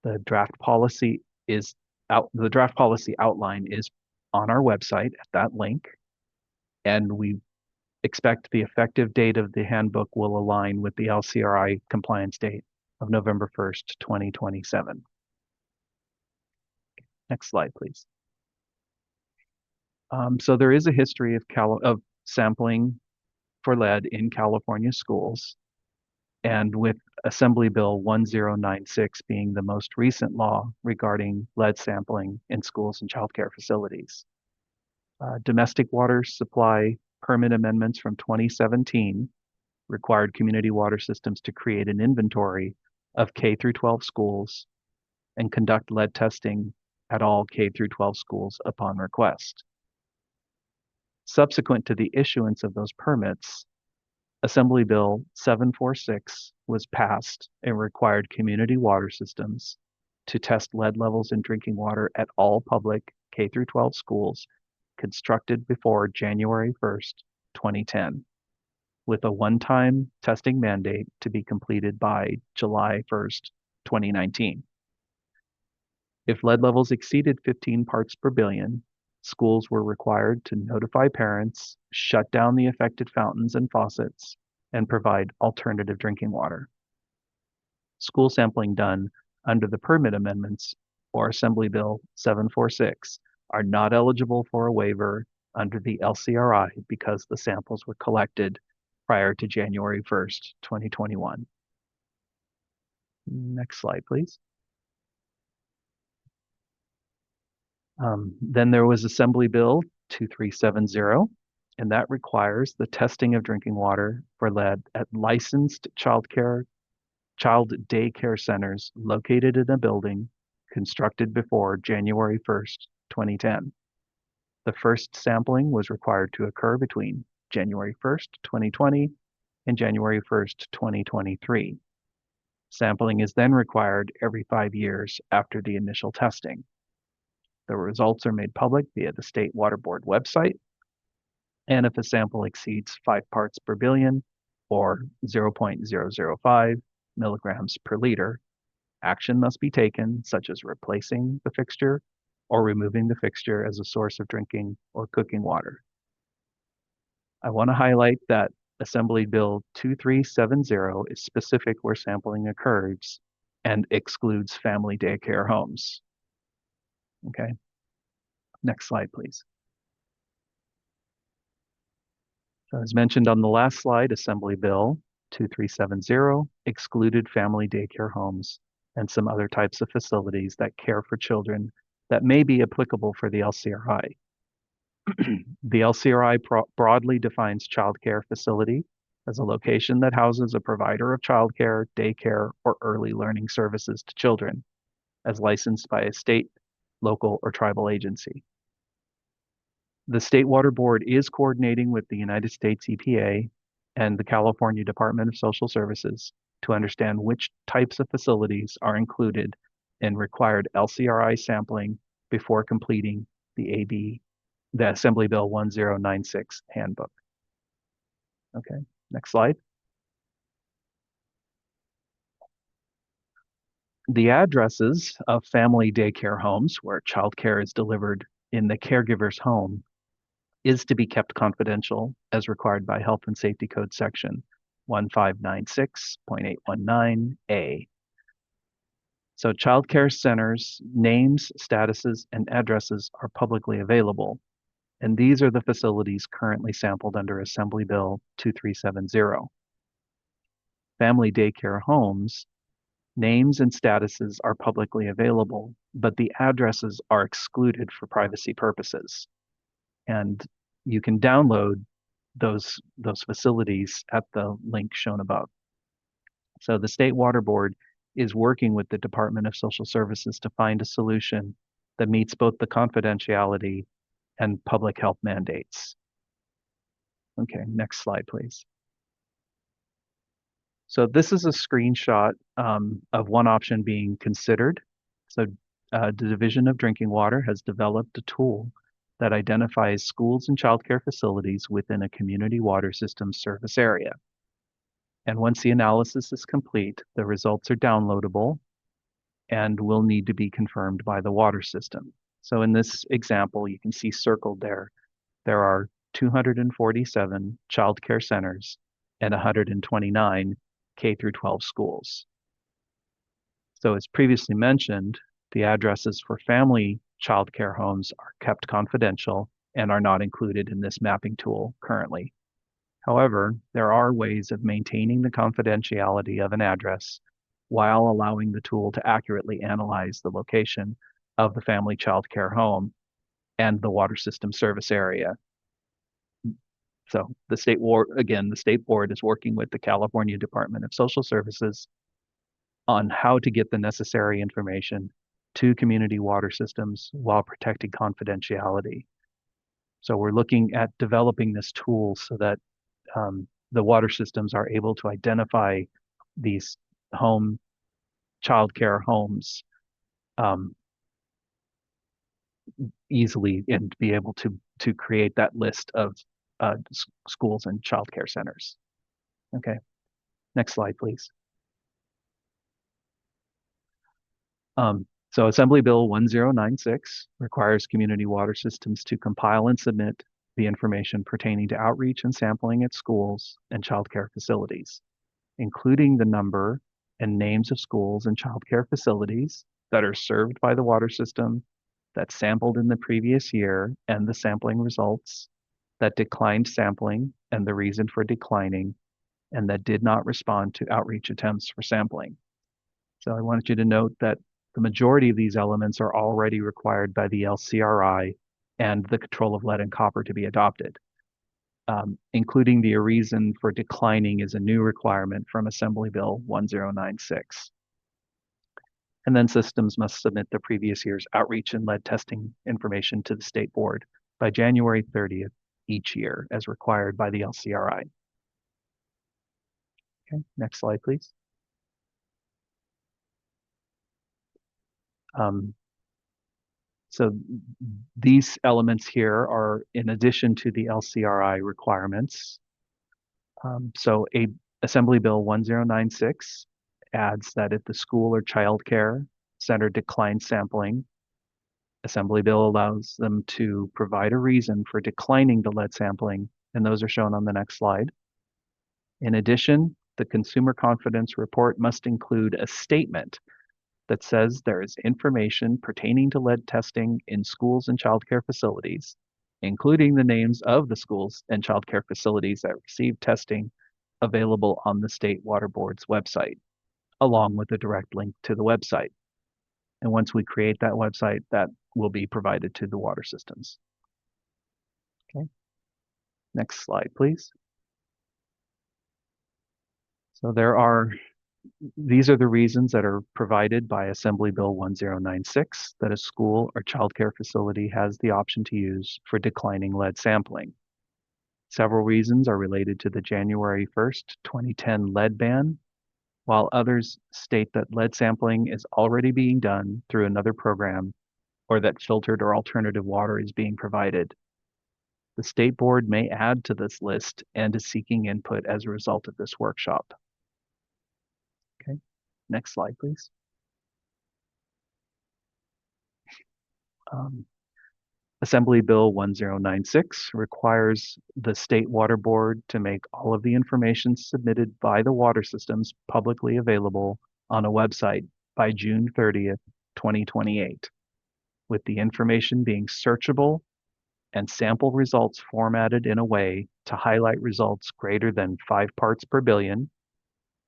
The draft policy is out. The draft policy outline is on our website at that link, and we expect the effective date of the handbook will align with the LCRI compliance date of November 1st, 2027. Next slide, please. So there is a history of sampling for lead in California schools, and with Assembly Bill 1096 being the most recent law regarding lead sampling in schools and childcare facilities. Domestic water supply permit amendments from 2017 required community water systems to create an inventory of K through 12 schools and conduct lead testing at all K through 12 schools upon request. Subsequent to the issuance of those permits, Assembly Bill 746 was passed and required community water systems to test lead levels in drinking water at all public K through 12 schools constructed before January 1st, 2010, with a one-time testing mandate to be completed by July 1st, 2019. If lead levels exceeded 15 parts per billion, schools were required to notify parents, shut down the affected fountains and faucets, and provide alternative drinking water. School sampling done under the permit amendments or Assembly Bill 746 are not eligible for a waiver under the LCRI because the samples were collected prior to January 1st, 2021. Next slide, please. Then there was Assembly Bill 2370, and that requires the testing of drinking water for lead at licensed child daycare centers located in a building constructed before January 1st, 2010. The first sampling was required to occur between January 1st, 2020 and January 1st, 2023. Sampling is then required every 5 years after the initial testing. The results are made public via the State Water Board website, and if a sample exceeds 5 parts per billion or 0.005 milligrams per liter, action must be taken, such as replacing the fixture or removing the fixture as a source of drinking or cooking water. I want to highlight that Assembly Bill 2370 is specific where sampling occurs and excludes family daycare homes. Okay, next slide, please. So as mentioned on the last slide, Assembly Bill 2370 excluded family daycare homes and some other types of facilities that care for children that may be applicable for the LCRI. The LCRI broadly defines childcare facility as a location that houses a provider of childcare, daycare, or early learning services to children, as licensed by a state, local, or tribal agency. The State Water Board is coordinating with the United States EPA and the California Department of Social Services to understand which types of facilities are included in required LCRI sampling before completing the Assembly Bill 1096 handbook. Okay, next slide. The addresses of family daycare homes where childcare is delivered in the caregiver's home is to be kept confidential as required by Health and Safety Code section 1596.819A. So childcare centers' names, statuses, and addresses are publicly available, and these are the facilities currently sampled under Assembly Bill 2370. Family daycare homes, names and statuses are publicly available, but the addresses are excluded for privacy purposes. And you can download those facilities at the link shown above. So the State Water Board is working with the Department of Social Services to find a solution that meets both the confidentiality and public health mandates. Okay, next slide, please. So this is a screenshot of one option being considered. So the Division of Drinking Water has developed a tool that identifies schools and childcare facilities within a community water system service area. And once the analysis is complete, the results are downloadable and will need to be confirmed by the water system. So in this example, you can see circled there are 247 child care centers and 129 K through 12 schools. So as previously mentioned, the addresses for family child care homes are kept confidential and are not included in this mapping tool currently. However, there are ways of maintaining the confidentiality of an address while allowing the tool to accurately analyze the location of the family child care home and the water system service area. So the state board is working with the California Department of Social Services on how to get the necessary information to community water systems while protecting confidentiality. So we're looking at developing this tool so that the water systems are able to identify these childcare homes easily and be able to create that list of schools and childcare centers. Okay, next slide, please. So Assembly Bill 1096 requires community water systems to compile and submit the information pertaining to outreach and sampling at schools and childcare facilities, including the number and names of schools and childcare facilities that are served by the water system, that sampled in the previous year, and the sampling results, that declined sampling and the reason for declining, and that did not respond to outreach attempts for sampling. So I wanted you to note that the majority of these elements are already required by the LCRI and the control of lead and copper to be adopted. Including the reason for declining is a new requirement from Assembly Bill 1096. And then systems must submit the previous year's outreach and lead testing information to the state board by January 30th each year as required by the LCRI. Okay, next slide, please. So these elements here are in addition to the LCRI requirements. So Assembly Bill 1096 adds that if the school or child care center declines sampling, Assembly Bill allows them to provide a reason for declining the lead sampling, and those are shown on the next slide. In addition, the Consumer Confidence Report must include a statement that says there is information pertaining to lead testing in schools and childcare facilities, including the names of the schools and childcare facilities that received testing available on the State Water Board's website, along with a direct link to the website. And once we create that website, that will be provided to the water systems. Okay. Next slide, please. So these are the reasons that are provided by Assembly Bill 1096 that a school or childcare facility has the option to use for declining lead sampling. Several reasons are related to the January 1st, 2010 lead ban, while others state that lead sampling is already being done through another program or that filtered or alternative water is being provided. The state board may add to this list and is seeking input as a result of this workshop. Okay, next slide, please. Assembly Bill 1096 requires the State Water Board to make all of the information submitted by the water systems publicly available on a website by June 30th, 2028, with the information being searchable and sample results formatted in a way to highlight results greater than 5 parts per billion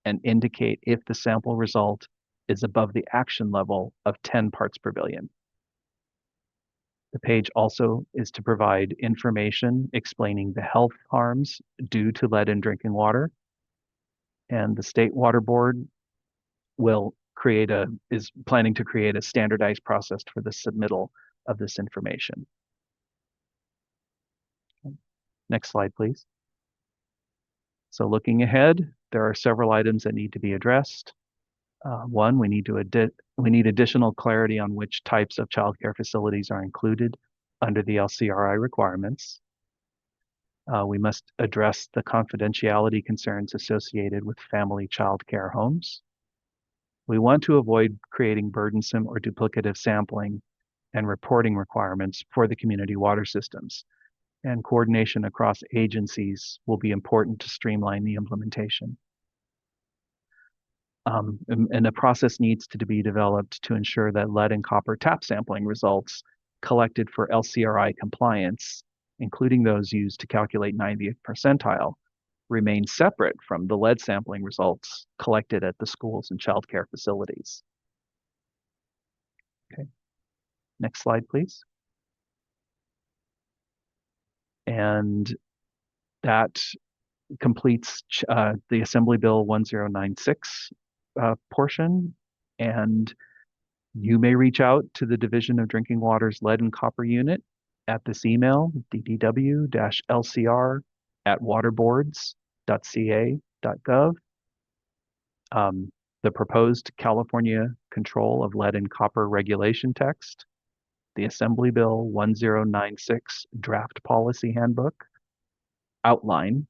and indicate if the sample result is above the action level of 10 parts per billion. The page also is to provide information explaining the health harms due to lead in drinking water. And the State Water Board is planning to create a standardized process for the submittal of this information. Okay. Next slide, please. So looking ahead, there are several items that need to be addressed. One, we need additional clarity on which types of childcare facilities are included under the LCRI requirements. We must address the confidentiality concerns associated with family childcare homes. We want to avoid creating burdensome or duplicative sampling and reporting requirements for the community water systems. And coordination across agencies will be important to streamline the implementation. And a process needs to be developed to ensure that lead and copper tap sampling results collected for LCRI compliance, including those used to calculate 90th percentile, remain separate from the lead sampling results collected at the schools and childcare facilities. Okay, next slide, please. And that completes the Assembly Bill 1096 portion. And you may reach out to the Division of Drinking Water's Lead and Copper Unit at this email, ddw-lcr@waterboards.ca.gov. The proposed California Control of Lead and Copper Regulation text, the Assembly Bill 1096 Draft Policy Handbook, outline,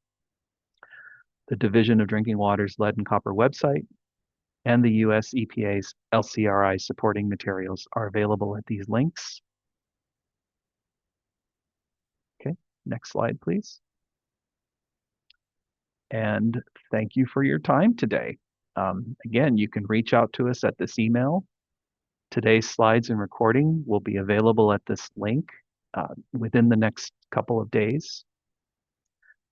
the Division of Drinking Water's Lead and Copper website, and the US EPA's LCRI supporting materials are available at these links. Okay, next slide, please. And thank you for your time today. Again, you can reach out to us at this email. Today's slides and recording will be available at this link within the next couple of days.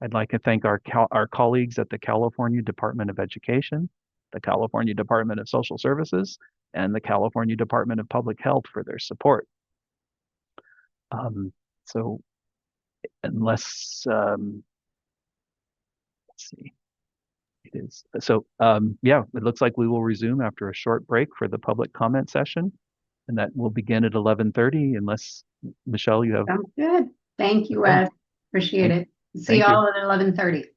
I'd like to thank our colleagues at the California Department of Education, the California Department of Social Services, and the California Department of Public Health for their support. So unless, let's see, it is. So yeah, it looks like we will resume after a short break for the public comment session, and that will begin at 11:30 unless, Michelle, you have.
Sounds good. Thank you, Wes. Appreciate it. See
Thank you.
y'all at 11:30.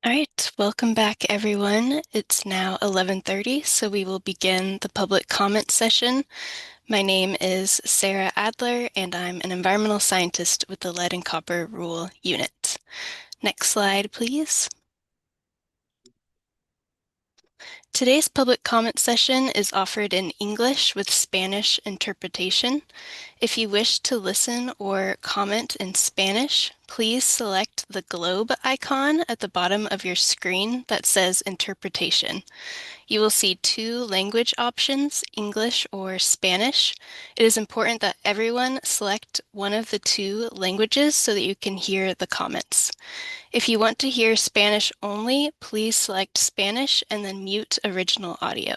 All right, welcome back everyone. It's now 11:30, so we will begin the public comment session. My name is Sarah Adler, and I'm an environmental scientist with the Lead and Copper Rule Unit. Next slide, please. Today's public comment session is offered in English with Spanish interpretation. If you wish to listen or comment in Spanish, please select the globe icon at the bottom of your screen that says Interpretation. You will see two language options, English or Spanish. It is important that everyone select one of the two languages so that you can hear the comments. If you want to hear Spanish only, please select Spanish and then mute original audio.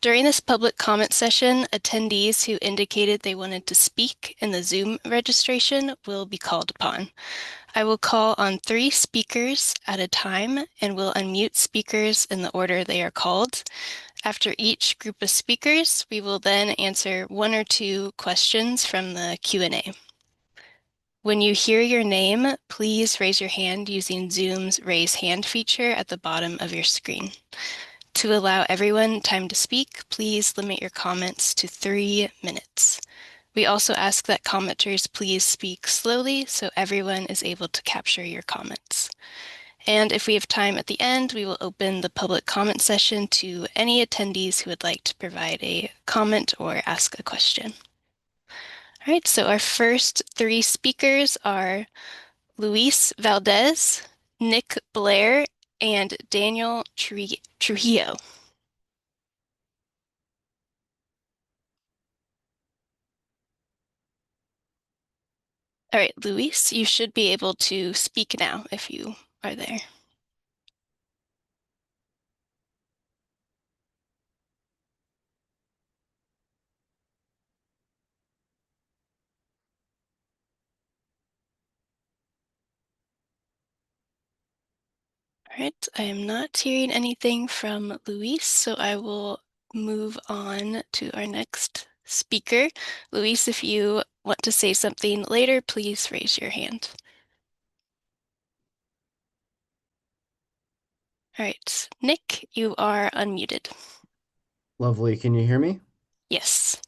During this public comment session, attendees who indicated they wanted to speak in the Zoom registration will be called upon. I will call on 3 speakers at a time and will unmute speakers in the order they are called. After each group of speakers, we will then answer 1 or 2 questions from the Q&A. When you hear your name, please raise your hand using Zoom's raise hand feature at the bottom of your screen. To allow everyone time to speak, please limit your comments to 3 minutes. We also ask that commenters please speak slowly so everyone is able to capture your comments. And if we have time at the end, we will open the public comment session to any attendees who would like to provide a comment or ask a question. All right, so our first 3 speakers are Luis Valdez, Nick Blair, and Daniel Trujillo. All right, Luis, you should be able to speak now if you are there. All right, I am not hearing anything from Luis, so I will move on to our next speaker. Luis, if you want to say something later, please raise your hand. All right, Nick, you are unmuted.
Lovely. Can you hear me?
Yes.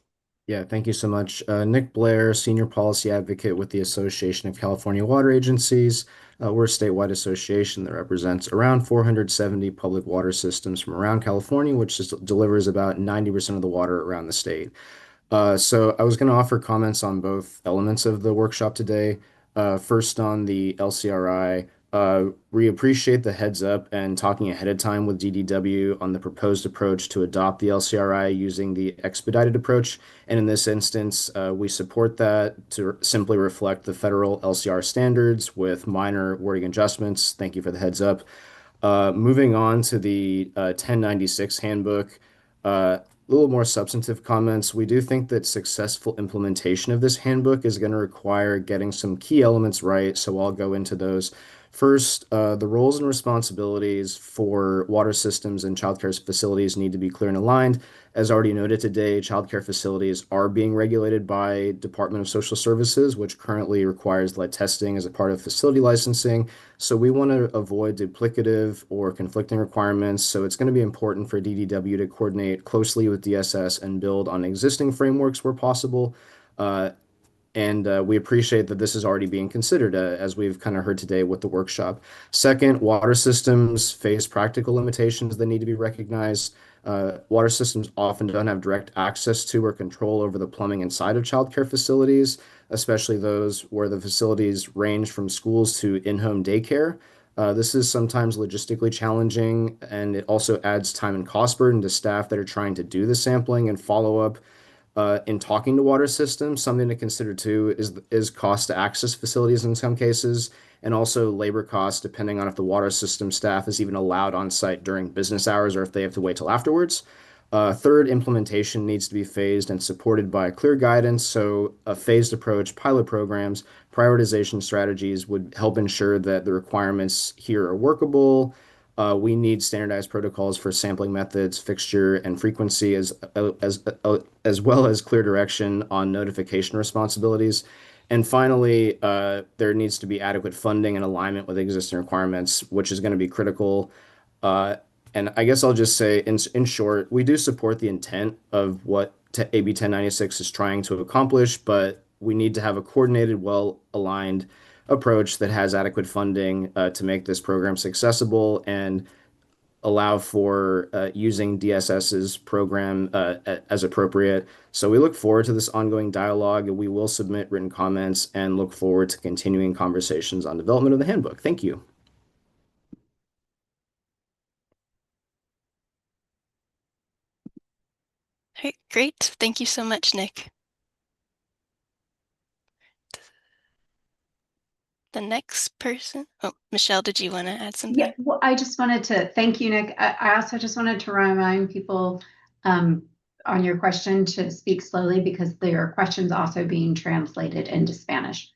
Yeah, thank you so much. Nick Blair, Senior Policy Advocate with the Association of California Water Agencies. We're a statewide association that represents around 470 public water systems from around California, which delivers about 90% of the water around the state. So I was going to offer comments on both elements of the workshop today. First on the LCRI, we appreciate the heads up and talking ahead of time with DDW on the proposed approach to adopt the LCRI using the expedited approach. And in this instance, we support that to simply reflect the federal LCR standards with minor wording adjustments. Thank you for the heads up. Moving on to the 1096 handbook, a little more substantive comments. We do think that successful implementation of this handbook is going to require getting some key elements right, so I'll go into those. First, the roles and responsibilities for water systems and childcare facilities need to be clear and aligned. As already noted today, childcare facilities are being regulated by Department of Social Services, which currently requires lead testing as a part of facility licensing. So we want to avoid duplicative or conflicting requirements. So it's going to be important for DDW to coordinate closely with DSS and build on existing frameworks where possible. And we appreciate that this is already being considered, as we've kind of heard today with the workshop. Second, water systems face practical limitations that need to be recognized. Water systems often don't have direct access to or control over the plumbing inside of childcare facilities, especially those where the facilities range from schools to in-home daycare. This is sometimes logistically challenging, and it also adds time and cost burden to staff that are trying to do the sampling and follow up. In talking to water systems, something to consider too is cost to access facilities in some cases, and also labor costs, depending on if the water system staff is even allowed on site during business hours or if they have to wait till afterwards. Third, implementation needs to be phased and supported by clear guidance. So a phased approach, pilot programs, prioritization strategies would help ensure that the requirements here are workable. We need standardized protocols for sampling methods, fixture, and frequency, as well as clear direction on notification responsibilities. And finally, there needs to be adequate funding and alignment with existing requirements, which is going to be critical. And I guess I'll just say, in short, we do support the intent of what AB 1096 is trying to accomplish, but we need to have a coordinated, well-aligned approach that has adequate funding to make this program accessible and allow for using DSS's program as appropriate. So we look forward to this ongoing dialogue. We will submit written comments and look forward to continuing conversations on development of the handbook. Thank you.
All right, great. Thank you so much, Nick. The next person, oh, Michelle, did you want to add something?
Yeah, well, I just wanted to thank you, Nick. I also just wanted to remind people on your question to speak slowly because there are questions also being translated into Spanish.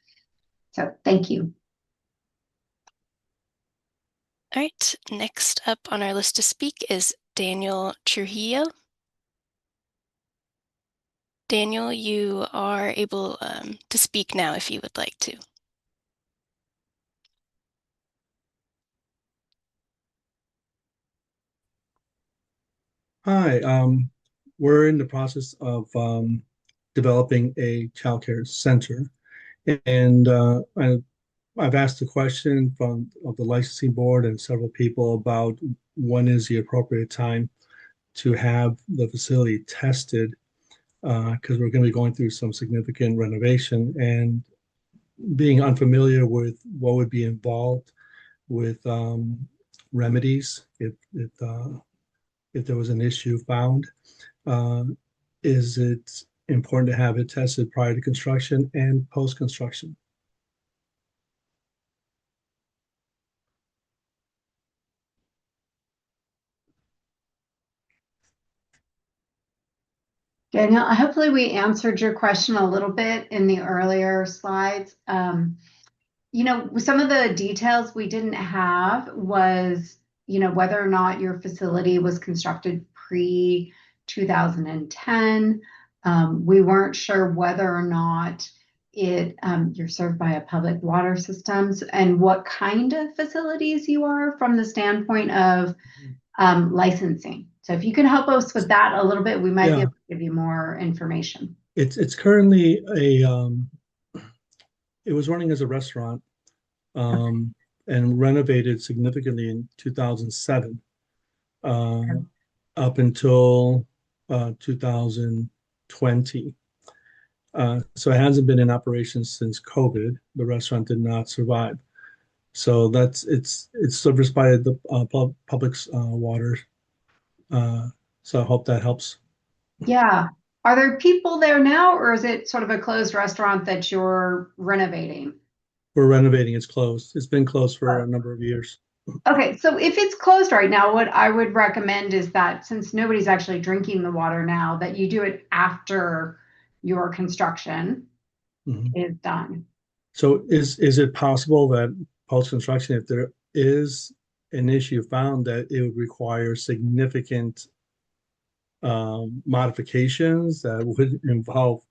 So thank you.
All right, next up on our list to speak is Daniel Trujillo. Daniel, you are able to speak now if you would like to.
Hi, we're in the process of developing a childcare center, and I've asked a question of the licensing board and several people about when is the appropriate time to have the facility tested, because we're going to be going through some significant renovation, and being unfamiliar with what would be involved with remedies if there was an issue found. Is it important to have it tested prior to construction and post-construction?
Daniel, hopefully we answered your question a little bit in the earlier slides. You know, some of the details we didn't have was, you know, whether or not your facility was constructed pre-2010. We weren't sure whether or not you're served by a public water systems and what kind of facilities you are from the standpoint of licensing. So if you can help us with that a little bit, we might be able to give you more information.
It's currently it was running as a restaurant and renovated significantly in 2007 up until 2020. So it hasn't been in operation since COVID. The restaurant did not survive. So it's serviced by the public water. So I hope that helps.
Yeah. Are there people there now, or is it sort of a closed restaurant that you're renovating?
We're renovating. It's closed. It's been closed for a number of years.
Okay, so if it's closed right now, what I would recommend is that since nobody's actually drinking the water now, that you do it after your construction is done.
So is it possible that post-construction, if there is an issue found, that it would require significant modifications that would involve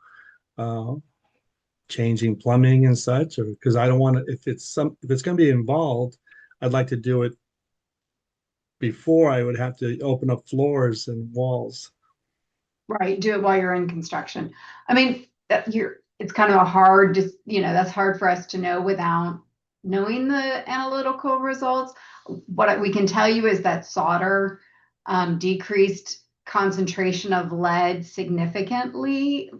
changing plumbing and such? Or because I don't want to, if it's going to be involved, I'd like to do it before I would have to open up floors and walls.
Right, do it while you're in construction. I mean, it's kind of a hard, just, you know, that's hard for us to know without knowing the analytical results. What we can tell you is that solder decreased concentration of lead significantly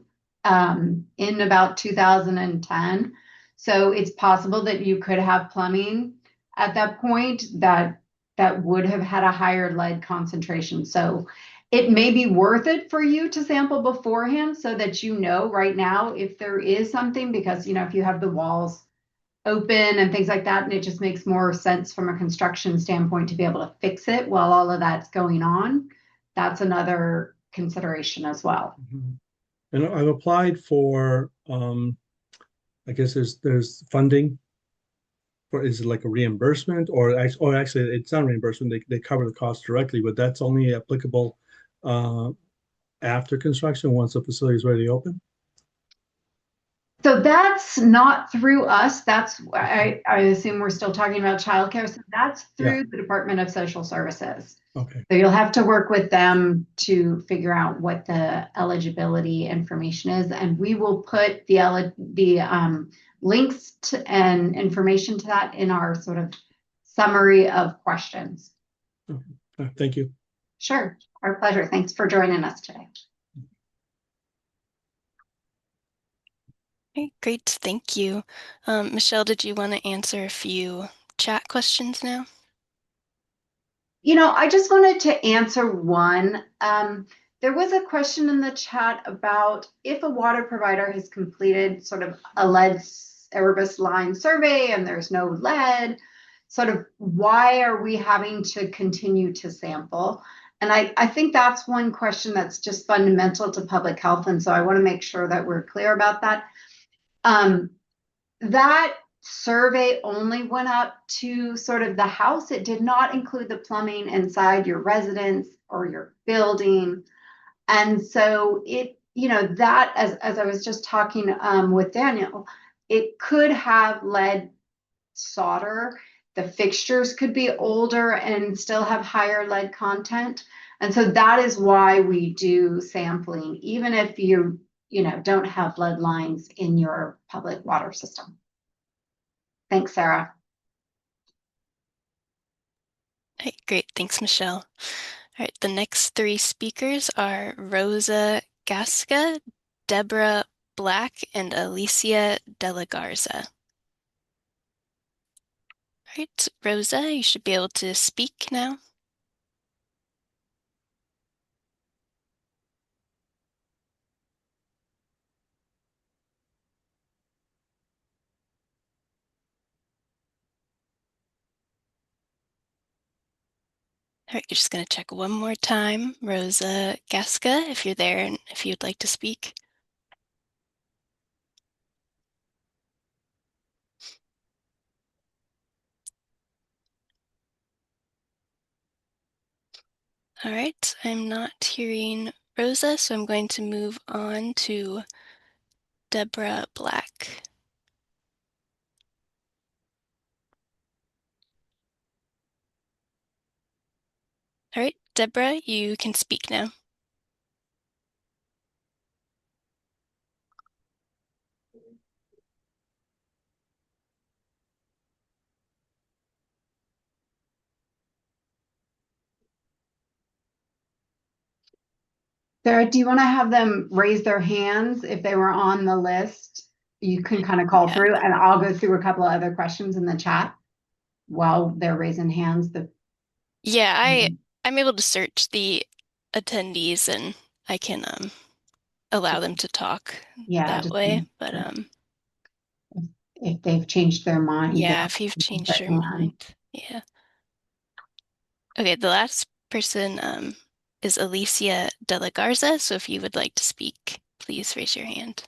in about 2010. So it's possible that you could have plumbing at that point that would have had a higher lead concentration. So it may be worth it for you to sample beforehand so that you know right now if there is something, because, you know, if you have the walls open and things like that, and it just makes more sense from a construction standpoint to be able to fix it while all of that's going on. That's another consideration as well.
And I've applied for, I guess there's funding for, is it like a reimbursement or actually it's not reimbursement, they cover the cost directly, but that's only applicable after construction once the facility is ready to open?
So that's not through us. That's I assume we're still talking about childcare. So that's through the Department of Social Services.
Okay.
So you'll have to work with them to figure out what the eligibility information is, and we will put the links to and information to that in our sort of summary of questions.
Thank you.
Sure, our pleasure. Thanks for joining us today.
Okay, great, thank you. Michelle, did you want to answer a few chat questions now?
I just wanted to answer one. There was a question in the chat about if a water provider has completed sort of a lead service line survey and there's no lead, sort of why are we having to continue to sample? And I think that's one question that's just fundamental to public health. And so I want to make sure that we're clear about that. That survey only went up to sort of the house. It did not include the plumbing inside your residence or your building. And so that as I was just talking with Daniel, it could have lead solder. The fixtures could be older and still have higher lead content. And so that is why we do sampling, even if you don't have lead lines in your public water system. Thanks, Sarah.
Hey, great, thanks, Michelle. All right, the next three speakers are Rosa Gasca, Deborah Black, and Alicia De La Garza. All right, Rosa, you should be able to speak now. All right, you're just going to check one more time. Rosa Gasca, if you're there and if you'd like to speak. All right, I'm not hearing Rosa, so I'm going to move on to Deborah Black. All right, Deborah, you can speak now.
Sarah, do you want to have them raise their hands if they were on the list? You can kind of call through, and I'll go through a couple of other questions in the chat while they're raising hands.
Yeah, I'm able to search the attendees and I can allow them to talk that way. But
if they've changed their mind.
yeah, if you've changed your mind. Yeah. Okay, the last person is Alicia De La Garza. So if you would like to speak, please raise your hand.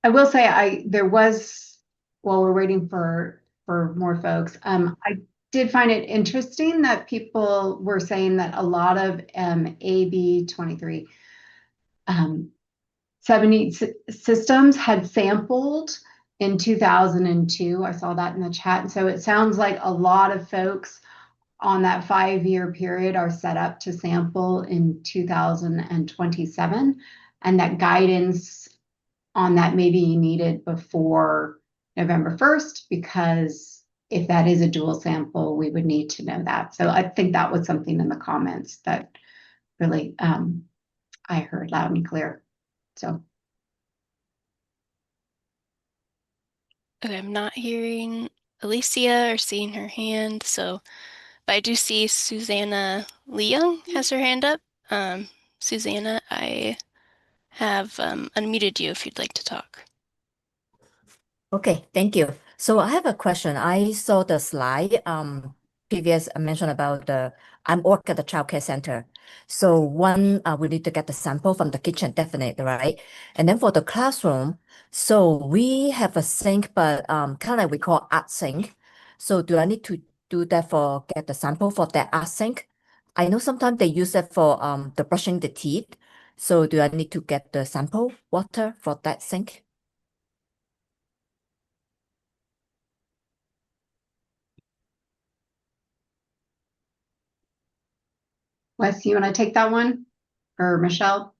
I will say while we're waiting for more folks, I did find it interesting that people were saying that a lot of AB 23 70 systems had sampled in 2002. I saw that in the chat. And so it sounds like a lot of folks on that 5-year period are set up to sample in 2027, and that guidance on that may be needed before November 1st, because if that is a dual sample, we would need to know that. So I think that was something in the comments that really I heard loud and clear. So.
Okay, I'm not hearing Alicia or seeing her hand. So, but I do see Susanna Leung has her hand up. Susanna, I have unmuted you if you'd like to talk.
Okay, thank you. So I have a question. I saw the slide previous mention about I'm work at the childcare center. So one we need to get the sample from the kitchen, definitely, right? And then for the classroom, so we have a sink, but kind of like we call art sink. So do I need to do that for get the sample for that art sink? I know sometimes they use it for the brushing the teeth. So do I need to get the sample water for that sink?
Wes, you want to take that one? Or Michelle?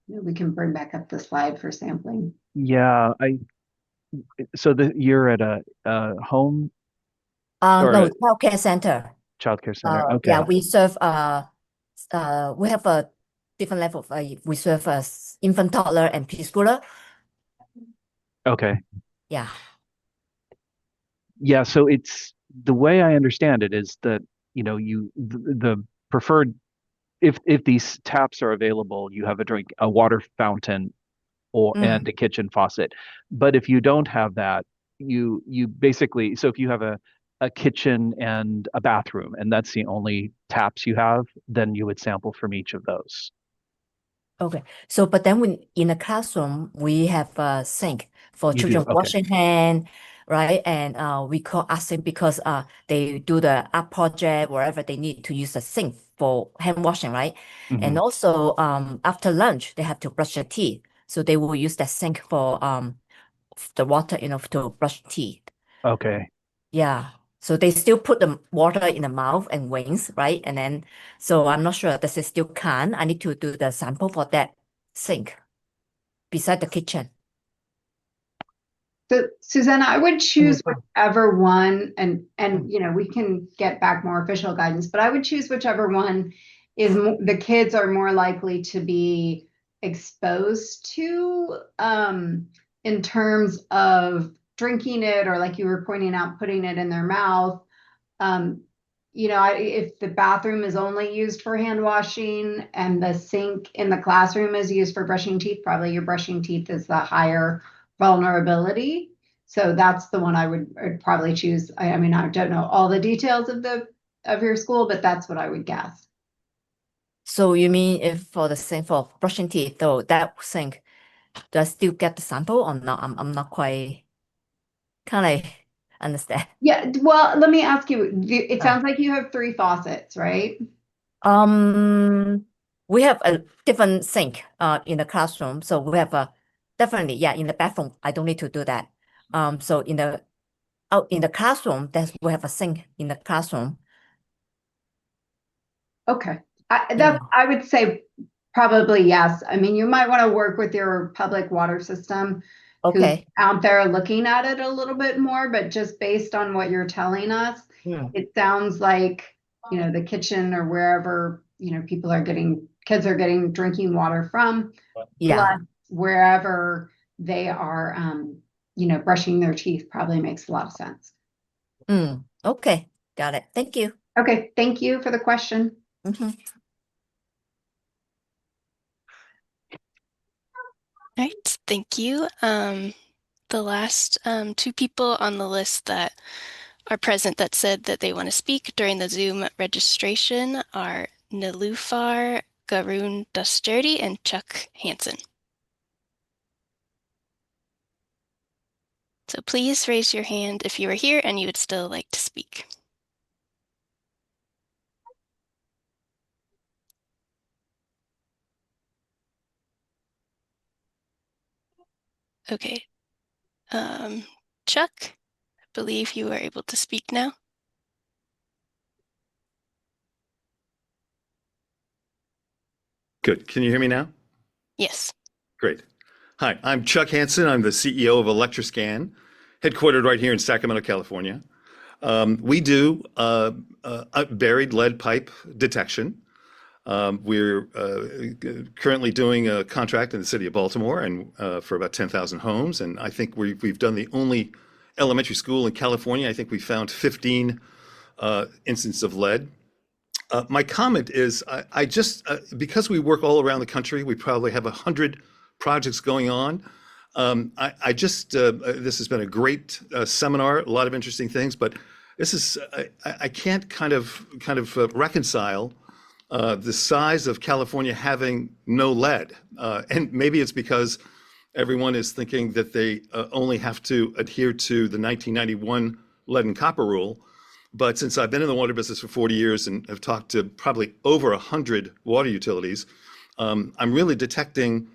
We can bring back up the slide for sampling.
Yeah, so you're at a home or
No,
a
childcare center.
childcare center.
Yeah,
Okay.
we serve we have a different level of we serve infant, toddler, and preschooler.
Okay.
Yeah.
Yeah, so it's the way I understand it is that, the preferred, if these taps are available, you have a water fountain and a kitchen faucet. But if you don't have that, you basically, so if you have a kitchen and a bathroom and that's the only taps you have, then you would sample from each of those.
Okay. So, but then when in the classroom, we have a sink for
You
children
do, okay.
washing hand, right? And we call art sink because they do the art project wherever they need to use a sink for hand washing, right? And also after lunch, they have to brush their teeth. So they will use that sink for the water, to brush teeth.
Okay.
Yeah. So they still put the water in the mouth and wings, right? And then, so I'm not sure does it still can. I need to do the sample for that sink beside the kitchen.
So Susanna, I would choose
fine.
whichever one, and we can get back more official guidance, but I would choose whichever one is the kids are more likely to be exposed to in terms of drinking it, or like you were pointing out, putting it in their mouth. If the bathroom is only used for hand washing and the sink in the classroom is used for brushing teeth, probably your brushing teeth is the higher vulnerability. So that's the one I'd probably choose. I mean, I don't know all the details of your school, but that's what I would guess.
So you mean if for the sink for brushing teeth, though, that sink, do I still get the sample or not? I'm not quite kind of understand.
Yeah, well, let me ask you, it sounds like you have 3 faucets, right?
We have a different sink in the classroom. So we have definitely, yeah, in the bathroom, I don't need to do that. So in the classroom, we have a sink in the classroom.
Okay. I would say probably yes. I mean, you might want to work with your public water system who's
Okay.
out there looking at it a little bit more, but just based on what you're telling us, it sounds like, the kitchen or wherever, kids are getting drinking water from,
Yeah.
plus wherever they are, brushing their teeth probably makes a lot of sense.
Okay. Got it. Thank you.
Okay. Thank you for the question.
All right, thank you. The last 2 people on the list that are present that said that they want to speak during the Zoom registration are Nilufar Garoon Dusturdy and Chuck Hansen. So please raise your hand if you are here and you would still like to speak. Okay. Chuck, I believe you are able to speak now.
Good. Can you hear me now?
Yes.
Great. Hi, I'm Chuck Hansen. I'm the CEO of ElectroScan, headquartered right here in Sacramento, California. We do buried lead pipe detection. We're currently doing a contract in the city of Baltimore and for about 10,000 homes. And I think we've done the only elementary school in California. I think we found 15 instances of lead. My comment is, I just, because we work all around the country, we probably have 100 projects going on. This has been a great seminar, a lot of interesting things, but this is, I can't kind of reconcile the size of California having no lead. And maybe it's because Everyone is thinking that they only have to adhere to the 1991 lead and copper rule. But since I've been in the water business for 40 years and have talked to probably over 100 water utilities, I'm really detecting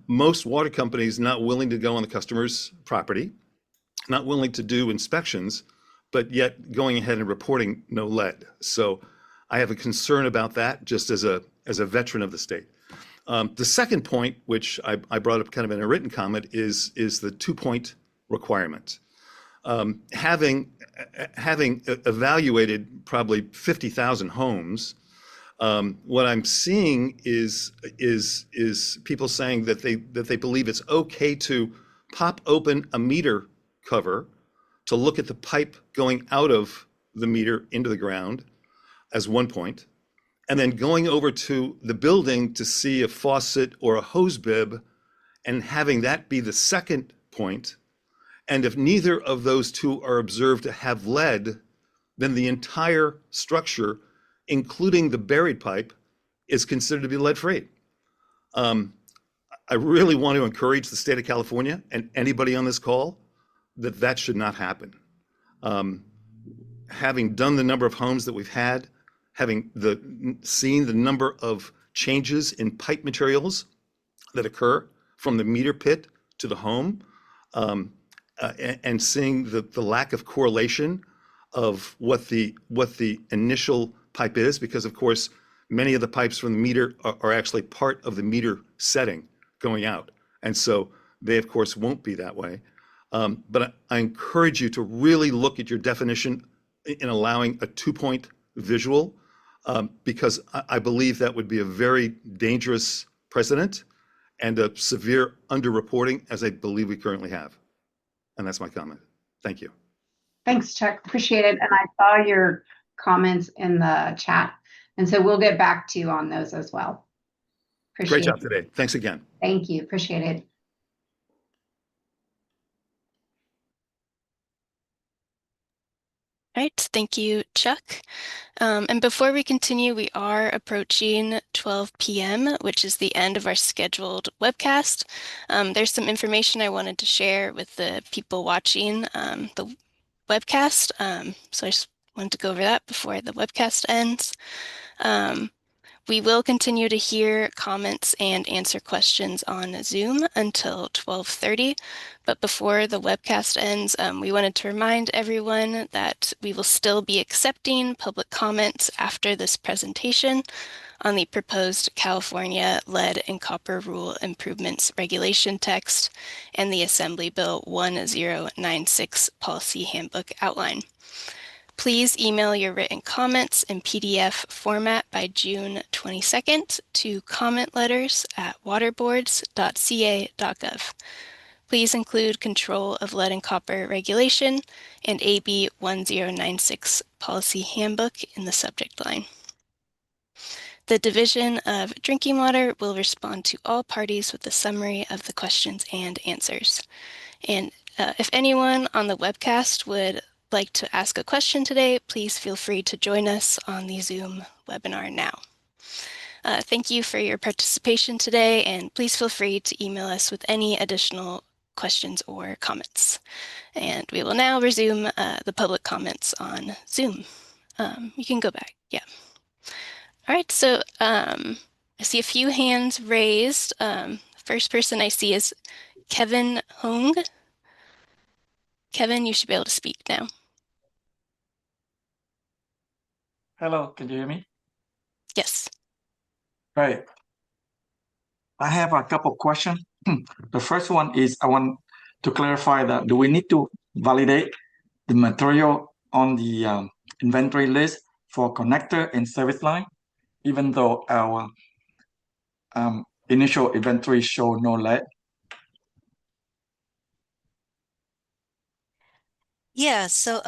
most water companies not willing to go on the customer's property, not willing to do inspections, but yet going ahead and reporting no lead. So I have a concern about that just as a veteran of the state. The second point, which I brought up kind of in a written comment, is the 2-point requirement. Having evaluated probably 50,000 homes, what I'm seeing is people saying that they believe it's okay to pop open a meter cover to look at the pipe going out of the meter into the ground as 1 point, and then going over to the building to see a faucet or a hose bib and having that be the second point. And if neither of those two are observed to have lead, then the entire structure, including the buried pipe, is considered to be lead-free. I really want to encourage the state of California and anybody on this call that should not happen. Having done the number of homes that we've had, having seen the number of changes in pipe materials that occur from the meter pit to the home, and seeing the lack of correlation of what the initial pipe is, because of course many of the pipes from the meter are actually part of the meter setting going out, and so they of course won't be that way. But I encourage you to really look at your definition in allowing a 2-point visual, because I believe that would be a very dangerous precedent and a severe underreporting, as I believe we currently have. And that's my comment. Thank you.
Thanks, Chuck. Appreciate it. And I saw your comments in the chat. And so we'll get back to you on those as well. Appreciate
Great job
it.
today. Thanks again.
Thank you. Appreciate it.
All right, thank you, Chuck. And before we continue, we are approaching 12 p.m., which is the end of our scheduled webcast. There's some information I wanted to share with the people watching the webcast. So I just wanted to go over that before the webcast ends. We will continue to hear comments and answer questions on Zoom until 12:30, but before the webcast ends, we wanted to remind everyone that we will still be accepting public comments after this presentation on the proposed California Lead and Copper Rule Improvements Regulation text and the Assembly Bill 1096 Policy Handbook outline. Please email your written comments in PDF format by June 22nd to commentletters@waterboards.ca.gov. Please include control of lead and copper regulation and AB 1096 Policy Handbook in the subject line. The Division of Drinking Water will respond to all parties with a summary of the questions and answers. And if anyone on the webcast would like to ask a question today, please feel free to join us on the Zoom webinar now. Thank you for your participation today, and please feel free to email us with any additional questions or comments. And we will now resume the public comments on Zoom. You can go back, yeah. All right, so I see a few hands raised. First person I see is Kevin Hong. Kevin, you should be able to speak now.
Hello, can you hear me?
Yes.
Right. I have a couple of questions. The first one is I want to clarify that do we need to validate the material on the inventory list for connector and service line, even though our initial inventory show no lead?
Yeah, so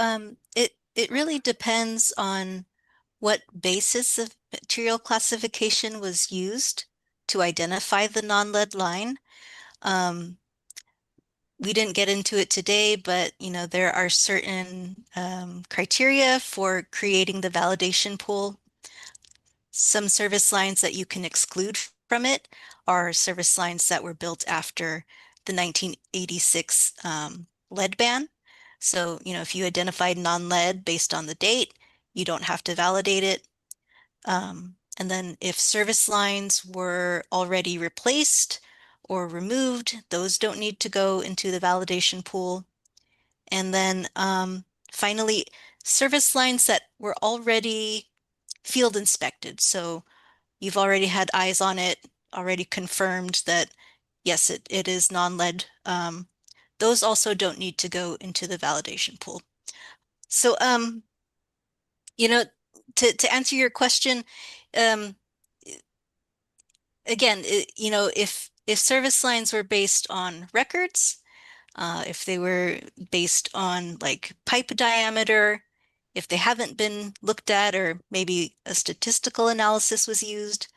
it really depends on what basis of material classification was used to identify the non-lead line. We didn't get into it today, but there are certain criteria for creating the validation pool. Some service lines that you can exclude from it are service lines that were built after the 1986 lead ban. So, if you identified non-lead based on the date, you don't have to validate it. And then if service lines were already replaced or removed, those don't need to go into the validation pool. And then finally, service lines that were already field inspected. So you've already had eyes on it, already confirmed that, yes, it is non-lead. Those also don't need to go into the validation pool. So, to answer your question, again, if service lines were based on records, if they were based on like pipe diameter, if they haven't been looked at, or maybe a statistical analysis was used,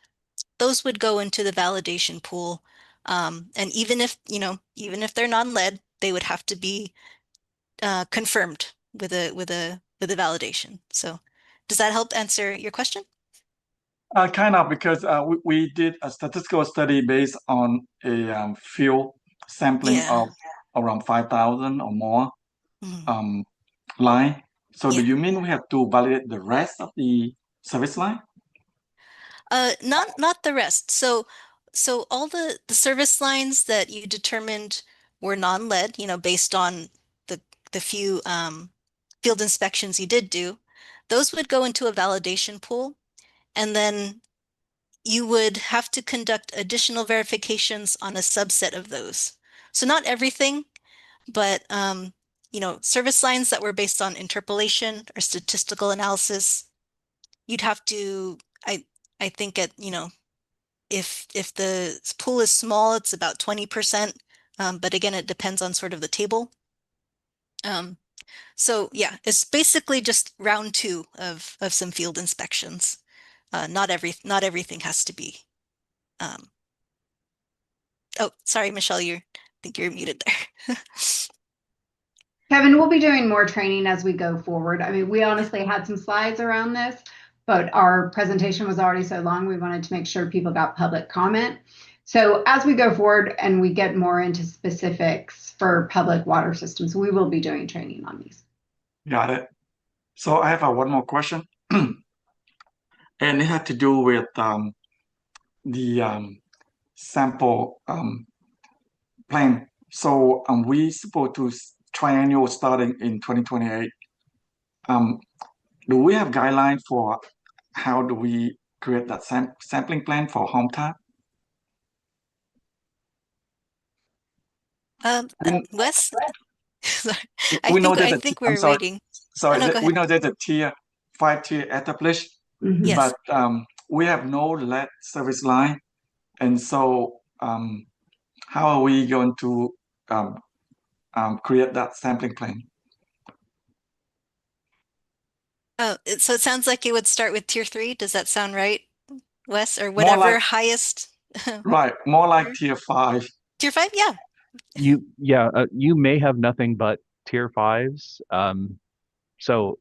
those would go into the validation pool. And even if they're non-lead, they would have to be confirmed with a validation. So does that help answer your question?
Kind of, because we did a statistical study based on a field sampling
Yeah.
of around 5,000 or more
Mhm.
line. So do
Yeah.
you mean we have to validate the rest of the service line?
Not the rest. So all the service lines that you determined were non-lead, based on the few field inspections you did do, those would go into a validation pool, and then you would have to conduct additional verifications on a subset of those. So not everything, but service lines that were based on interpolation or statistical analysis, you'd have to, I think if the pool is small, it's about 20%. But again, it depends on sort of the table. So yeah, it's basically just round two of some field inspections. Not everything has to be. Oh, sorry, Michelle, I think you're muted there.
Kevin, we'll be doing more training as we go forward. I mean, we honestly had some slides around this, but our presentation was already so long, we wanted to make sure people got public comment. So as we go forward and we get more into specifics for public water systems, we will be doing training on these.
Got it. So I have one more question, and it had to do with the sample plan. So we supposed to triennial starting in 2028. Do we have guidelines for how do we create that sampling plan for home tap?
Wes? Sorry.
We know
I
that
think
I'm
we're
sorry.
waiting.
Sorry,
Oh, no, go
we
ahead.
know there's a 5-tier established,
Mhm.
Yes.
but we have no lead service line, and so how are we going to create that sampling plan?
Oh, so it sounds like it would start with tier 3. Does that sound right, Wes? Or
More
whatever
like
highest?
right, more like tier 5.
Tier 5? Yeah.
You may have nothing but tier 5s. So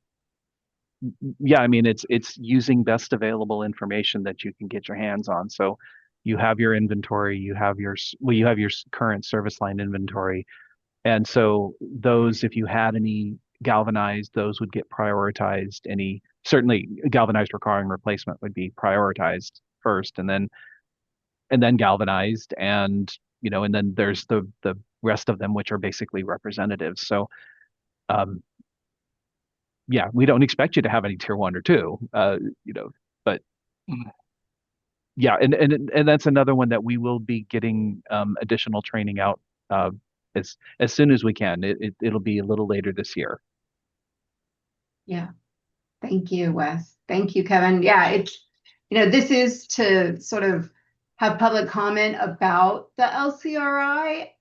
yeah, I mean it's using best available information that you can get your hands on. So you have your inventory, you have your current service line inventory, and so those, if you had any galvanized, those would get prioritized. Certainly galvanized requiring replacement would be prioritized first, and then galvanized, and and then there's the rest of them, which are basically representatives. So yeah, we don't expect you to have any tier 1 or 2, but
Mhm.
yeah, and that's another one that we will be getting additional training out as soon as we can. It'll be a little later this year.
Yeah. Thank you, Wes. Thank you, Kevin. Yeah, this is to sort of have public comment about the LCRI.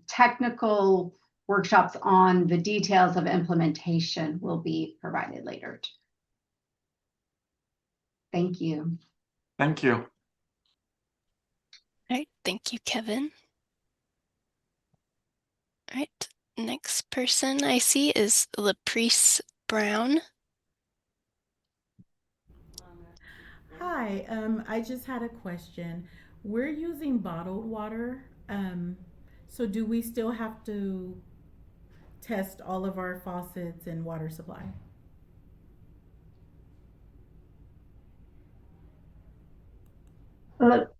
Technical workshops on the details of implementation will be provided later. Thank you.
Thank you.
All right, thank you, Kevin. All right, next person I see is Laprice Brown.
Hi, I just had a question. We're using bottled water. So do we still have to test all of our faucets and water supply?
What